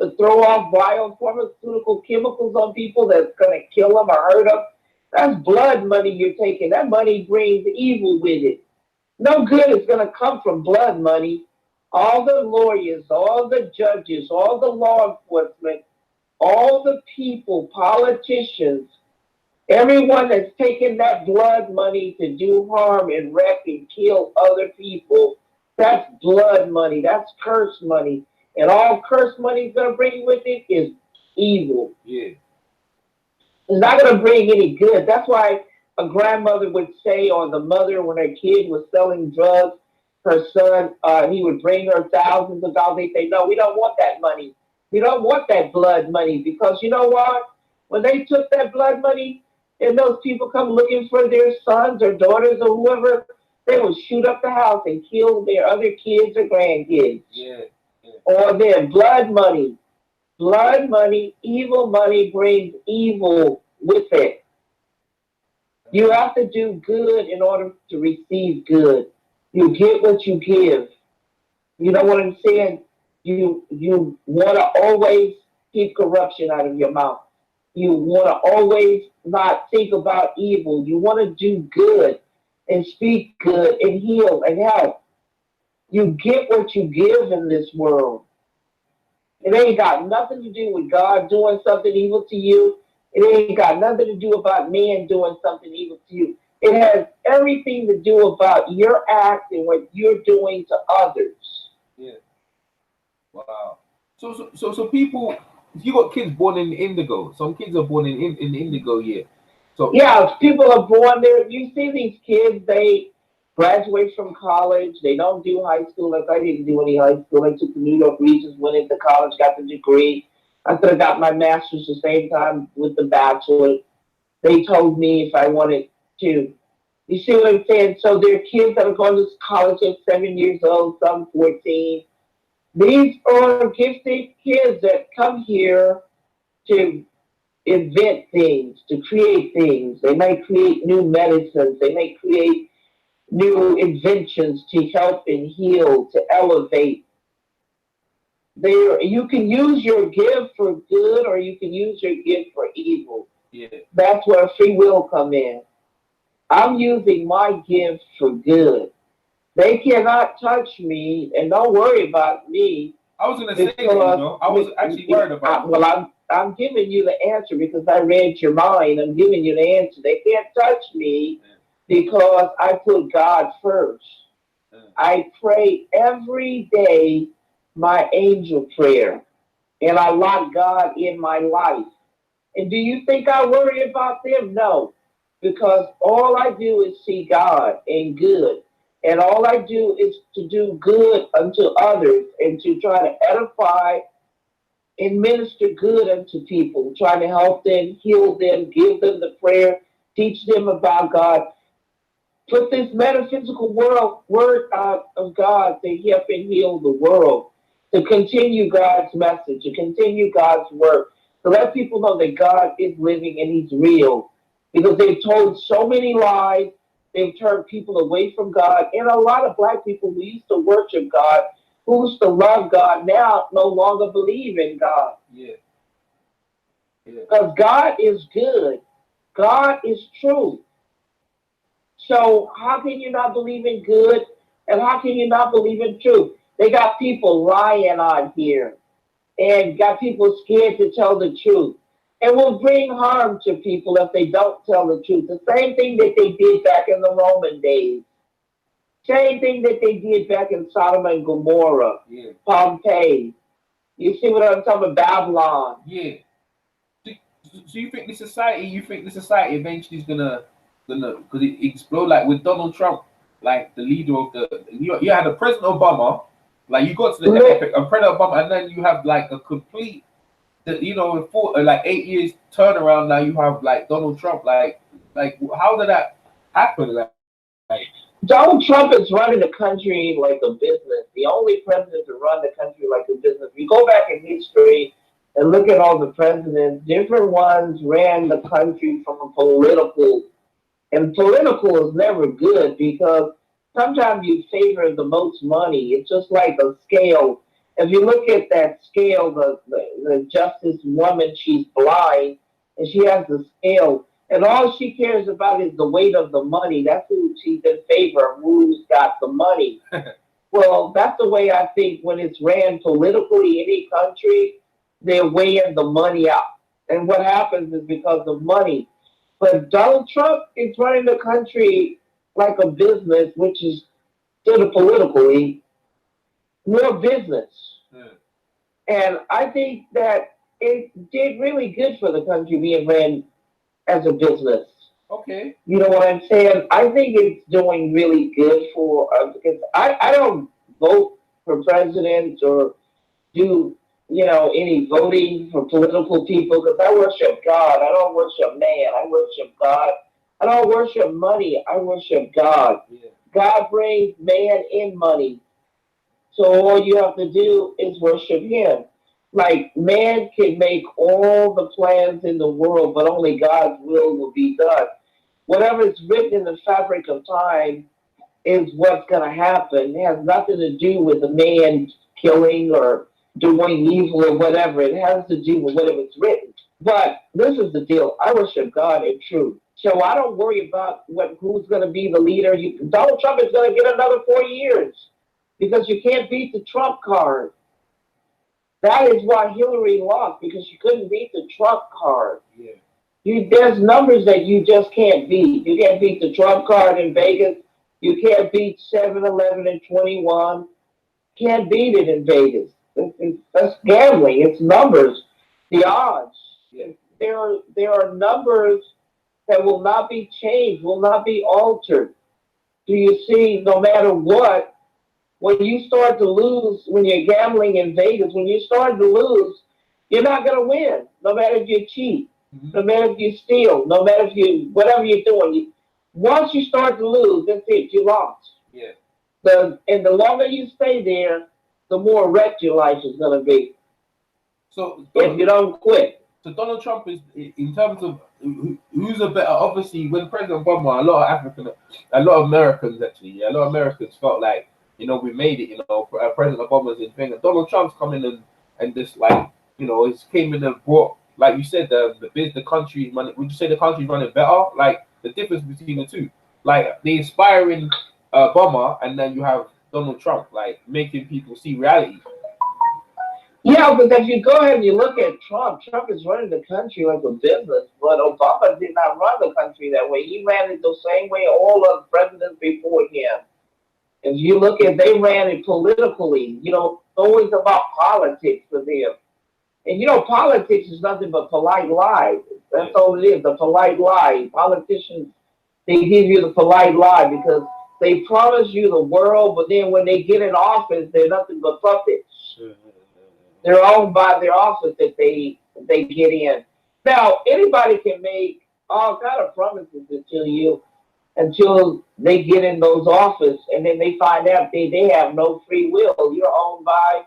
to throw off biopharmaceutical chemicals on people that's going to kill them or hurt them, that's blood money you're taking. That money brings evil with it. No good is going to come from blood money. All the lawyers, all the judges, all the law enforcement, all the people, politicians, everyone that's taking that blood money to do harm and wreck and kill other people, that's blood money. That's cursed money. And all cursed money is going to bring with it is evil. Yeah. It's not going to bring any good. That's why a grandmother would say, or the mother, when her kid was selling drugs, her son, he would bring her thousands of dollars. They say, no, we don't want that money. We don't want that blood money, because you know what? When they took that blood money and those people come looking for their sons or daughters or whoever, they would shoot up the house and kill their other kids or grandkids. Yeah. Or their blood money. Blood money, evil money brings evil with it. You have to do good in order to receive good. You get what you give. You know what I'm saying? You want to always keep corruption out of your mouth. You want to always not think about evil. You want to do good and speak good and heal and help. You get what you give in this world. It ain't got nothing to do with God doing something evil to you. It ain't got nothing to do about man doing something evil to you. It has everything to do about your act and what you're doing to others. Yeah. Wow. So people, you got kids born in indigo. Some kids are born in indigo year. So yeah, people are born there. You see these kids, they graduate from college. They don't do high school. Like I didn't do any high school. I took the New York Regents, went into college, got the degree. I could have got my master's the same time with the bachelor. They told me if I wanted to. You see what I'm saying? So there are kids that are going to college at 7 years old, some 14. These are gifted kids that come here to invent things, to create things. They might create new medicines. They may create new inventions to help and heal, to elevate. You can use your gift for good, or you can use your gift for evil. Yeah. That's where free will come in. I'm using my gift for good. They cannot touch me, and don't worry about me. I was going to say, I was actually worried about. Well, I'm giving you the answer because I read your mind. I'm giving you the answer. They can't touch me because I put God first. I pray every day my angel prayer, and I lock God in my life. And do you think I worry about them? No, because all I do is see God and good. And all I do is to do good unto others and to try to edify and minister good unto people, trying to help them, heal them, give them the prayer, teach them about God. Put this metaphysical word out of God to help and heal the world, to continue God's message, to continue God's work, to let people know that God is living and he's real. Because they've told so many lies, They've turned people away from God. And a lot of black people who used to worship God, who used to love God, now no longer believe in God. Yeah. Yeah. Because God is good. God is true. So how can you not believe in good? And how can you not believe in truth? They got people lying on here and got people scared to tell the truth. And will bring harm to people if they don't tell the truth. The same thing that they did back in the Roman days. Same thing that they did back in Sodom and Gomorrah, Yeah. Pompeii. You see what I'm talking about? Babylon. Yeah. So you think the society eventually is gonna because it explode like with Donald Trump, like the leader of you had a President Obama, like you got to the Look, epic of President Obama, and then you have like a complete in like 8 years turnaround. Now you have like Donald Trump, like how did that happen? Like Donald Trump is running the country like a business. The only president to run the country like a business. If you go back in history and look at all the presidents, different ones ran the country from a political, and political is never good because sometimes you favor the most money. It's just like a scale. If you look at that scale, the justice woman, she's blind and she has the scale. And all she cares about is the weight of the money. That's who she's in favor of, who's got the money. Well, that's the way I think when it's ran politically, any country, they're weighing the money out. And what happens is because of money. But Donald Trump is running the country like a business, which is sort of politically more business. hmm, And I think that it did really good for the country being ran as a business. okay, You know what I'm saying? I think it's doing really good for us because I don't vote for presidents or do any voting for political people because I worship God. I don't worship man. I worship God. I don't worship money. I worship God. yeah, God brings man in money. So all you have to do is worship him. Like man can make all the plans in the world, but only God's will be done. Whatever is written in the fabric of time is what's going to happen. It has nothing to do with the man killing or doing evil or whatever. It has to do with whatever's written. But this is the deal. I worship God in truth. So I don't worry about who's going to be the leader. Donald Trump is going to get another 4 years because you can't beat the Trump card. That is why Hillary lost because she couldn't beat the Trump card. yeah. There's numbers that you just can't beat. You can't beat the Trump card in Vegas. You can't beat 7-11 and 21. Can't beat it in Vegas. That's gambling. It's numbers. The odds. Yeah. There are numbers that will not be changed, will not be altered. Do you see? No matter what, when you start to lose, when you're gambling in Vegas, when you start to lose, you're not going to win. No matter if you cheat, Mm-hmm. no matter if you steal, no matter if you whatever you're doing. Once you start to lose, that's it. You lost. Yeah. And the longer you stay there, the more wrecked your life is going to be So if you don't quit. So Donald Trump is in terms of who's a better. Obviously, when President Obama, a lot of Americans actually, yeah, a lot of Americans felt like we made it. President Obama's in thing. Donald Trump's coming and just like he's came in and brought, like you said, the country's money. Would you say the country's running better? Like the difference between the two, like the inspiring Obama, and then you have Donald Trump, like making people see reality. Yeah, because if you go ahead and you look at Trump is running the country like a business, but Obama did not run the country that way. He ran it the same way all of the presidents before him. If you look at, they ran it politically. Always about politics for them. And politics is nothing but polite lies. That's all it is, the polite lie. Politicians, they give you the polite lie because they promise you the world, but then when they get in office, they're nothing but puppets. They're owned by their office that they get in. Now, anybody can make all kind of promises until they get in those offices, and then they find out they have no free will. You're owned by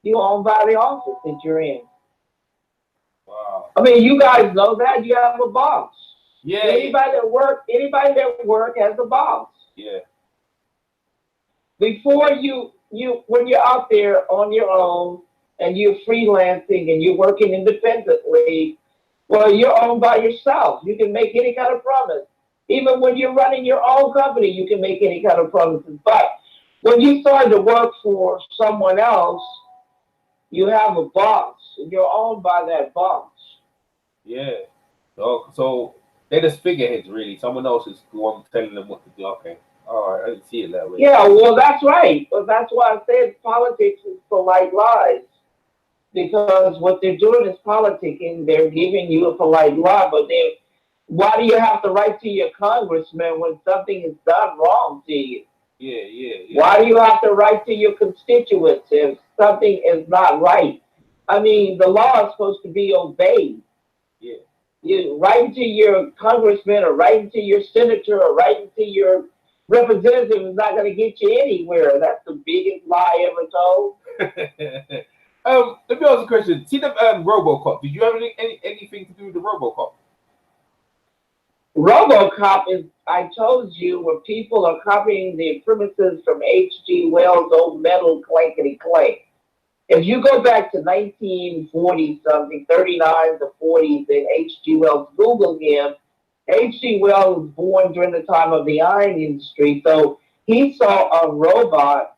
the office that you're in. Wow. I mean, you guys know that you have a boss. Yeah, Anybody that work has a boss. yeah, Before when you're out there on your own and you're freelancing and you're working independently, well, you're owned by yourself. You can make any kind of promise. Even when you're running your own company, you can make any kind of promises. But when you start to work for someone else, you have a boss, and you're owned by that boss. yeah. So they're just figureheads, really. Someone else is the one telling them what to do. Okay, all right, I didn't see it that way. Yeah, well, that's right. But that's why I said politics is polite lies. Because what they're doing is politicking. They're giving you a polite lie, but they why do you have to write to your congressman when something is done wrong to you? Yeah, yeah, yeah, Why do you have to write to your constituents if something is not right? I mean, the law is supposed to be obeyed. yeah. You writing to your congressman or writing to your senator or writing to your representative is not going to get you anywhere. That's the biggest lie ever told. Let me ask a question. See the RoboCop. Did you have anything to do with the RoboCop? RoboCop is, I told you, where people are copying the premises from H.G. Wells' old metal clankety clank. If you go back to 1940 something, 39 to 40s, and H.G. Wells, Google him. H.G. Wells was born during the time of the iron industry, so he saw a robot,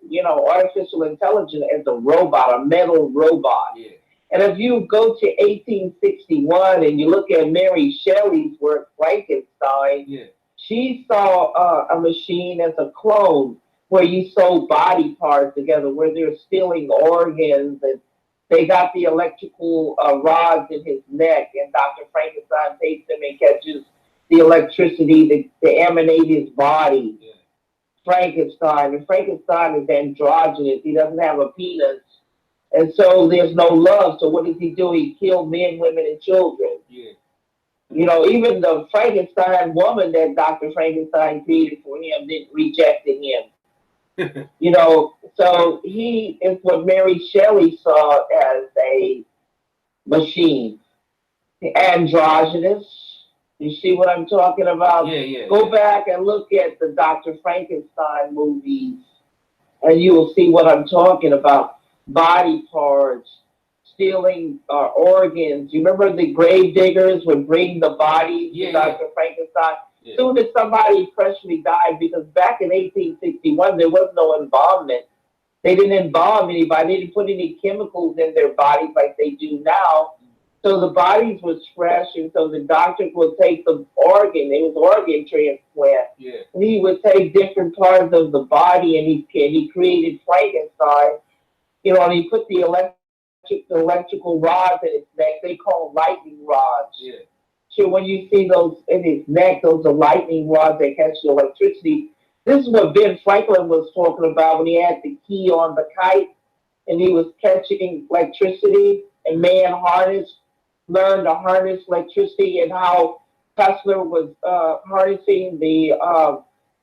artificial intelligence as a robot, a metal robot. Yeah, And if you go to 1861 and you look at Mary Shelley's work, Frankenstein, yeah, she saw a machine as a clone where you sew body parts together, where they're stealing organs, and they got the electrical rods in his neck, and Dr. Frankenstein takes them and catches the electricity to emanate his body. yeah. Frankenstein, and Frankenstein is androgynous. He doesn't have a penis, and so there's no love. So what does he do? He kills men, women, and children. Yeah. Even the Frankenstein woman that Dr. Frankenstein created for him didn't rejected him. So he is what Mary Shelley saw as a machine, androgynous. You see what I'm talking about? Yeah, yeah, Go yeah. back and look at the Dr. Frankenstein movies, and you will see what I'm talking about. Body parts, stealing organs. You remember the grave diggers would bring the bodies Yeah, to yeah, Dr. Frankenstein? yeah. Soon as somebody freshly died, because back in 1861 there was no embalmment. They didn't embalm anybody. They didn't put any chemicals in their bodies like they do now. So the bodies was fresh, and so the doctor would take the organ. It was organ transplant. Yeah. And he would take different parts of the body, and he created Frankenstein. And he put the electrical rods in his neck. They call lightning rods. Yeah. So when you see those in his neck, those are lightning rods that catch the electricity. This is what Ben Franklin was talking about when he had the key on the kite and he was catching electricity, and man learned to harness electricity, and how Tesla was harnessing the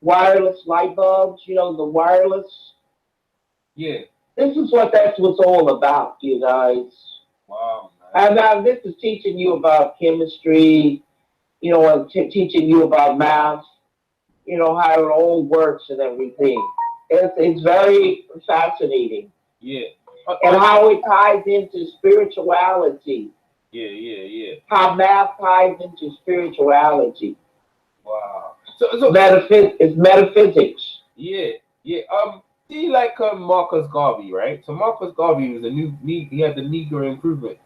wireless light bulbs, the wireless. Yeah. This is what that's what's all about, you guys. Wow, man. And this is teaching you about chemistry, and teaching you about math, how it all works and everything. It's very fascinating. Yeah. And how it ties into spirituality. Yeah, yeah, yeah. How math ties into spirituality. Wow. So It's metaphysics. yeah, yeah. See, like Marcus Garvey, right? So Marcus Garvey was he had the Negro Improvement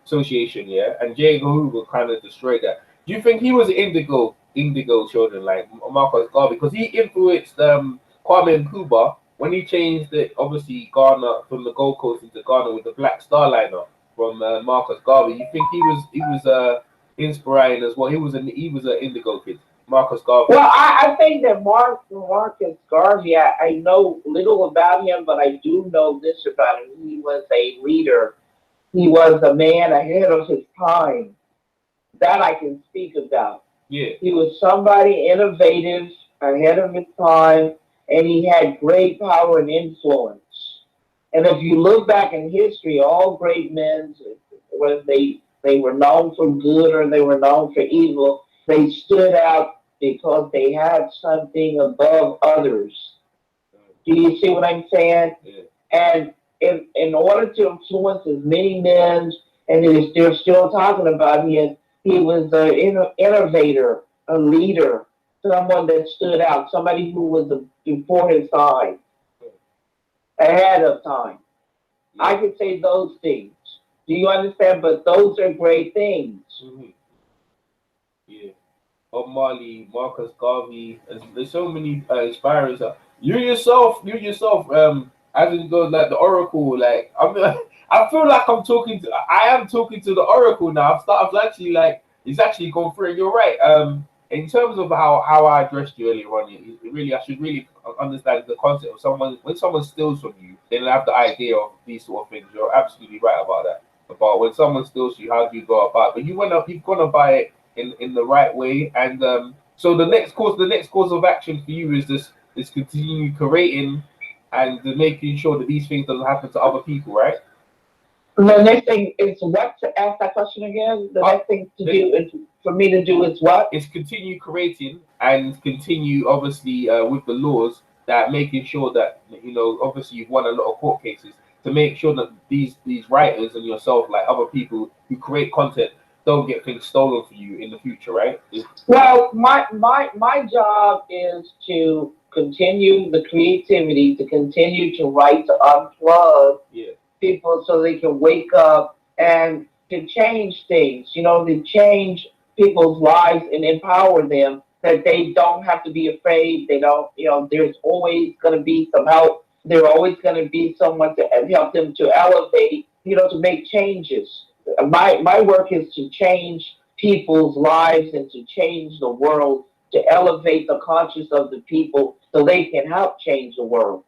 Association, yeah, and J. Edgar Hoover kind of destroyed that. Do you think he was indigo children like Marcus Garvey? Because he influenced Kwame Nkrumah when he changed obviously Ghana from the Gold Coast into Ghana with the Black Star Liner from Marcus Garvey. You think he was inspiring as well? He was an indigo kid. Marcus Garvey. Well, I think that Marcus Garvey, I know little about him, but I do know this about him. He was a leader. He was a man ahead of his time. That I can speak about. Yeah. He was somebody innovative, ahead of his time, and he had great power and influence. And if you look back in history, all great men, when they They were known for good or they were known for evil. They stood out because they had something above others. Do you see what I'm saying? Yeah. And in order to influence as many men, and they're still talking about him, he was an innovator, a leader, someone that stood out, somebody who was before his time, ahead of time. I Yeah. could say those things. Do you understand? But those are great things. Mhm. Yeah. Bob Marley, Marcus Garvey, there's so many inspirers. As it goes, like the Oracle, like I feel like I am talking to the Oracle now. I've actually like it's actually gone through. And you're right. In terms of how I addressed you earlier on, it really I should really understand the concept of someone when someone steals from you, they don't have the idea of these sort of things. You're absolutely right about that. About when someone steals you, how do you go about it? But you've gonna buy it in the right way. And so the next course of action for you is continue creating and making sure that these things doesn't happen to other people, right? The next thing is what to ask that question again. The next thing to do is for me to do is what? It's continue creating and continue obviously with the laws that making sure that obviously you've won a lot of court cases to make sure that these writers and yourself like other people who create content don't get things stolen for you in the future, right? Well, my job is to continue the creativity, to continue to write, to unplug Yeah. people so they can wake up and to change things, to change people's lives and empower them that they don't have to be afraid. They don't, there's always going to be some help. There's always going to be someone to help them to elevate, to make changes. My work is to change people's lives and to change the world, to elevate the conscience of the people so they can help change the world.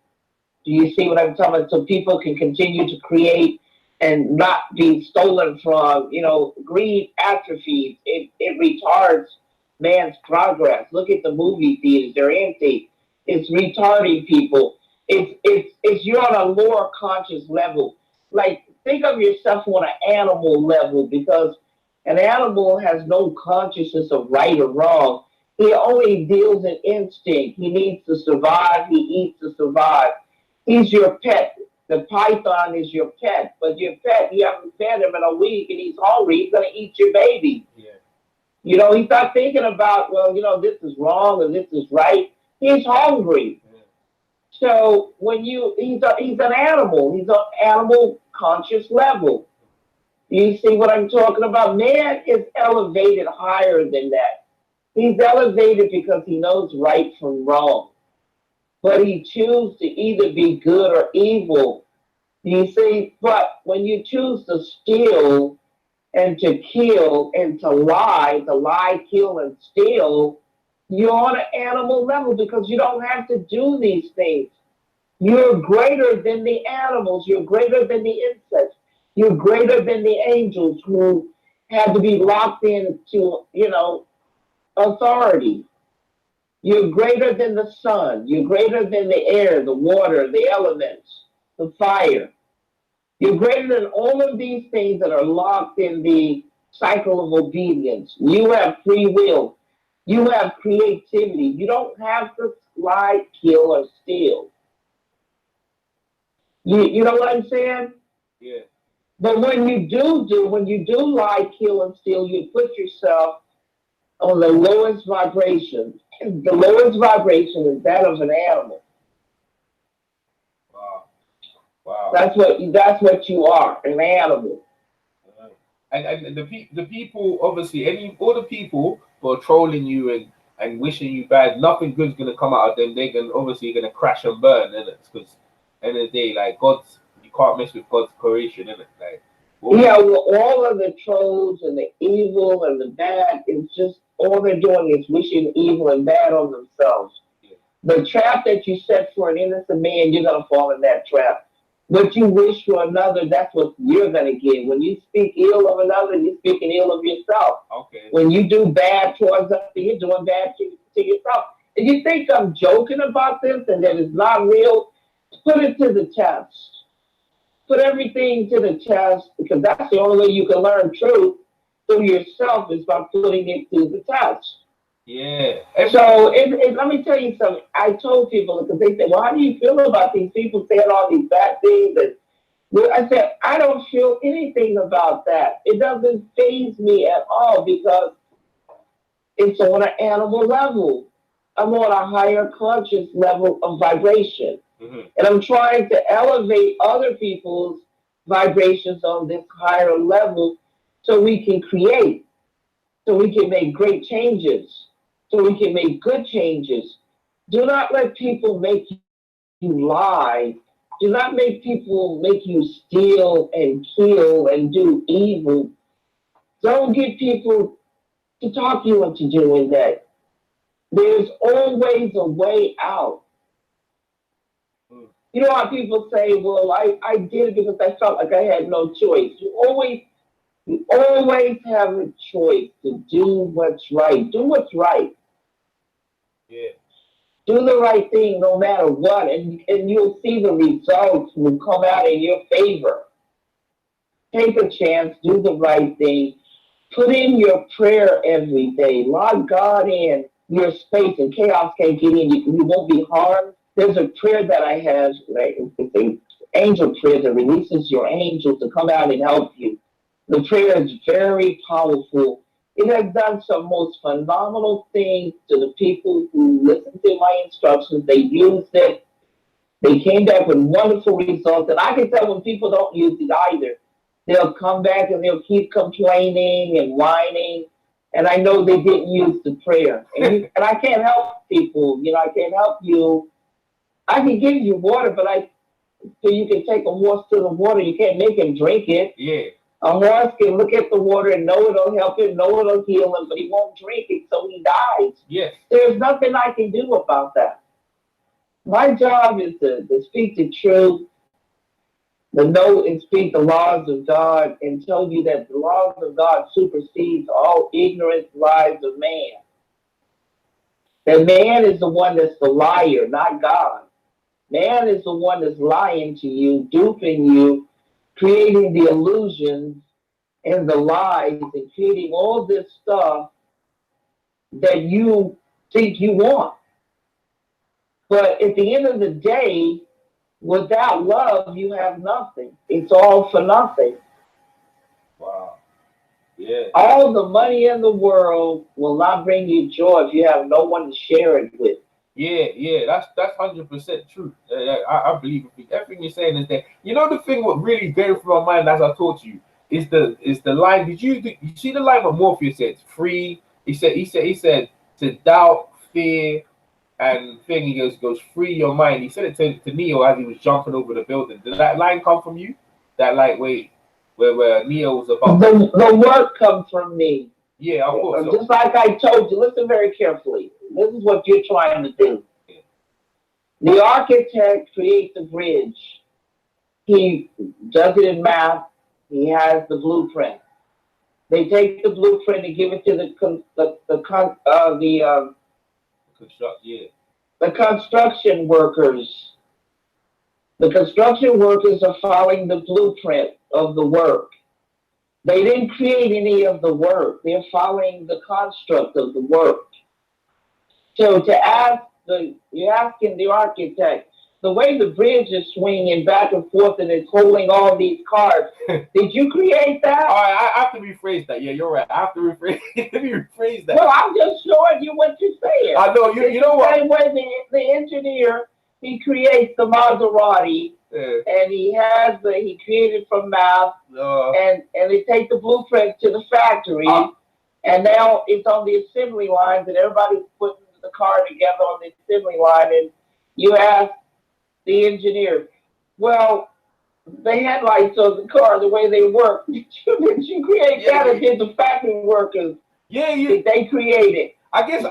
Do you see what I'm talking about? So people can continue to create and not be stolen from. Greed atrophies. It retards man's progress. Look at the movie theaters; they're empty. It's retarding people. It's you're on a lower conscious level. Like think of yourself on an animal level because an animal has no consciousness of right or wrong. He only deals in instinct. He needs to survive. He eats to survive. He's your pet. The python is your pet, but your pet, you haven't fed him in a week and he's hungry, he's going to eat your baby. Yeah. He's not thinking about, well, this is wrong and this is right. He's hungry. Yeah. So he's an animal. He's an animal conscious level. You see what I'm talking about? Man is elevated higher than that. He's elevated because he knows right from wrong, but he chooses to either be good or evil. You see, but when you choose to steal and to kill and to lie, kill, and steal, you're on an animal level because you don't have to do these things. You're greater than the animals. You're greater than the insects. You're greater than the angels who had to be locked into, authority. You're greater than the sun. You're greater than the air, the water, the elements, the fire. You're greater than all of these things that are locked in the cycle of obedience. You have free will. You have creativity. You don't have to lie, kill, or steal. You know what I'm saying? Yeah. But when you do lie, kill, and steal, you put yourself on the lowest vibration. The lowest vibration is that of an animal. Wow. Wow. That's what you are, an animal. Right. And the people obviously all the people who are trolling you and wishing you bad, nothing good's gonna come out of them. They're gonna crash and burn, innit? Because end of the day, like God's, you can't mess with God's creation, innit? Like Yeah, well, all of the trolls and the evil and the bad is just all they're doing is wishing evil and bad on themselves. yeah, The trap that you set for an innocent man, you're gonna fall in that trap. What you wish for another, that's what you're gonna get. When you speak ill of another, you're speaking ill of yourself. okay, When you do bad towards others, you're doing bad to yourself. If you think I'm joking about this and that it's not real, put it to the test. Put everything to the test because that's the only way you can learn truth. through yourself is by putting it through the test. Yeah. So let me tell you something. I told people because they said, "Well, how do you feel about these people saying all these bad things?" And well, I said, "I don't feel anything about that. It doesn't faze me at all because it's on an animal level. I'm on a higher conscious level of vibration, and I'm trying to elevate other people's vibrations on this higher level, so we can create, so we can make great changes." So we can make good changes. Do not let people make you lie. Do not make people make you steal and kill and do evil. Don't get people to talk you into doing that. There's always a way out. You know how people say, well, I did it because I felt like I had no choice. You always have a choice to do what's right. Do what's right. Yeah. Do the right thing no matter what, and you'll see the results will come out in your favor. Take a chance, do the right thing. Put in your prayer every day. Log God in your space, and chaos can't get in. You won't be harmed. There's a prayer that I have, like, it's an angel prayer that releases your angels to come out and help you. The prayer is very powerful. It has done some most phenomenal things to the people who listened to my instructions. They used it. They came back with wonderful results. And I can tell when people don't use it either. They'll come back and they'll keep complaining and whining. And I know they didn't use the prayer. And I can't help people. You know, I can't help you. I can give you water, but so you can take a horse to the water. You can't make him drink it. Yeah. A horse can look at the water and know it'll help him, know it'll heal him, but he won't drink it, so he dies. Yes. There's nothing I can do about that. My job is to speak the truth, to know and speak the laws of God, and tell you that the laws of God supersedes all ignorant lies of man. That man is the one that's the liar, not God. Man is the one that's lying to you, duping you, creating the illusions and the lies and creating all this stuff that you think you want. But at the end of the day, without love, you have nothing. It's all for nothing. Wow. Yeah. All the money in the world will not bring you joy if you have no one to share it with. Yeah, that's 100% true. I believe everything you're saying is there. You know the thing what really going through my mind as I taught you is the line. You see the line what Morpheus said? Free. He said to doubt, fear, and thing. He goes free your mind. He said it to Neo as he was jumping over the building. Did that line come from you? That like wait, where Neo was about the work comes from me. Yeah, of course. So. Just like I told you, listen very carefully. This is what you're trying to do. The architect creates a bridge. He does it in math. He has the blueprint. They take the blueprint and give it to the construction workers. The construction workers are following the blueprint of the work. They didn't create any of the work. They're following the construct of the work. So you're asking the architect, the way the bridge is swinging back and forth and it's holding all these cars, did you create that? All right, I have to rephrase that. Yeah, you're right. I have to rephrase. Let me rephrase that. No, I'm just showing you what you're saying. I know. You know what? Same way the engineer, he creates the Maserati, and he created from math, and they take the blueprint to the factory, and now it's on the assembly lines, and everybody's putting the car together on the assembly line, and you ask the engineer, well, the headlights of the car, the way they work, did you create that, or did the factory workers? Yeah, they created. I guess.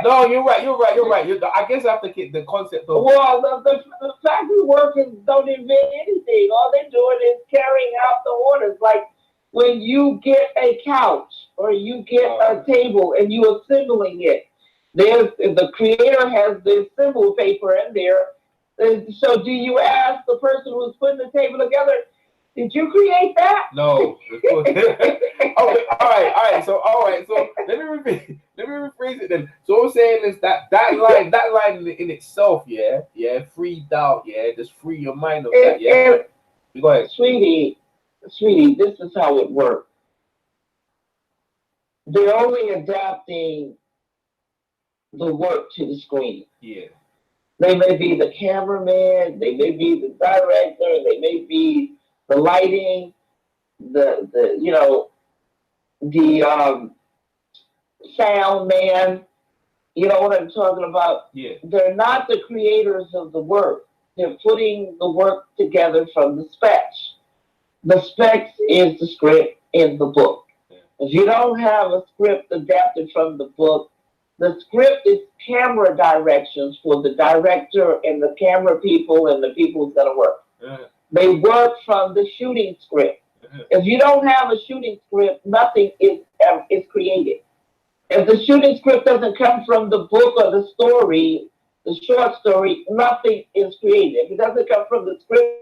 No, you're right. I guess I have to get the concept of. Well, the factory workers don't invent anything. All they're doing is carrying out the orders. Like when you get a couch or you get a table and you assembling it, the creator has the assemble paper in there. So do you ask the person who's putting the table together, Did you create that? No, of course. Okay, all right. So let me rephrase it then. So what I'm saying is that line in itself, yeah, free doubt, yeah, just free your mind of that, yeah. Go ahead. Sweetie, this is how it works. They're only adapting the work to the screen. Yeah. They may be the cameraman, they may be the director, they may be the lighting, the the sound man. You know what I'm talking about? Yeah. They're not the creators of the work. They're putting the work together from the specs. The specs is the script in the book. Yeah. If you don't have a script adapted from the book, the script is camera directions for the director and the camera people and the people who's going to work. Yeah. They work from the shooting script. Yeah. If you don't have a shooting script, nothing is created. If the shooting script doesn't come from the book or the story, the short story, nothing is created. If it doesn't come from the script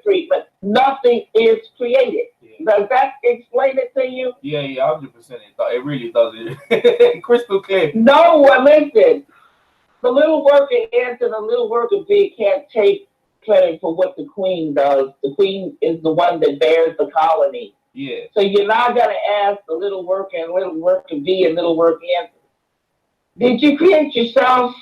treatment, nothing is created. Yeah. Does that explain it to you? Yeah, 100%. It really does. Crystal clear. No, listen. The little worker ant and the little worker bee can't take credit for what the queen does. The queen is the one that bears the colony. Yeah. So you're not going to ask the little worker and little worker bee and little worker ant, did you create yourself?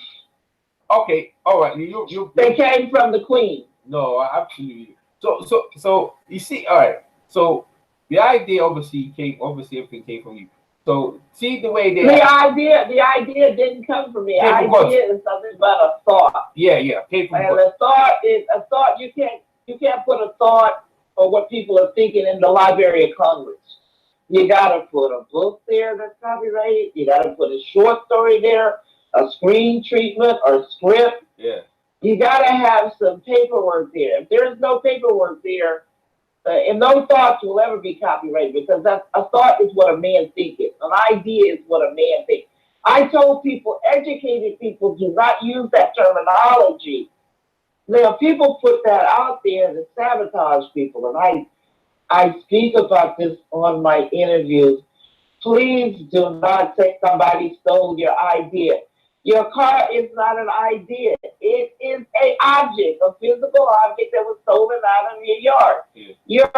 Okay. All right. You. They came from the queen. No, absolutely. So you see, all right. So the idea obviously everything came from you. So see the way they the idea didn't come from me. The idea is something about a thought. Yeah, came from and a thought is a thought. You can't put a thought or what people are thinking in the Library of Congress. You gotta put a book there that's copyrighted. You gotta put a short story there, a screen treatment or script. Yeah. You gotta have some paperwork there. If there's no paperwork there, and no thoughts will ever be copyrighted because a thought is what a man thinks. An idea is what a man thinks. I told people, educated people, do not use that terminology. Now, people put that out there to sabotage people, and I speak about this on my interviews. Please do not say somebody stole your idea. Your car is not an idea. It is an object, a physical object that was stolen out of your yard. Yeah.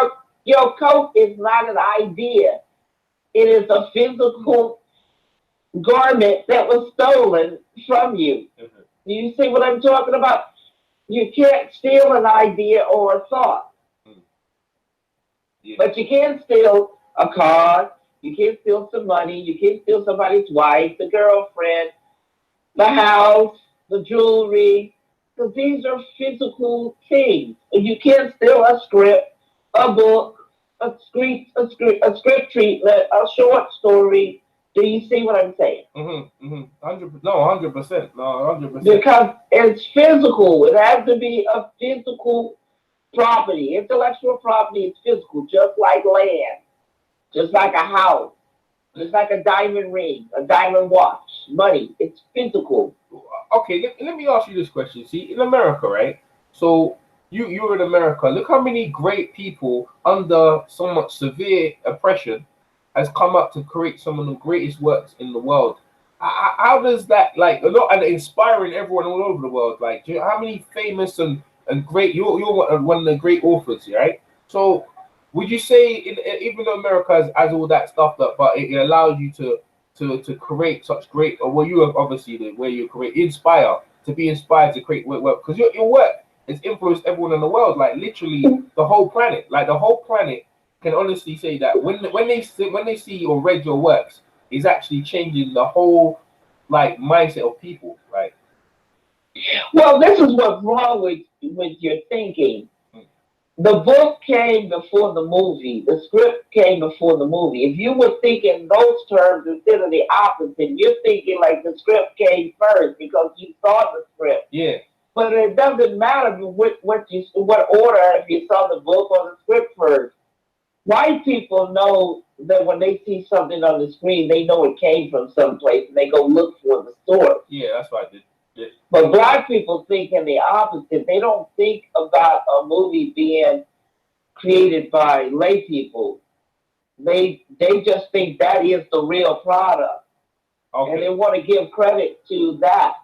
Your coat is not an idea. It is a physical garment that was stolen from you. Mm-hmm. Do you see what I'm talking about? You can't steal an idea or a thought. Mm. Yeah. But you can steal a car. You can steal some money. You can steal somebody's wife, the girlfriend, the house, the jewelry, because these are physical things. And you can't steal a script, a book, a script treatment, a short story. Do you see what I'm saying? 100%. No, 100%. No, 100%. Because it's physical. It has to be a physical property. Intellectual property is physical, just like land, just like a house. It's like a diamond ring, a diamond watch, money. It's physical. Okay, let me ask you this question. See, in America, right? So you're in America. Look how many great people under so much severe oppression has come up to create some of the greatest works in the world. How does that, and inspiring everyone all over the world? Like, how many famous and great? You're one of the great authors, right? So. Would you say, even though America has all that stuff, but it allows you to create such great, or well, you have obviously the way you create, to be inspired to create work, because your work has influenced everyone in the world, like literally the whole planet. Like the whole planet can honestly say that when they see or read your works, it's actually changing the whole mindset of people, right? Well, this is what's wrong with your thinking. The book came before the movie. The script came before the movie. If you were thinking those terms instead of the opposite, you're thinking like the script came first because you saw the script. Yeah. But it doesn't matter what order, if you saw the book or the script first. White people know that when they see something on the screen, they know it came from someplace and they go look for the source. Yeah, that's what I did. Yeah. But black people think in the opposite. They don't think about a movie being created by lay people. They just think that is the real product, and they want to give credit to that,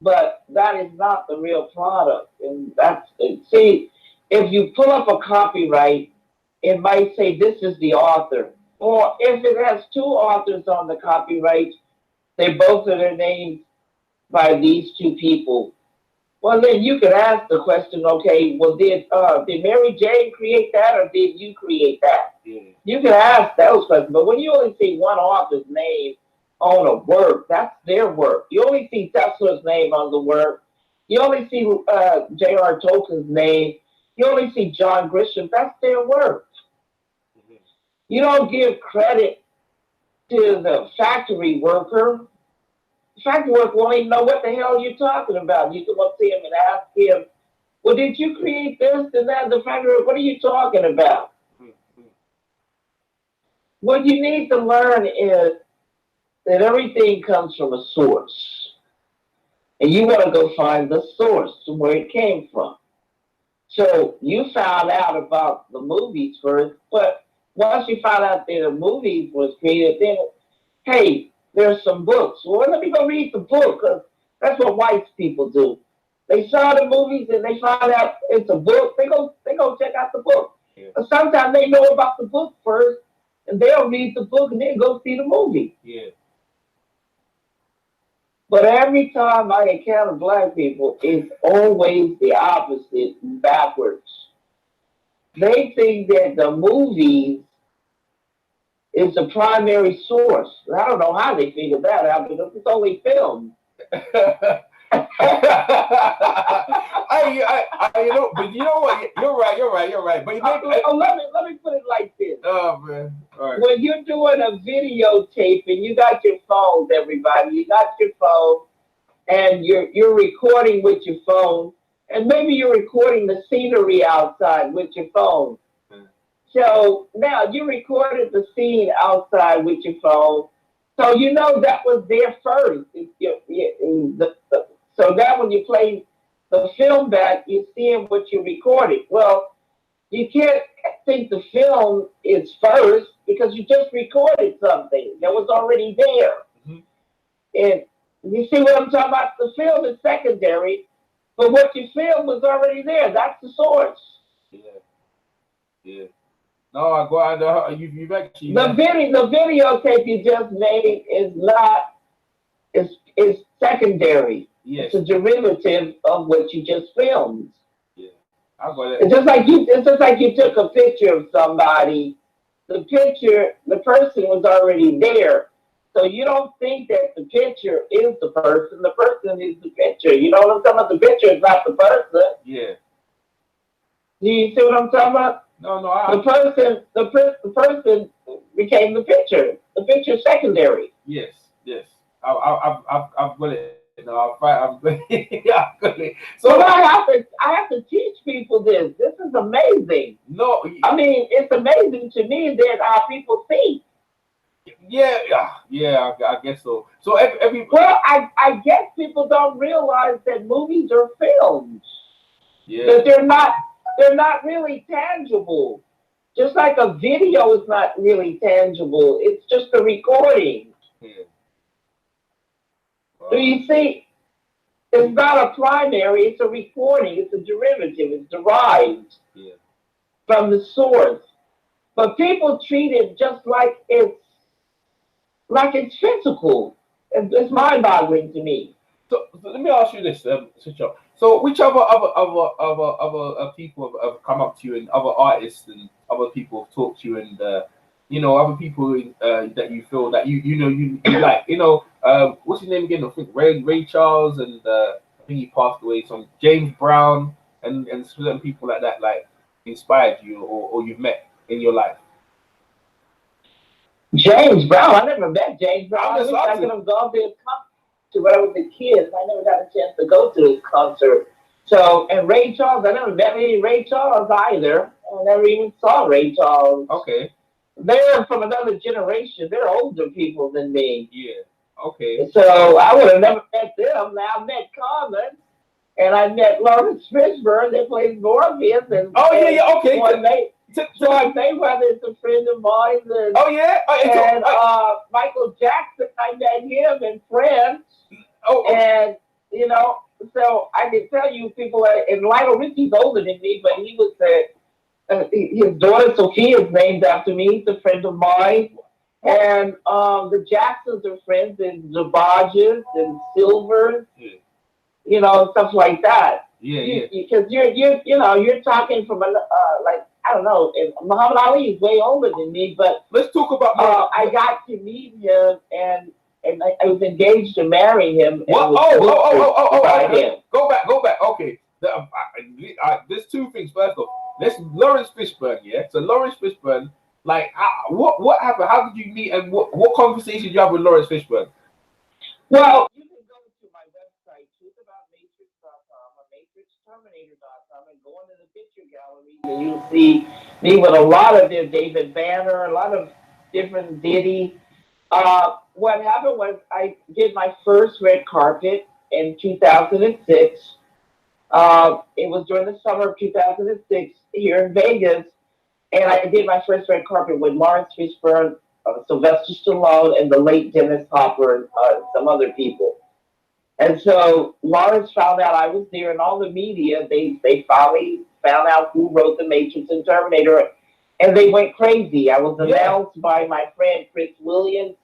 but that is not the real product. And that's see, if you pull up a copyright, it might say this is the author, or if it has two authors on the copyright, they both are their names by these two people. Well, then you could ask the question, okay, well, did Mary Jane create that or did you create that? Yeah. You can ask those questions, but when you only see one author's name on a work, that's their work. You only see Tesla's name on the work. You only see J.R. Tolkien's name. You only see John Grisham. That's their work. Mm-hmm. You don't give credit to the factory worker. Factory worker won't even know what the hell you're talking about. You come up to him and ask him, well, did you create this and that? The factory worker, what are you talking about? Mm-hmm. What you need to learn is that everything comes from a source. And you want to go find the source from where it came from. So you found out about the movies first, but once you found out that the movies was created, then, hey, there's some books. Well, let me go read the book, because that's what white people do. They saw the movies and they found out it's a book. They go check out the book. Yeah. But sometimes they know about the book first, and they'll read the book and then go see the movie. Yeah. But every time I encounter black people, it's always the opposite, backwards. They think that the movies is the primary source. I don't know how they figure that out because it's only film. But you know what? You're right. But let me put it like this. Oh man! All right. When you're doing a videotape and you got your phones, everybody, you got your phone, and you're recording with your phone, and maybe you're recording the scenery outside with your phone. So now you recorded the scene outside with your phone, so you know that was there first. So now when you play the film back, you're seeing what you recorded. Well, you can't think the film is first because you just recorded something that was already there. Mm-hmm. And you see what I'm talking about? The film is secondary, but what you filmed was already there. That's the source. Yeah. No, I go out. You've actually the videotape you just made is secondary. Yes. It's a derivative of what you just filmed. Yeah, I got it. It's just like you took a picture of somebody. The person was already there. So you don't think that the picture is the person. The person is the picture. You know what I'm talking about? The picture is not the person. Yeah. Do you see what I'm talking about? No. The person became the picture. The picture is secondary. Yes. I've got it. No, I've got it. So I have to teach people this. This is amazing. No, I mean, it's amazing to me that how people think. Yeah, I guess so. So well, I guess people don't realize that movies are films. Yeah. That they're not really tangible. Just like a video is not really tangible. It's just a recording. Yeah. Wow. So you see, it's not a primary, it's a recording, it's a derivative, it's derived from the source. But people treat it just like it's physical. It's mind-boggling to me. So let me ask you this, So which other people have come up to you, and other artists and other people have talked to you, and other people that you feel that you like, what's his name again? I think Ray Charles, and I think he passed away. Some James Brown and certain people like that, like inspired you or you've met in your life. James Brown, I never met James Brown. I wish I could have gone to his concert when I was a kid. I never got a chance to go to his concert. So, and Ray Charles, I never met any Ray Charles either. I never even saw Ray Charles. Okay. They're from another generation. They're older people than me. Yeah. Okay. So I would have never met them. Now I met Common. and I met Lawrence Fishburne that plays Morpheus, and Oh yeah, yeah. Okay. Floyd Mayweather is a friend of mine, Oh yeah. and Michael Jackson, I met him in France, Oh. and you know, so I can tell you people, and Lionel Richie's older than me, but he was his daughter Sophia is named after me. He's a friend of mine. And the Jacksons are friends, and the Bodges and Silvers, you know, stuff like that. Yeah. Because you're talking from a like I don't know. And Muhammad Ali is way older than me, but let's talk about. I got to meet him, and I was engaged to marry him. What? Oh. Go back. Okay. There's two things. First off, let's Lawrence Fishburne. Yeah. So Lawrence Fishburne. Like, what happened? How did you meet, and what conversation did you have with Lawrence Fishburne? Well, you can go to my website, truthaboutmatrix.com or matrixterminator.com, and go into the picture gallery, and you'll see me with a lot of their David Banner, a lot of different Diddy. What happened was I did my first red carpet in 2006. It was during the summer of 2006 here in Vegas. And I did my first red carpet with Lawrence Fishburne, Sylvester Stallone, and the late Dennis Hopper, and some other people. And so Lawrence found out I was there, and all the media, they finally found out who wrote The Matrix and Terminator, and they went crazy. I was announced by my friend Chris Williams.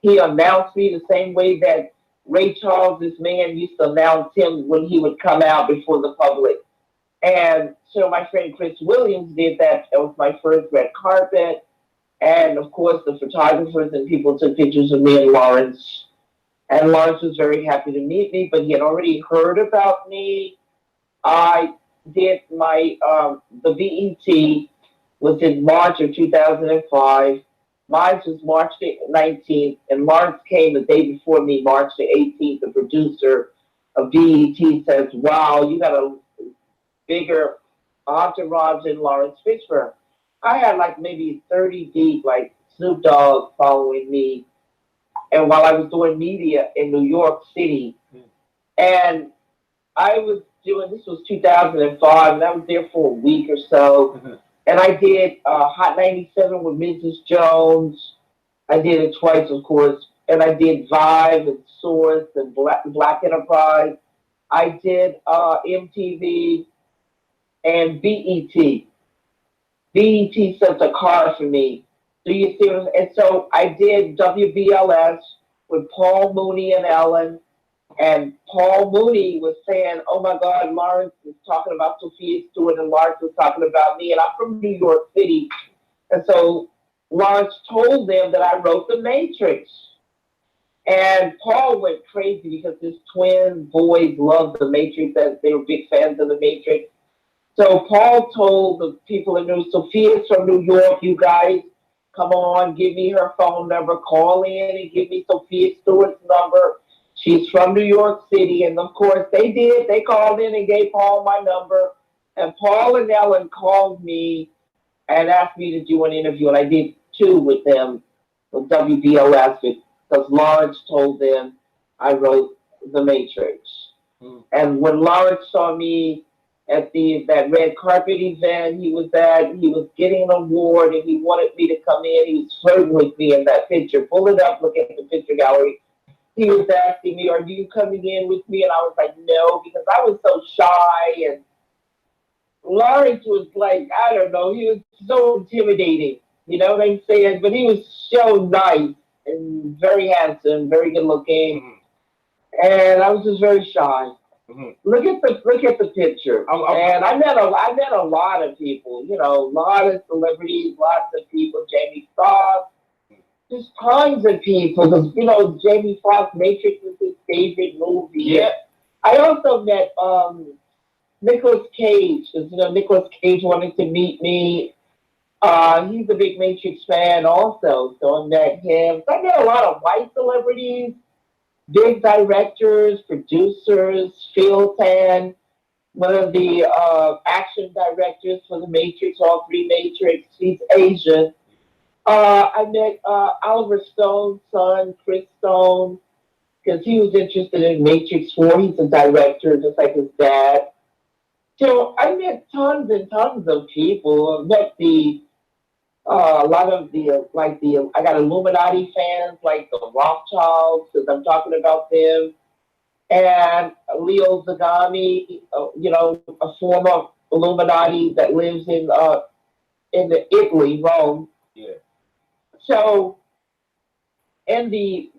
He announced me the same way that Ray Charles, this man, used to announce him when he would come out before the public. And so my friend Chris Williams did that. That was my first red carpet. And of course, the photographers and people took pictures of me and Lawrence. And Lawrence was very happy to meet me, but he had already heard about me. I did my, the BET was in March of 2005. Mine was March 19th, and Lawrence came the day before me, March the 18th. The producer of BET says, wow, you got a bigger entourage than Lawrence Fishburne. I had like maybe 30 deep, like Snoop Dogg following me. And while I was doing media in New York City, and I was doing, this was 2005, and I was there for a week or so. And I did Hot 97 with Mrs. Jones. I did it twice, of course. And I did Vibe and Source and Black Enterprise. I did MTV and BET. BET sent a car for me. Do you see what I'm saying? And so I did WBLS with Paul Mooney and Ellen. And Paul Mooney was saying, oh my God, Lawrence is talking about Sophia Stewart, and Lawrence was talking about me. And I'm from New York City. And so Lawrence told them that I wrote The Matrix. And Paul went crazy because his twin boys loved The Matrix, as they were big fans of The Matrix. So Paul told the people in New Sophia's from New York, you guys, come on, give me her phone number, call in and give me Sophia Stewart's number. She's from New York City. And of course they did. They called in and gave Paul my number. And Paul and Ellen called me and asked me to do an interview. And I did two with them with WBLS because Lawrence told them I wrote The Matrix. And when Lawrence saw me at that red carpet event he was getting an award, and he wanted me to come in. He was flirting with me in that picture. Pull it up, look at the picture gallery. He was asking me, are you coming in with me? And I was like, no, because I was so shy. And Lawrence was like, I don't know, he was so intimidating. You know what I'm saying? But he was so nice and very handsome, very good looking. And I was just very shy. Look at the picture. And I met a lot of people, you know, a lot of celebrities, lots of people, Jamie Foxx, just tons of people. Because, you know, Jamie Foxx, Matrix was his favorite movie. Yeah. I also met Nicolas Cage, because, you know, Nicolas Cage wanted to meet me. He's a big Matrix fan also, so I met him. So I met a lot of white celebrities, big directors, producers. Phil Tan, one of the action directors for the Matrix, all three Matrix. He's Asian. I met Oliver Stone's son, Chris Stone, because he was interested in Matrix 4. He's a director, just like his dad. So I met tons and tons of people. I met a lot of I got Illuminati fans like the Rothschilds, because I'm talking about them, and Leo Zagami, a former Illuminati that lives in the Italy, Rome. Yeah. So, and the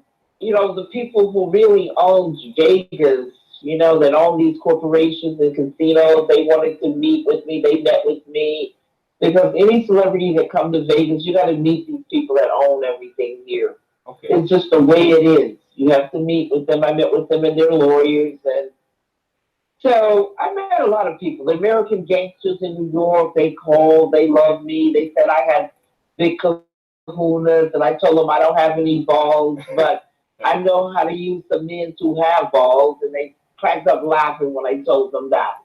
people who really owned Vegas, that own these corporations and casinos, they wanted to meet with me. They met with me because any celebrity that come to Vegas, you got to meet these people that own everything here. Okay. It's just the way it is. You have to meet with them. I met with them and their lawyers, and so I met a lot of people. The American gangsters in New York, they called, they loved me. They said I had big kahunas, and I told them I don't have any balls, but I know how to use the men who have balls, and they cracked up laughing when I told them that.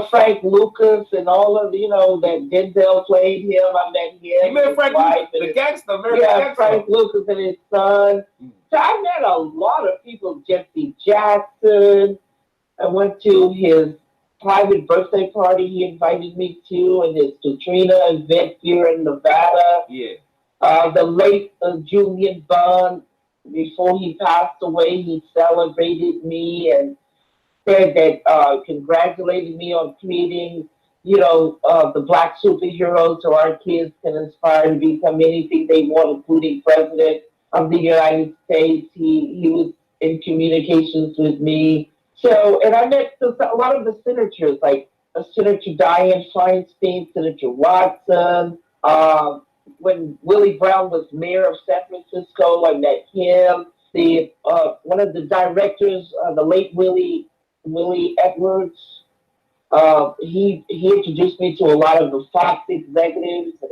Frank Lucas and all of, that Denzel played him. I met him. You met Frank Lucas, the gangster, American gangster. Frank Lucas and his son. So I met a lot of people. Jesse Jackson. I went to his private birthday party he invited me to, and his Katrina event here in Nevada. Yeah. The late Julian Bond, before he passed away, he celebrated me and said that congratulated me on creating, the black superheroes so our kids can aspire to become anything they want, including president of the United States. He was in communications with me. So, and I met a lot of the senators, like Senator Dianne Feinstein, Senator Watson. When Willie Brown was mayor of San Francisco, I met him. One of the directors, the late Willie Edwards, he introduced me to a lot of the Fox executives and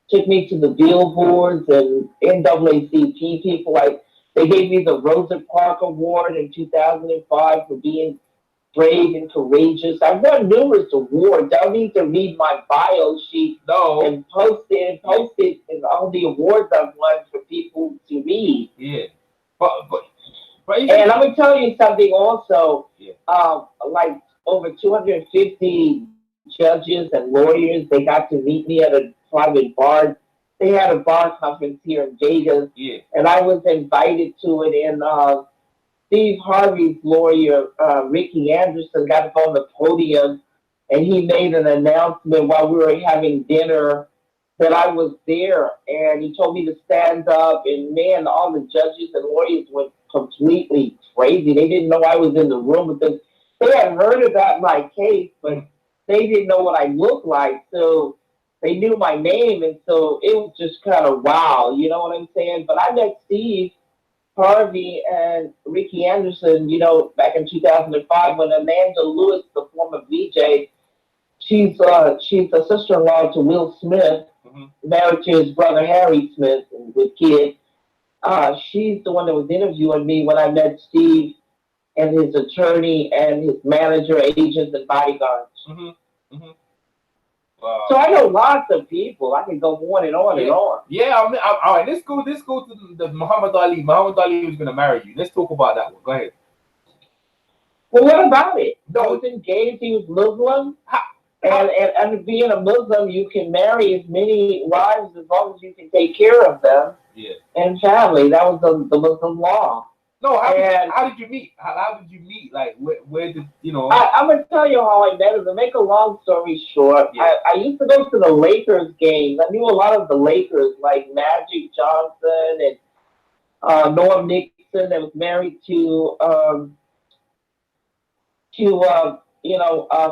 took me to the billboards and NAACP people. Like, they gave me the Rosa Parks Award in 2005 for being brave and courageous. I've won numerous awards. Y'all need to read my bio sheet and post it and all the awards I've won for people to read. Yeah. And I'm gonna tell you something also. Yeah. Like over 250 judges and lawyers, they got to meet me at a private bar. They had a bar conference here in Vegas, and I was invited to it. And Steve Harvey's lawyer, Ricky Anderson, got up on the podium, and he made an announcement while we were having dinner that I was there, and he told me to stand up. And man, all the judges and lawyers went completely crazy. They didn't know I was in the room because they had heard about my case, but they didn't know what I looked like. So they knew my name, and so it was just kind of wow, you know what I'm saying? But I met Steve Harvey and Ricky Anderson, back in 2005 when Amanda Lewis, the former VJ, she's a sister-in-law to Will Smith, married to his brother Harry Smith with kids. She's the one that was interviewing me when I met Steve and his attorney and his manager, agents, and bodyguards. Wow. So I know lots of people. I can go on and on and on. Yeah, all right. Let's go to the Muhammad Ali. Muhammad Ali was going to marry you. Let's talk about that one. Go ahead. Well, what about it? No. He was engaged. He was Muslim. And being a Muslim, you can marry as many wives as long as you can take care of them. Yeah. And family. That was the Muslim law. No, how did you meet? How did you meet? Like, where did, I'm going to tell you how I met him. To make a long story short, I used to go to the Lakers games. I knew a lot of the Lakers, like Magic Johnson and Norm Nixon, that was married to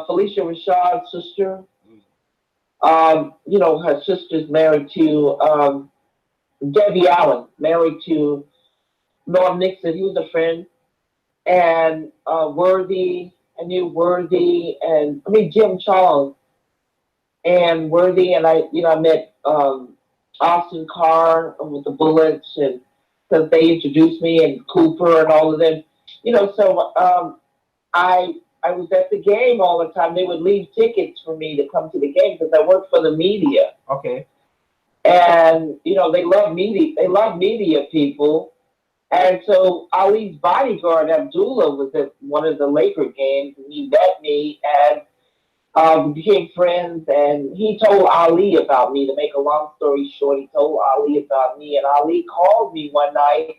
Felicia Rashad's sister. Her sister's married to Debbie Allen, married to Norm Nixon. He was a friend. And Worthy, I knew Worthy, and Jim Charles and Worthy, and I met Austin Carr with the Bullets, and because they introduced me, and Cooper and all of them. So I was at the game all the time. They would leave tickets for me to come to the game because I worked for the media. Okay. And they love media. They love media people. And so Ali's bodyguard, Abdullah, was at one of the Laker games, and he met me, and became friends. And he told Ali about me. To make a long story short, he told Ali about me, and Ali called me one night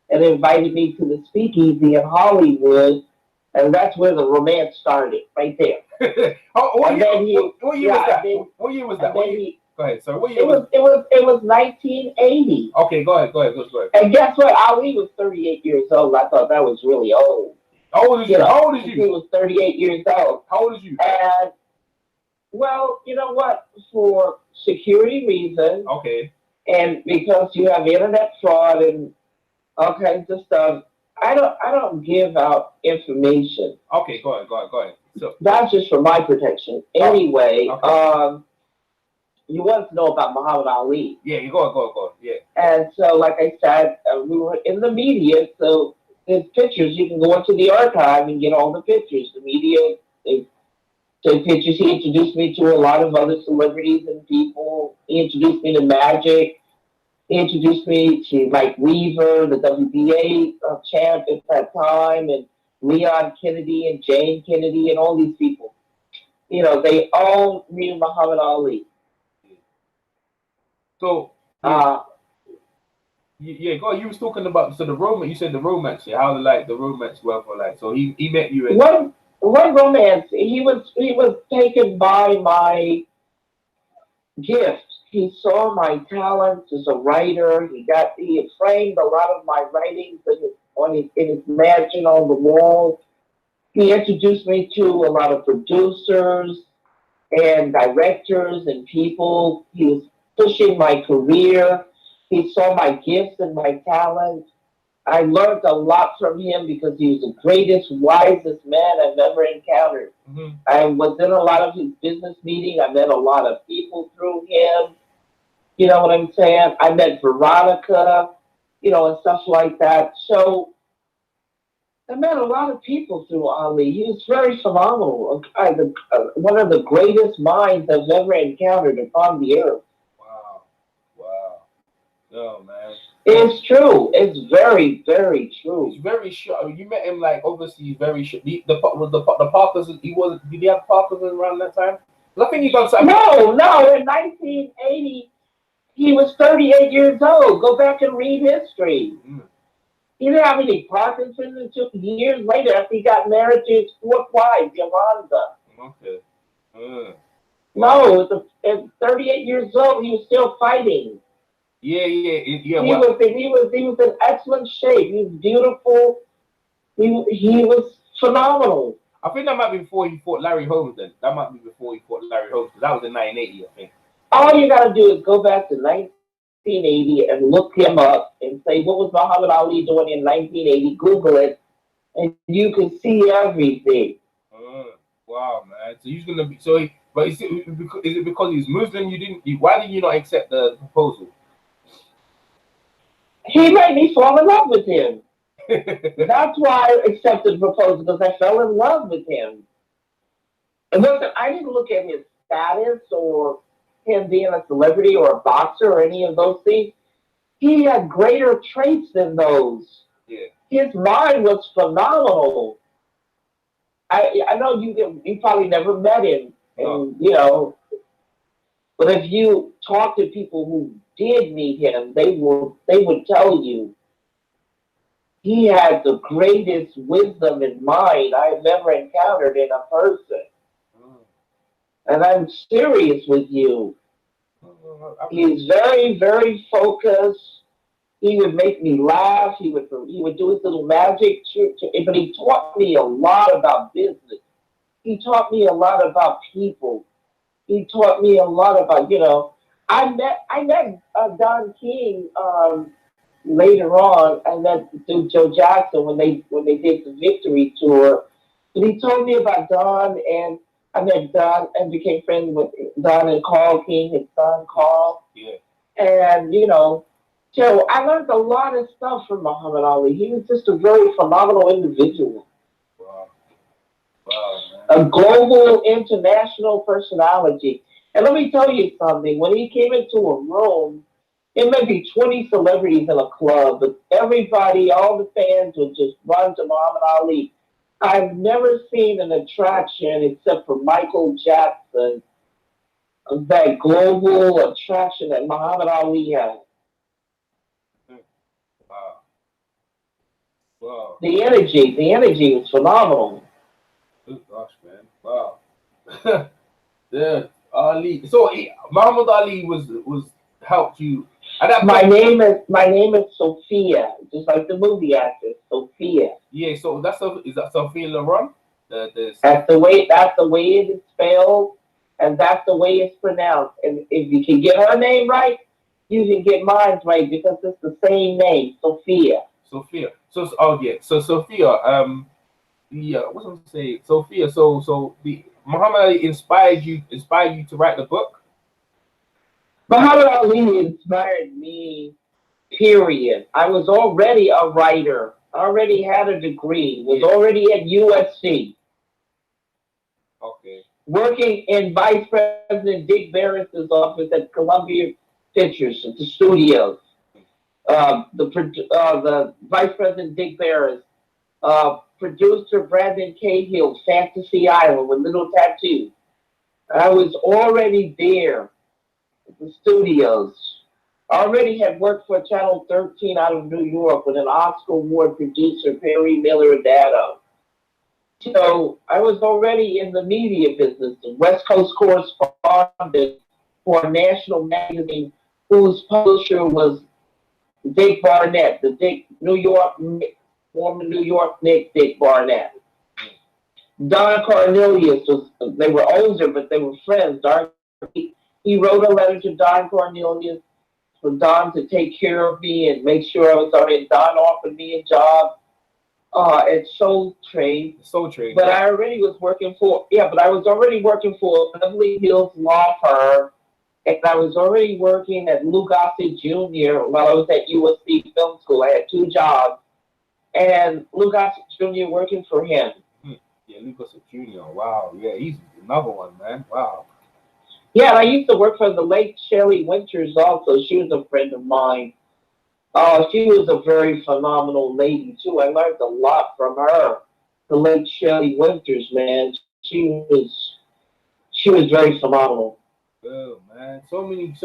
and invited me to the Speakeasy in Hollywood, and that's where the romance started, right there. Oh, And then he, what year yeah, was that? and then, What year was and that? What then year? he, Go ahead. Sorry. What year it was, it was, it was 1980. Okay, go ahead. Go ahead. Go ahead. And guess what? Ali was 38 years old. I thought that was really old. How old is you? How old is He you? was 38 years old. How old is you? And, well, you know what? For security reasons, Okay. and because you have internet fraud and all kinds of stuff, I don't give out information. Okay. Go ahead. Go ahead. Go ahead. So That's just for my protection. Anyway, okay. you want to know about Muhammad Ali. Yeah. You go on. Go on. Go on. Yeah. And so, like I said, we were in the media, so there's pictures. You can go into the archive and get all the pictures. The media, they take pictures. He introduced me to a lot of other celebrities and people. He introduced me to Magic. He introduced me to Mike Weaver, the WBA champ at that time, and Leon Kennedy and Jane Kennedy and all these people. They all knew Muhammad Ali. So Uh, yeah. Go on. You was talking about the romance. You said the romance. Yeah. How the romance were for So he met you in. one romance. He was taken by my gift. He saw my talents as a writer. He had framed a lot of my writings in his mansion on the wall. He introduced me to a lot of producers and directors and people. He was pushing my career. He saw my gifts and my talents. I learned a lot from him because he was the greatest, wisest man I've ever encountered. Mm-hmm. I was in a lot of his business meetings. I met a lot of people through him. You know what I'm saying? I met Veronica, and stuff like that. So I met a lot of people through Ali. He was very phenomenal. One of the greatest minds I've ever encountered upon the earth. Wow. Wow. Oh man. It's true. It's very, very true. He's very short. You met him obviously very short. The Parkers. He was. Did he have Parkers around that time? I think he got something. No. In 1980, he was 38 years old. Go back and read history. Mm. He didn't have any Parkinson's. It took years later after he got married to his fourth wife, Yolanda. Okay. No, at 38 years old, he was still fighting. Yeah. He was in excellent shape. He was beautiful. He was phenomenal. I think that might be before he fought Larry Holmes. Then that might be before he fought Larry Holmes because that was in 1980, I think. All you got to do is go back to 1980 and look him up and say, what was Muhammad Ali doing in 1980? Google it, and you can see everything. Wow, man. So he's gonna be But is it because he's Muslim? Why did you not accept the proposal? He made me fall in love with him. That's why I accepted the proposal, because I fell in love with him. And listen, I didn't look at his status or him being a celebrity or a boxer or any of those things. He had greater traits than those. Yeah. His mind was phenomenal. I know you probably never met him, and but if you talk to people who did meet him, they would tell you he had the greatest wisdom and mind I've ever encountered in a person. And I'm serious with you. He's very, very focused. He would make me laugh. He would do his little magic, but he taught me a lot about business. He taught me a lot about people. He taught me a lot about, I met Don King later on. I met through Joe Jackson when they did the Victory Tour. But he told me about Don, and I met Don and became friends with Don and Carl King, his son Carl. Yeah. And so I learned a lot of stuff from Muhammad Ali. He was just a very phenomenal individual. Wow, man. A global, international personality. And let me tell you something. When he came into a room, It may be 20 celebrities in a club, but everybody, all the fans would just run to Muhammad Ali. I've never seen an attraction except for Michael Jackson, that global attraction that Muhammad Ali had. Wow. Wow. The energy was phenomenal. Good gosh, man. Wow. Yeah. Ali. So Muhammad Ali was helped you at that point. My name is Sophia, just like the movie actress, Sophia. Yeah. So is that Sophia Laron? The That's the way it is spelled, and that's the way it's pronounced. And if you can get her name right, you can get mine right because it's the same name, Sophia. Sophia. Oh yeah. So Sophia. Yeah. What's I say? Sophia. So the Muhammad Ali inspired you to write the book. Muhammad Ali inspired me, period. I was already a writer, already had a degree, was Yeah. already at USC, Okay. working in Vice President Dick Barris's office at Columbia Pictures at the studios. The Vice President Dick Barris, producer Brandon Cahill, Fantasy Island with Little Tattoo. I was already there at the studios. Already had worked for Channel 13 out of New York with an Oscar Award producer, Perry Miller Dado. So I was already in the media business, the West Coast correspondent for a national magazine whose publisher was Dick Barnett, the Dick New York, former New York Nick Dick Barnett. Don Cornelius was, they were older, but they were friends. He wrote a letter to Don Cornelius for Don to take care of me and make sure I was all right. Don offered me a job at Soul Trade. Soul Trade. But I already was working for, yeah, but I was already working for Beverly Hills Law Firm. And I was already working at Lou Gossett Jr. while I was at USC Film School. I had two jobs. And Lou Gossett Jr. working for him. Yeah, Lucas Jr. Wow. Yeah, he's another one, man. Wow. Yeah, and I used to work for the late Shelley Winters also. She was a friend of mine. She was a very phenomenal lady, too. I learned a lot from her. The late Shelley Winters, man. She was very phenomenal. Oh man, so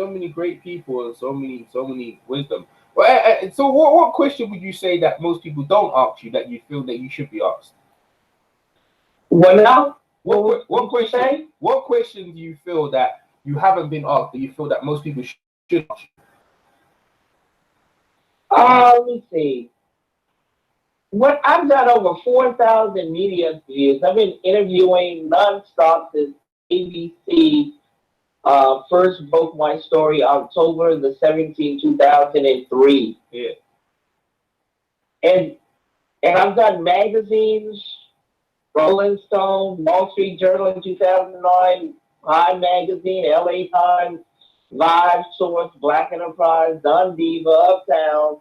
many great people and so many wisdom. Well, so what question would you say that most people don't ask you that you feel that you should be asked? What now? What What you question? say? What question do you feel that you haven't been asked that you feel that most people should ask you? Let me see. What I've done over 4,000 media interviews. I've been interviewing nonstop since ABC first broke my story October the 17th, 2003. Yeah. And and I've done magazines, Rolling Stone, Wall Street Journal in 2009, Time Magazine, LA Times, Live Source, Black Enterprise, Don Diva, Uptown,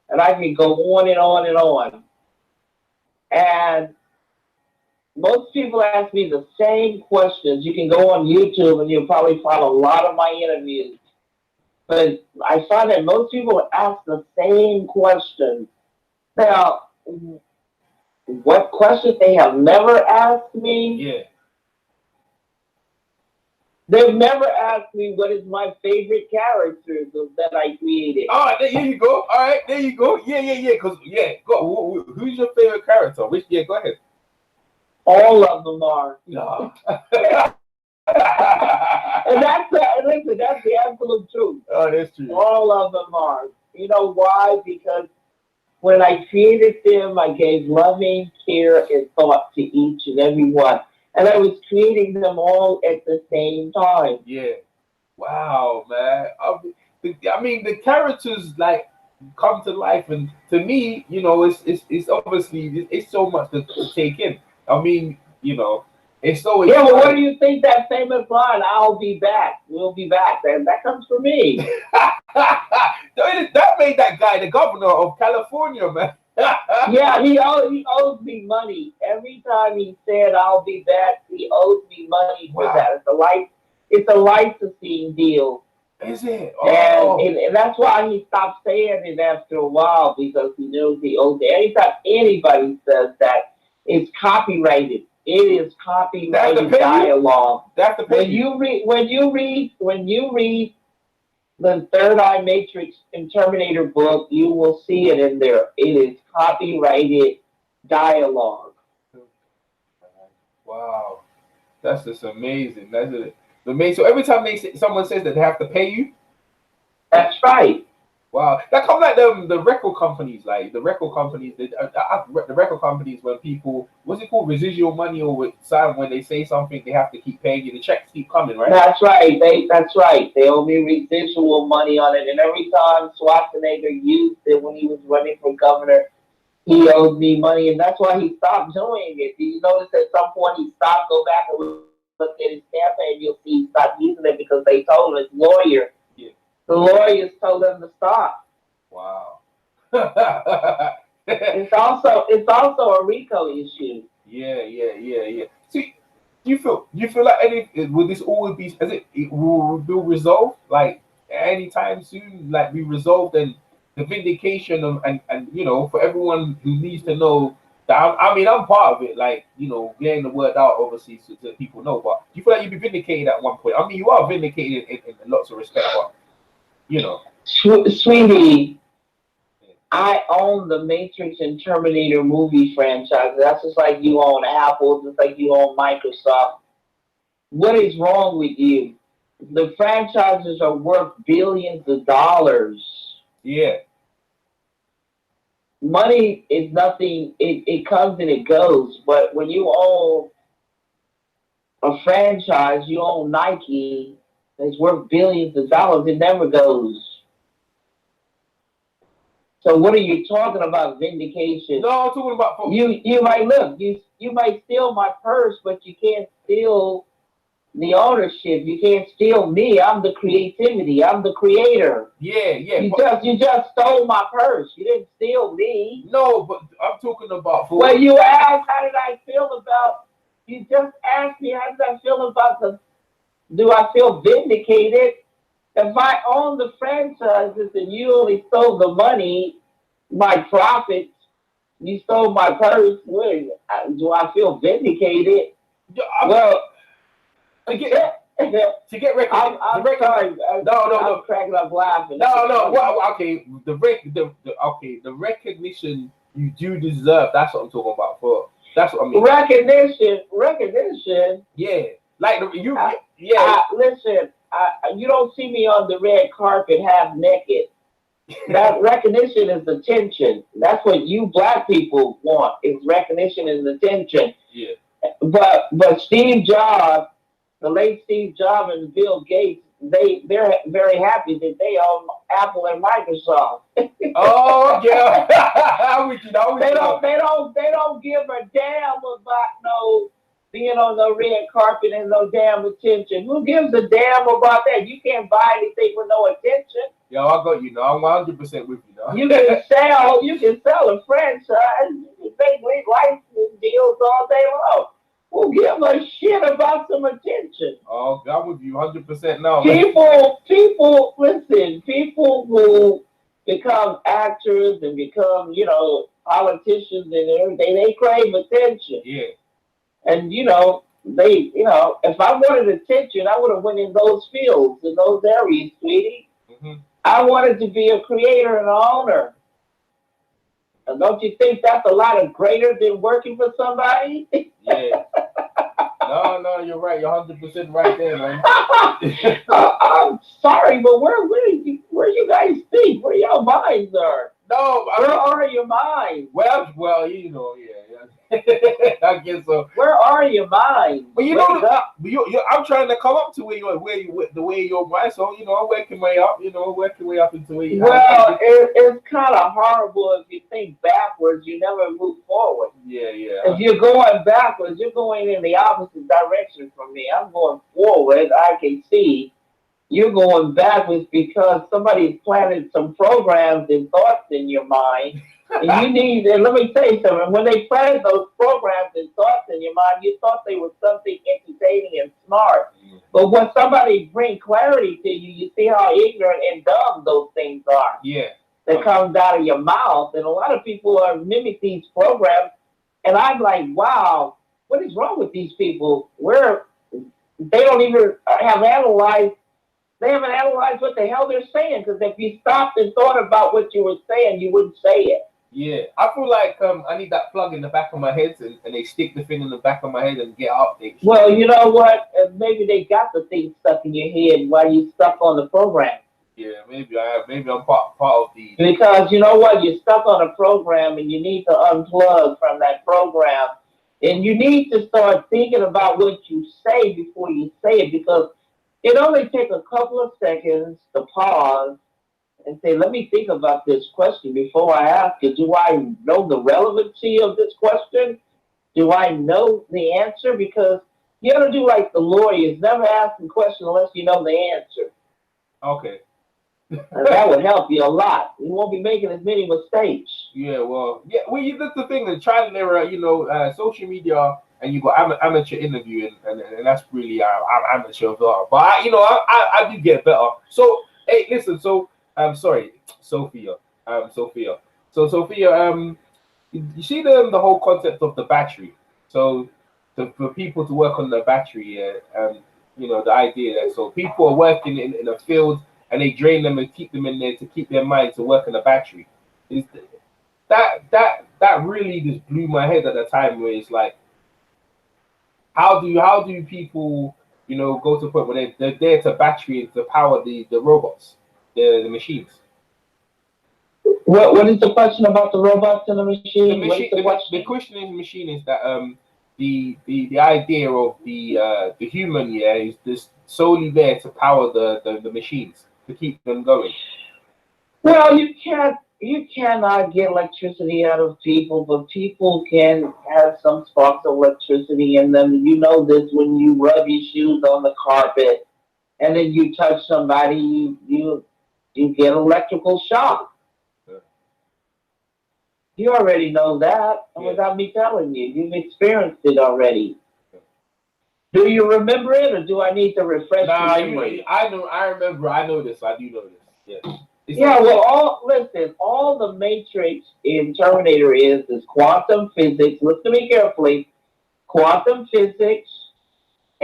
and I can go on and on and on. And most people ask me the same questions. You can go on YouTube and you'll probably find a lot of my interviews. But I find that most people ask the same questions. Now, what questions they have never asked me? Yeah. They've never asked me what is my favorite character that I created. All right, there you go. All right, there you go. Yeah. Cause go. Who's your favorite character? Which? Yeah, go ahead. All of them are. No. And listen, that's the absolute truth. Oh, that's true. All of them are. You know why? Because when I created them, I gave loving care and thought to each and every one. And I was creating them all at the same time. Yeah. Wow, man. I mean, the characters like come to life, and to me, it's obviously it's so much to take in. I mean, it's so. Yeah, well, what do you think that famous line, "I'll be back, we'll be back," that comes from me. That made that guy the governor of California, man. Yeah, he owes me money. Every time he said "I'll be back," he owes me money for Wow. that. It's a licensing deal Is it? And, Oh, and that's why he stopped saying it after a while because he knows he owes it. Anytime anybody says that, it's copyrighted. It is they have to copyrighted pay you. dialogue. They have to pay When you. you read, the Third Eye Matrix and Terminator book, you will see it in there. It is copyrighted dialogue. Wow, that's just amazing. That's it. Amazing. So every time someone says that they have to pay you, That's right. wow, that come like the record companies, like the record companies. The record companies when people, what's it called, residual money or with some when they say something, they have to keep paying you. The checks keep coming, right? That's right. That's right. They owe me residual money on it, and every time Schwarzenegger used it when he was running for governor, he owed me money, and that's why he stopped doing it. Do you notice at some point he stopped? Go back and look at his campaign, you'll see he stopped using it because they told his lawyer. Yeah. The lawyers told him to stop. Wow. It's also a RICO issue. Yeah. See, do you feel like will this always be as it will be resolved like anytime soon, like be resolved and the vindication of and for everyone who needs to know that I mean I'm part of it, like getting the word out obviously so that people know. But do you feel like you'd be vindicated at one point? I mean, you are vindicated in lots of respect, but you know. Sweetie, I own the Matrix and Terminator movie franchise. That's just like you own Apple, just like you own Microsoft. What is wrong with you? The franchises are worth billions of dollars. Yeah, Money is nothing, it comes and it goes. But when you own a franchise, you own Nike, that's worth billions of dollars, it never goes. So what are you talking about vindication? no, I'm talking about folks. You might look, you might steal my purse, but you can't steal the ownership. You can't steal me. I'm the creativity. I'm the creator. Yeah, You just stole my purse. You didn't steal me. no, but I'm talking about for. Well, you asked how did I feel about. You just asked me how did I feel about the. Do I feel vindicated? If I own the franchises and you only stole the money, my profits, you stole my purse. Well, do I feel vindicated? Yeah, Well, to get to get recognition. I'm sorry. I'm cracking up laughing. No. What? Okay, the recognition you do deserve. That's what I'm talking about. That's what I mean. Recognition. Yeah, like you. I, Yeah. listen, you don't see me on the red carpet half naked. That recognition is attention. That's what you black people want. Is recognition and attention. Yeah. But Steve Jobs, the late Steve Jobs and Bill Gates, they're very happy that they own Apple and Microsoft. Oh yeah. I'm with you. They don't give a damn about no being on the red carpet and no damn attention. Who gives a damn about that? You can't buy anything with no attention. Yo, I got you. I'm 100% with you. Now. You can sell a franchise. You can make license deals all day long. Who give a shit about some attention? Oh, I'm with you 100% now. Listen, people who become actors and become, politicians and everything, they crave attention. Yeah. And, if I wanted attention, I would have went in those fields, in those areas, sweetie. Mm-hmm. I wanted to be a creator and an owner. And don't you think that's a lot of greater than working for somebody? Yeah. No, you're right. You're 100% right there, man. I'm sorry, but where you guys think? Where your minds are? No, where are your minds? Well, yeah. I guess so. Where are your minds? But I'm trying to come up to the way your mind. So I'm working way up. Working way up into where you. Well, it's kind of horrible if you think backwards. You never move forward. Yeah. If you're going backwards, you're going in the opposite direction from me. I'm going forward. I can see. You're going backwards because somebody planted some programs and thoughts in your mind And you need, and let me tell you something, when they planted those programs and thoughts in your mind, you thought they were something entertaining and smart. But when somebody bring clarity to you, you see how ignorant and dumb those things are Yeah. that comes out of your mouth. And a lot of people are mimic these programs. And I'm like, wow, what is wrong with these people? They don't even have analyzed, they haven't analyzed what the hell they're saying. Because if you stopped and thought about what you were saying, you wouldn't say it. Yeah, I feel like I need that plug in the back of my head, and they stick the thing in the back of my head and get updates. Well, you know what? Maybe they got the thing stuck in your head while you stuck on the program. Yeah, maybe I have. Maybe I'm part of the. Because you know what? You're stuck on a program and you need to unplug from that program. And you need to start thinking about what you say before you say it because it only takes a couple of seconds to pause and say, let me think about this question before I ask it. Do I know the relevancy of this question? Do I know the answer? Because you got to do like the lawyers, never ask a question unless you know the answer. Okay. And that would help you a lot. You won't be making as many mistakes. Yeah, well, that's the thing. The trial and error, social media, and you got amateur interviewing, and that's really I'm amateur as well. But I do get better. So hey, listen. So sorry, Sophia. Sophia. So Sophia, you see the whole concept of the battery. So for people to work on the battery, the idea that so people are working in a field and they drain them and keep them in there to keep their mind to work on the battery. Is that really just blew my head at the time where it's like how do people go to the point where they're there to battery and to power the robots, the machines. What is the question about the robots and the The machine? What is machine, the the question? question in the machine is that the idea of the human is just solely there to power the machines to keep them going. Well, you cannot get electricity out of people, but people can have some sparks of electricity in them. You know this when you rub your shoes on the carpet and then you touch somebody, you get electrical shock. Yeah. You already know that Yeah. without me telling you. You've experienced it already. Yeah. Do you remember it, or do I need to refresh your Nah, memory? I know, I remember, I know this, I do know this. Yeah. Yeah, well, all the Matrix in Terminator is quantum physics. Listen to me carefully. Quantum physics,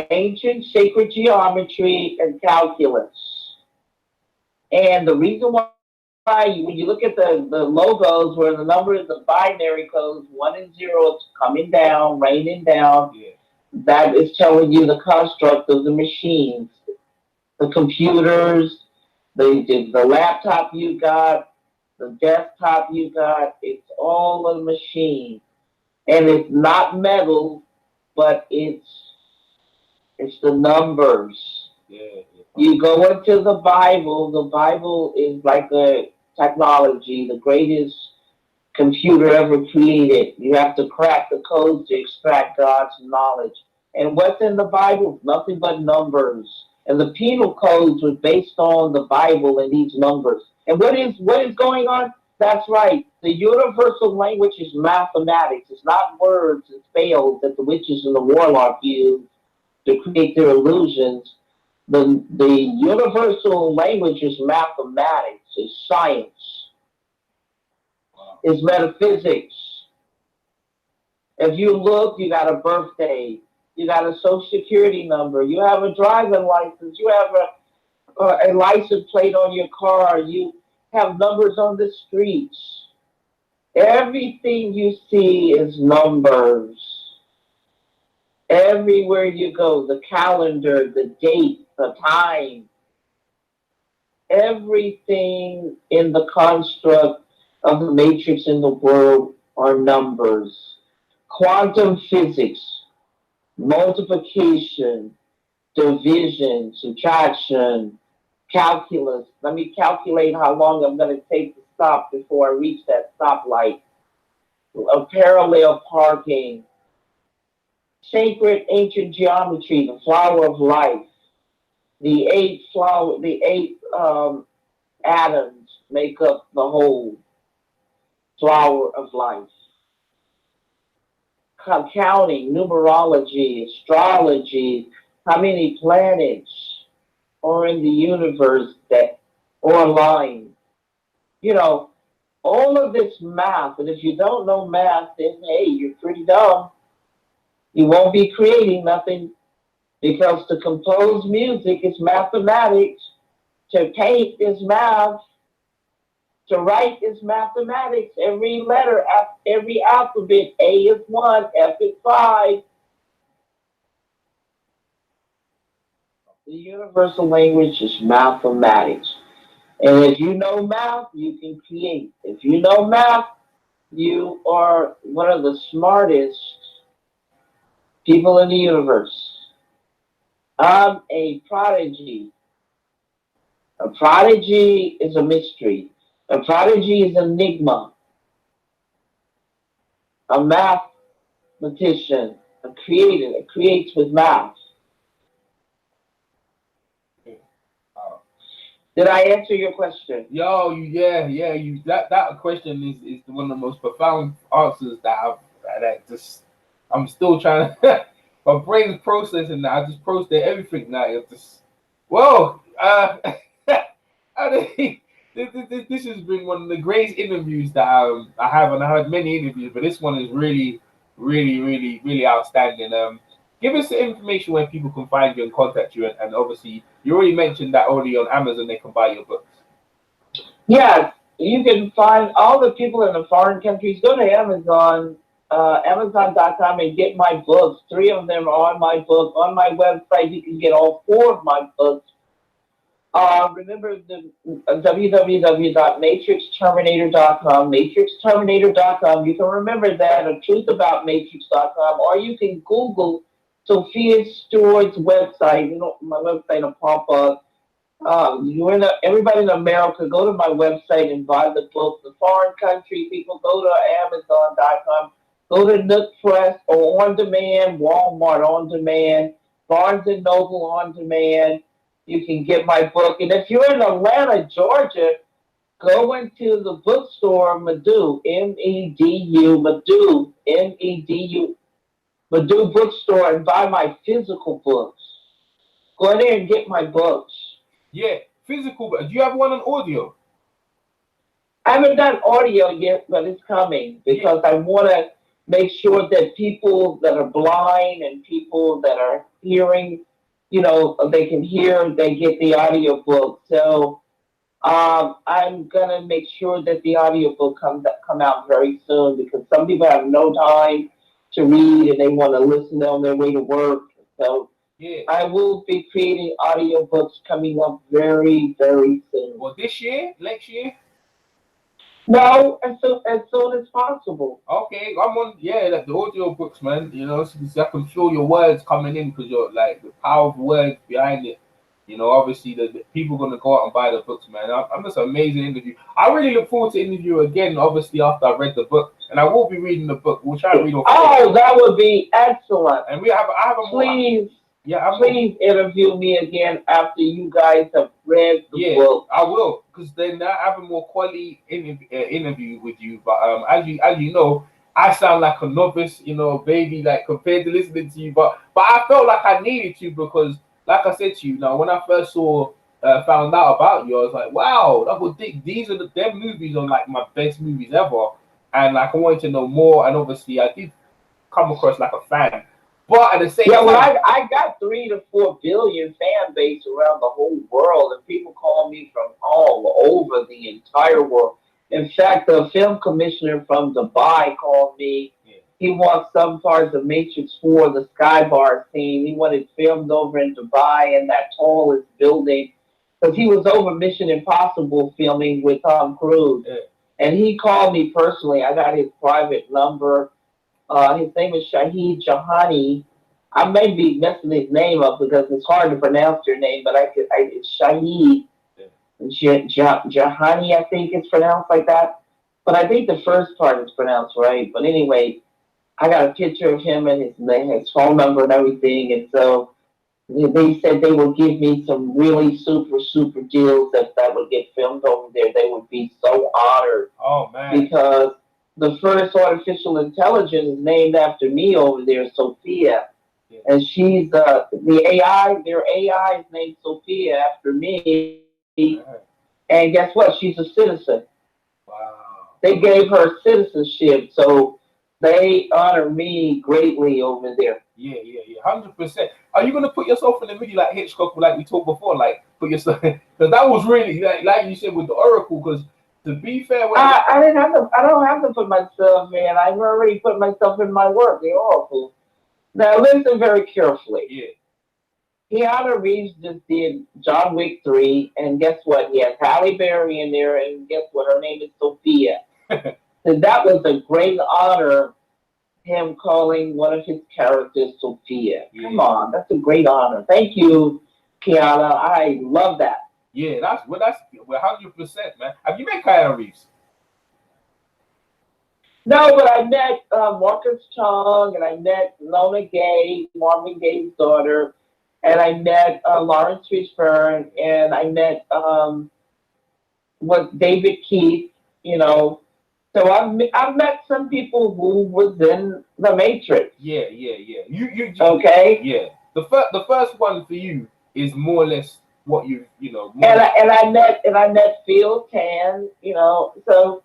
ancient sacred geometry, and calculus. And the reason why, when you look at the logos where the numbers, the binary codes, one and zero, it's coming down, raining down, Yeah. that is telling you the construct of the machines, the computers, the laptop you got, the desktop you got, it's all a machine. And it's not metal, but it's the numbers. Yeah. You go into the Bible is like a technology, the greatest computer ever created. You have to crack the codes to extract God's knowledge. And what's in the Bible? Nothing but numbers. And the penal codes were based on the Bible and these numbers. And what is going on? That's right. The universal language is mathematics. It's not words and spells that the witches and the warlock use to create their illusions. The universal language is mathematics, is science, Wow. is metaphysics. If you look, you got a birthday, you got a social security number, you have a driving license, you have a license plate on your car, you have numbers on the streets. Everything you see is numbers. Everywhere you go, the calendar, the date, the time, everything in the construct of the matrix in the world are numbers. Quantum physics, multiplication, division, subtraction, calculus. Let me calculate how long I'm going to take to stop before I reach that stoplight. A parallel parking, sacred ancient geometry, the flower of life, the eight atoms make up the whole. flower of life. Counting, numerology, astrology, how many planets are in the universe that are aligned. You know, all of this math, and if you don't know math, then hey, you're pretty dumb. You won't be creating nothing because to compose music is mathematics, to paint is math, to write is mathematics. Every letter, every alphabet, A is 1, F is 5. The universal language is mathematics. And if you know math, you can create. If you know math, you are one of the smartest people in the universe. I'm a prodigy. A prodigy is a mystery. A prodigy is an enigma. A mathematician, a creator that creates with math. Did I answer your question? Yo, you that question is one of the most profound answers that just I'm still trying to my brain's processing that. I just processed everything now. It's just well, I think this has been one of the greatest interviews that I have, and I had many interviews, but this one is really outstanding. Give us the information where people can find you and contact you, and obviously you already mentioned that only on Amazon they can buy your books. Yes, you can find all the people in the foreign countries. Go to Amazon, Amazon.com, and get my books. 3 of them are on my book. On my website, you can get all 4 of my books. Remember the www.matrixterminator.com, matrixterminator.com. You can remember that, or truthaboutmatrix.com, or you can Google Sophia Stewart's website. You know, my website will pop up. Everybody in America, go to my website and buy the book. The foreign country people, go to Amazon.com, go to Nook Press or On Demand, Walmart On Demand, Barnes and Noble On Demand. You can get my book. And if you're in Atlanta, Georgia, go into the bookstore, Medu, M-E-D-U, Medu, M-E-D-U, Medu Bookstore, and buy my physical books. Go in there and get my books. Yeah, physical. But do you have one on audio? I haven't done audio yet, but it's coming because I want to make sure that people that are blind and people that are hearing, they can hear, they get the audio book. So I'm gonna make sure that the audio book come out very soon because some people have no time to read and they want to listen on their way to work. So yeah, I will be creating audio books coming up very, very soon. Well, this year, next year? No, as soon as possible. Okay, I'm on. Yeah, like the audio books, man. So I can feel your words coming in because you're like the powerful words behind it. Obviously the people gonna go out and buy the books, man. I'm just an amazing interview. I really look forward to interview again. Obviously after I've read the book, and I will be reading the book. We'll try to read all. Oh, that would be excellent. And I have a please. Yeah, please interview me again after you guys have read the book. I will, because then I have a more quality interview with you. But as you know, I sound like a novice, baby, like compared to listening to you. But I felt like I needed to because, like I said to you, now when I first found out about you, I was like, wow, these are them movies are like my best movies ever, and like I wanted to know more. And obviously, I did come across like a fan. But at the same time, I got 3 to 4 billion fan base around the whole world, and people call me from all over the entire world. In fact, the film commissioner from Dubai called me. Yeah. He wants some parts of Matrix 4, the Skybar scene. He wanted filmed over in Dubai in that tallest building because he was over Mission Impossible filming with Tom Cruise. Yeah. And he called me personally. I got his private number. His name is Shahid Jahani. I may be messing his name up because it's hard to pronounce your name, but it's Shahid Jahani, I think it's pronounced like that. But I think the first part is pronounced right. But anyway, I got a picture of him and his phone number and everything. And so they said they would give me some really super deals that would get filmed over there. They would be so honored. Oh, man. Because the first artificial intelligence is named after me over there, Sophia. Yeah. And she's the AI, their AI is named Sophia after me. Uh-huh. And guess what? She's a citizen. Wow. They gave her citizenship. So they honor me greatly over there. Yeah, yeah, yeah, 100%. Are you gonna put yourself in the middle like Hitchcock, like we talked before, like put yourself? Because that was really like you said with the Oracle. Because to be fair, when I didn't have to. I don't have to put myself in. I've already put myself in my work. The Oracle. Now listen very carefully. yeah, Keanu Reeves just did John Wick 3, and guess what? He has Halle Berry in there, and guess what? Her name is Sophia. And that was a great honor, him calling one of his characters Sophia. yeah, Come on, that's a great honor. Thank you, Kiana. I love that. yeah. That's 100%, man. Have you met Kyle Reeves? No, but I met Marcus Chong, and I met Lona Gay, Marvin Gaye's daughter, and I met Lawrence Fishburne, and I met what David Keith, you know. So I've met some people who was in the Matrix. Yeah, yeah, yeah. Okay, yeah. The first one for you is more or less what you know. More or and less, I met Phil Tan, you know. So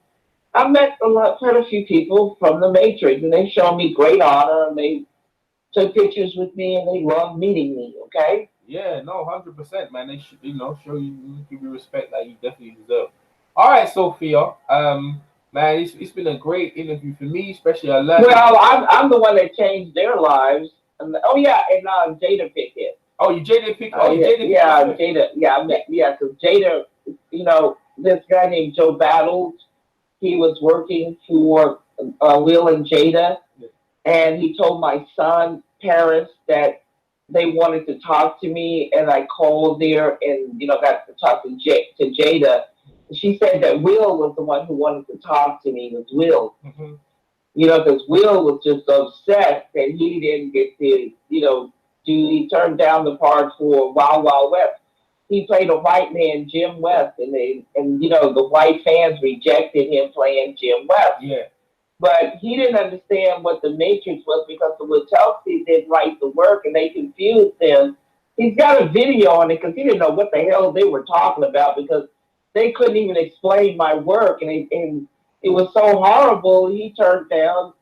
I met quite a few people from the Matrix, and they showed me great honor, and they took pictures with me, and they loved meeting me. Okay. yeah, no, 100%, man. They should, show you, give you respect that you definitely deserve. All right, Sophia. Man, it's been a great interview for me, especially I learned. Well, I'm the one that changed their lives. And, oh yeah, and Jada Pickett. Oh, you Jada Pickett. Oh, you Yeah, Jada Pickett. yeah, Jada. Yeah, I met. Yeah, because Jada, you know, this guy named Joe Battles. He was working for Will and Jada, Yeah. and he told my son Paris that they wanted to talk to me, and I called there and got to talk to Jada. She said that Will was the one who wanted to talk to me. Was Will? Mm-hmm. Because Will was just upset that he didn't get to, he turned down the part for Wild Wild West. He played a white man, Jim West, and the white fans rejected him playing Jim West. Yeah. But he didn't understand what the Matrix was because the Wachowski didn't write the work and they confused him. He's got a video on it because he didn't know what the hell they were talking about because they couldn't even explain my work and it was so horrible. He turned down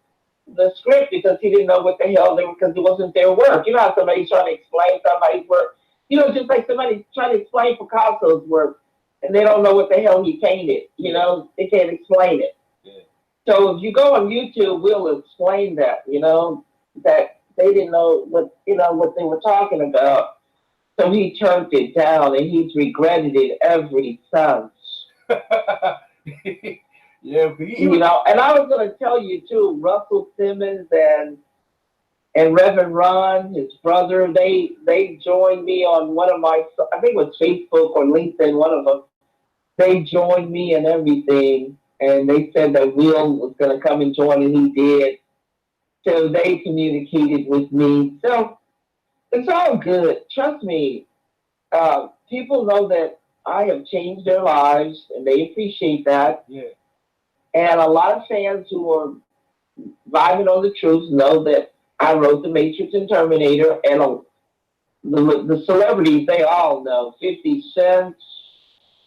the script because he didn't know what the hell they were because it wasn't their work. You know how somebody's trying to explain somebody's work. Just like somebody trying to explain Picasso's work and they don't know what the hell he painted. They can't explain it. Yeah. So if you go on YouTube, we'll explain that. That they didn't know what they were talking about. So he turned it down and he's regretted it ever since. Yeah, but And I was going to tell you too, Russell Simmons and Reverend Ron, his brother, they joined me on one of my, I think it was Facebook or LinkedIn, one of them. They joined me and everything, and they said that Will was going to come and join, and he did. So they communicated with me. So it's all good. Trust me. People know that I have changed their lives, and they appreciate that. Yeah. And a lot of fans who are vibing on the truth know that I wrote The Matrix and Terminator, and the celebrities, they all know. 50 Cent,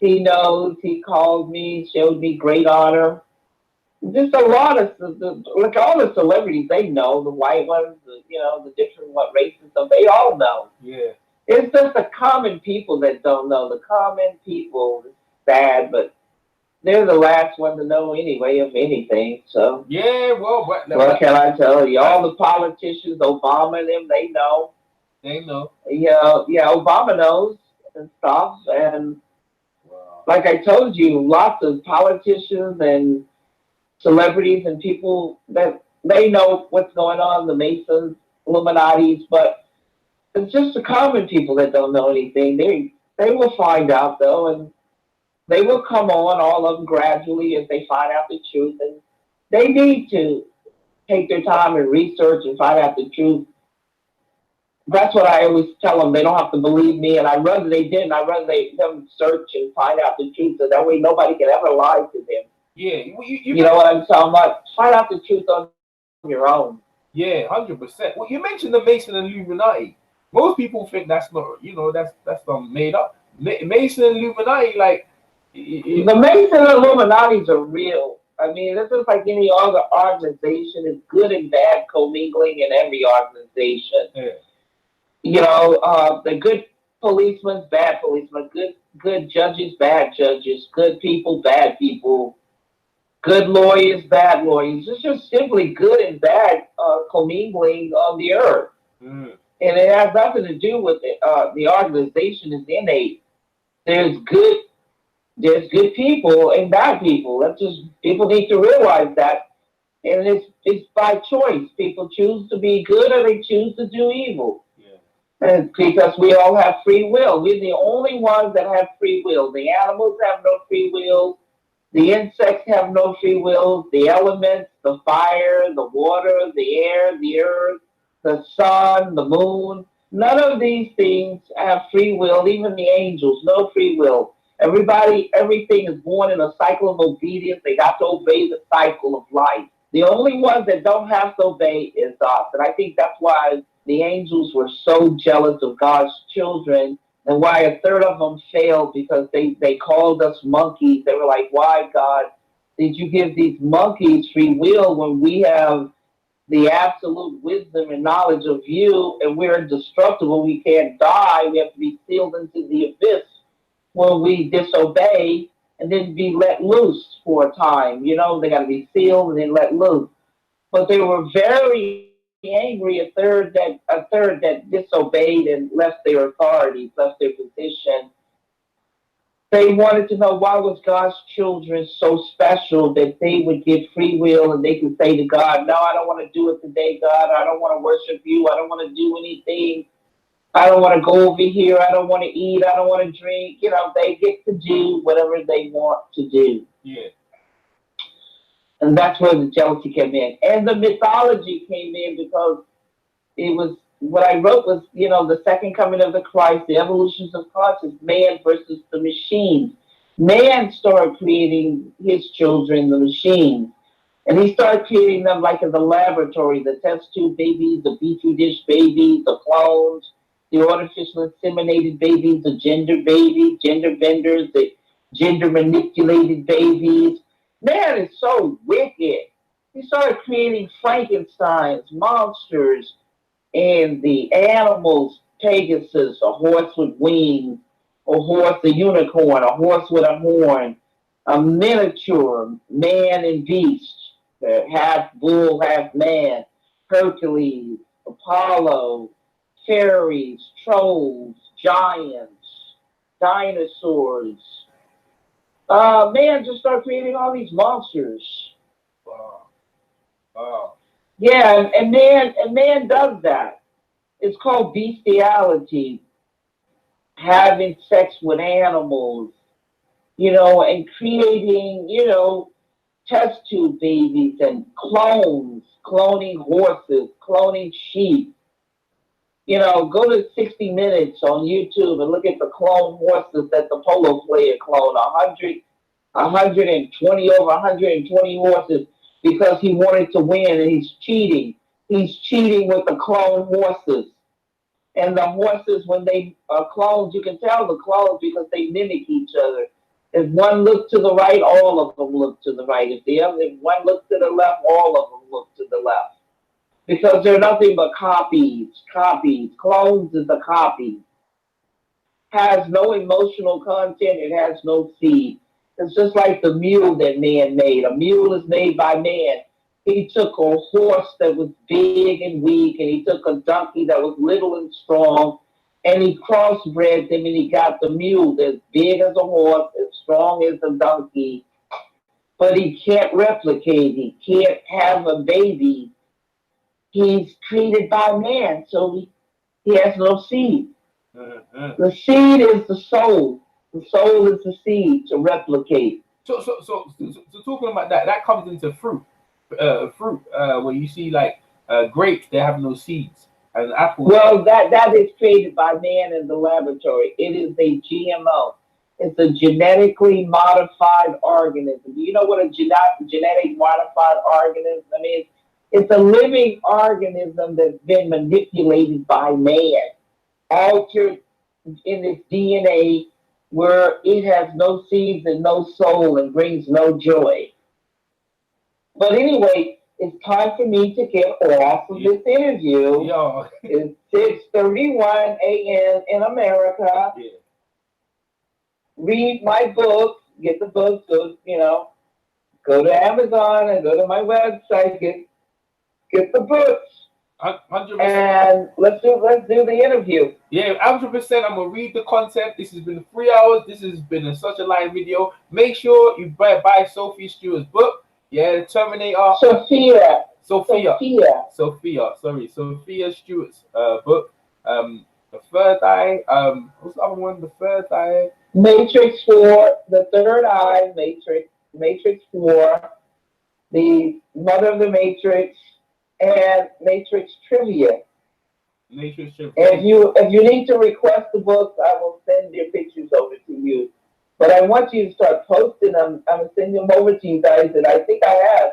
he knows. He called me, showed me great honor. Just a lot of, like all the celebrities, they know. The white ones, the different races, so they all know. Yeah. It's just the common people that don't know. The common people, it's sad, but they're the last one to know anyway of anything. So yeah, well, what can I tell you? All the politicians, Obama and them, they know. They know. Yeah, Obama knows and stuff. And wow. Like I told you, lots of politicians and celebrities and people that they know what's going on, the Masons, Illuminatis, but it's just the common people that don't know anything. They will find out though, and they will come on, all of them gradually as they find out the truth. And they need to take their time and research and find out the truth. That's what I always tell them. They don't have to believe me, and I'd rather they didn't. I'd rather them search and find out the truth, so that way nobody can ever lie to them. Yeah, You know what I'm talking about? Find out the truth on your own. yeah, 100%. Well, you mentioned the Mason and Illuminati. Most people think that's not, that's made up. Mason and Illuminati, like, The Mason and Illuminati's are real. I mean, this is like any other organization. It's good and bad commingling in every organization. yeah, The good policemen, bad policemen, good judges, bad judges, good people, bad people, good lawyers, bad lawyers. It's just simply good and bad commingling on the earth, mm, and it has nothing to do with it. The organization is innate. There's good, there's good people and bad people. That's just people need to realize that, and it's by choice. People choose to be good or they choose to do evil. yeah, And because we all have free will. We're the only ones that have free will. The animals have no free will. The insects have no free will. The elements, the fire, the water, the air, the earth, the sun, the moon, none of these things have free will. Even the angels, no free will. Everything is born in a cycle of obedience. They got to obey the cycle of life. The only ones that don't have to obey is us. And I think that's why the angels were so jealous of God's children and why a third of them failed because they called us monkeys. They were like, why, God, did you give these monkeys free will when we have the absolute wisdom and knowledge of you and we're indestructible? We can't die. We have to be sealed into the abyss when we disobey and then be let loose for a time. They got to be sealed and then let loose. But they were very angry. A third that disobeyed and left their authorities, left their position. They wanted to know why was God's children so special that they would get free will and they could say to God, "No, I don't want to do it today, God. I don't want to worship you. I don't want to do anything. I don't want to go over here. I don't want to eat. I don't want to drink." They get to do whatever they want to do. yeah, And that's where the jealousy came in. And the mythology came in because it was what I wrote was, the second coming of the Christ, the evolutions of consciousness, man versus the machine. Man started creating his children, the machines. And he started creating them like in the laboratory, the test tube babies, the petri dish babies, the clones, the artificial inseminated babies, the gender babies, gender benders, the gender manipulated babies. Man is so wicked. He started creating Frankenstein's monsters and the animals, Pegasus, a horse with wings, a horse, a unicorn, a horse with a horn, a miniature man and beast, half bull, half man, Hercules, Apollo, fairies, trolls, giants, dinosaurs. Man just started creating all these monsters. wow, wow, Yeah, and man does that. It's called bestiality, having sex with animals, and creating, test tube babies and clones, cloning horses, cloning sheep. Go to 60 Minutes on YouTube and look at the clone horses that the polo player cloned, 120, over 120 horses because he wanted to win and he's cheating. He's cheating with the clone horses. And the horses, when they are clones, you can tell the clones because they mimic each other. If one looked to the right, all of them look to the right. If one looked to the left, all of them look to the left. Because they're nothing but copies. Copies. Clones is a copy. Has no emotional content. It has no seed. It's just like the mule that man made. A mule is made by man. He took a horse that was big and weak, and he took a donkey that was little and strong, and he crossbred them, and he got the mule that's big as a horse, as strong as a donkey, but he can't replicate. He can't have a baby. He's created by man, so he has no seed. uh-huh. The seed is the soul. The soul is the seed to replicate. So talking about that, that comes into fruit. Where you see like grapes, they have no seeds, and apples. Well, that is created by man in the laboratory. It is a GMO. It's a genetically modified organism. Do you know what a genetic modified organism is? It's a living organism that's been manipulated by man, altered in its DNA, where it has no seeds and no soul and brings no joy. But anyway, it's time for me to get off of this interview. Yo. It's 6:31 a.m. in America. Yeah. Read my books, get the books, go to Amazon and go to my website, get the books. 100%. And let's do the interview. Yeah, 100%. I'm gonna read the content. This has been 3 hours. This has been such a live video. Make sure you buy Sophia Stewart's book. Yeah, Terminator. Sophia. Sorry, Sophia Stewart's book. The Third Eye. What's the other one? The Third Eye. Matrix 4, The Third Eye, Matrix 4, The Mother of the Matrix, and Matrix Trivia. Matrix Trivia. If you need to request the books, I will send your pictures over to you. But I want you to start posting them. I'm gonna send them over to you guys, and I think I have.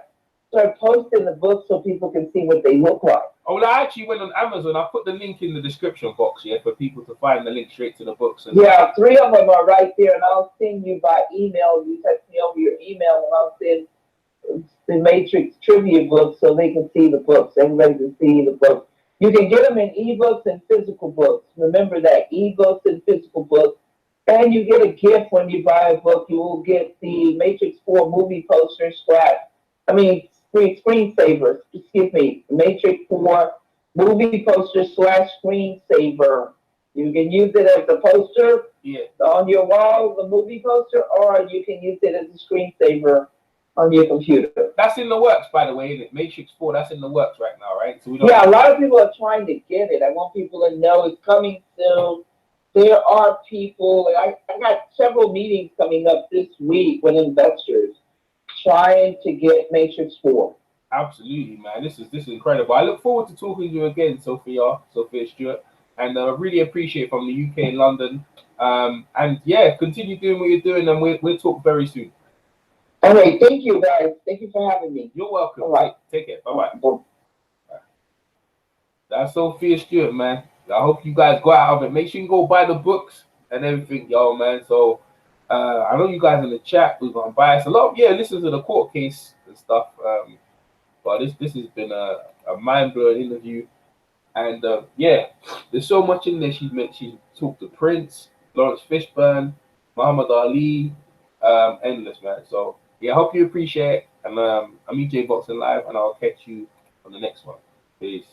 Start posting the books so people can see what they look like. Oh, well, I actually went on Amazon. I put the link in the description box, yeah, for people to find the link straight to the books. And 3 of them are right there, and I'll send you by email. You text me over your email, and I'll send the Matrix Trivia books so they can see the books. Everybody can see the books. You can get them in ebooks and physical books. Remember that, ebooks and physical books. And you get a gift when you buy a book. You will get the Matrix 4 movie poster screensaver. Excuse me, Matrix 4 movie poster / screensaver. You can use it as a poster on your wall, the movie poster, or you can use it as a screensaver on your computer. That's in the works, by the way, isn't it? Matrix 4, that's in the works right now, right? So a lot of people are trying to get it. I want people to know it's coming soon. There are people, I got several meetings coming up this week with investors trying to get Matrix 4. Absolutely, man. This is incredible. I look forward to talking to you again, Sophia Stewart, and I really appreciate from the UK and London. And yeah, continue doing what you're doing, and we'll talk very soon. All right, thank you, guys. Thank you for having me. You're welcome. All right, take care. Bye. That's Sophia Stewart, man. I hope you guys go out of it. Make sure you go buy the books and everything, y'all, man. So I know you guys in the chat we're gonna buy us a lot. Listen to the court case and stuff. But this has been a mind-blowing interview. And there's so much in there. She talked to Prince, Lawrence Fishburne, Muhammad Ali, endless, man. So I hope you appreciate it. And I'm EJ Boxing Live, and I'll catch you on the next one. Peace.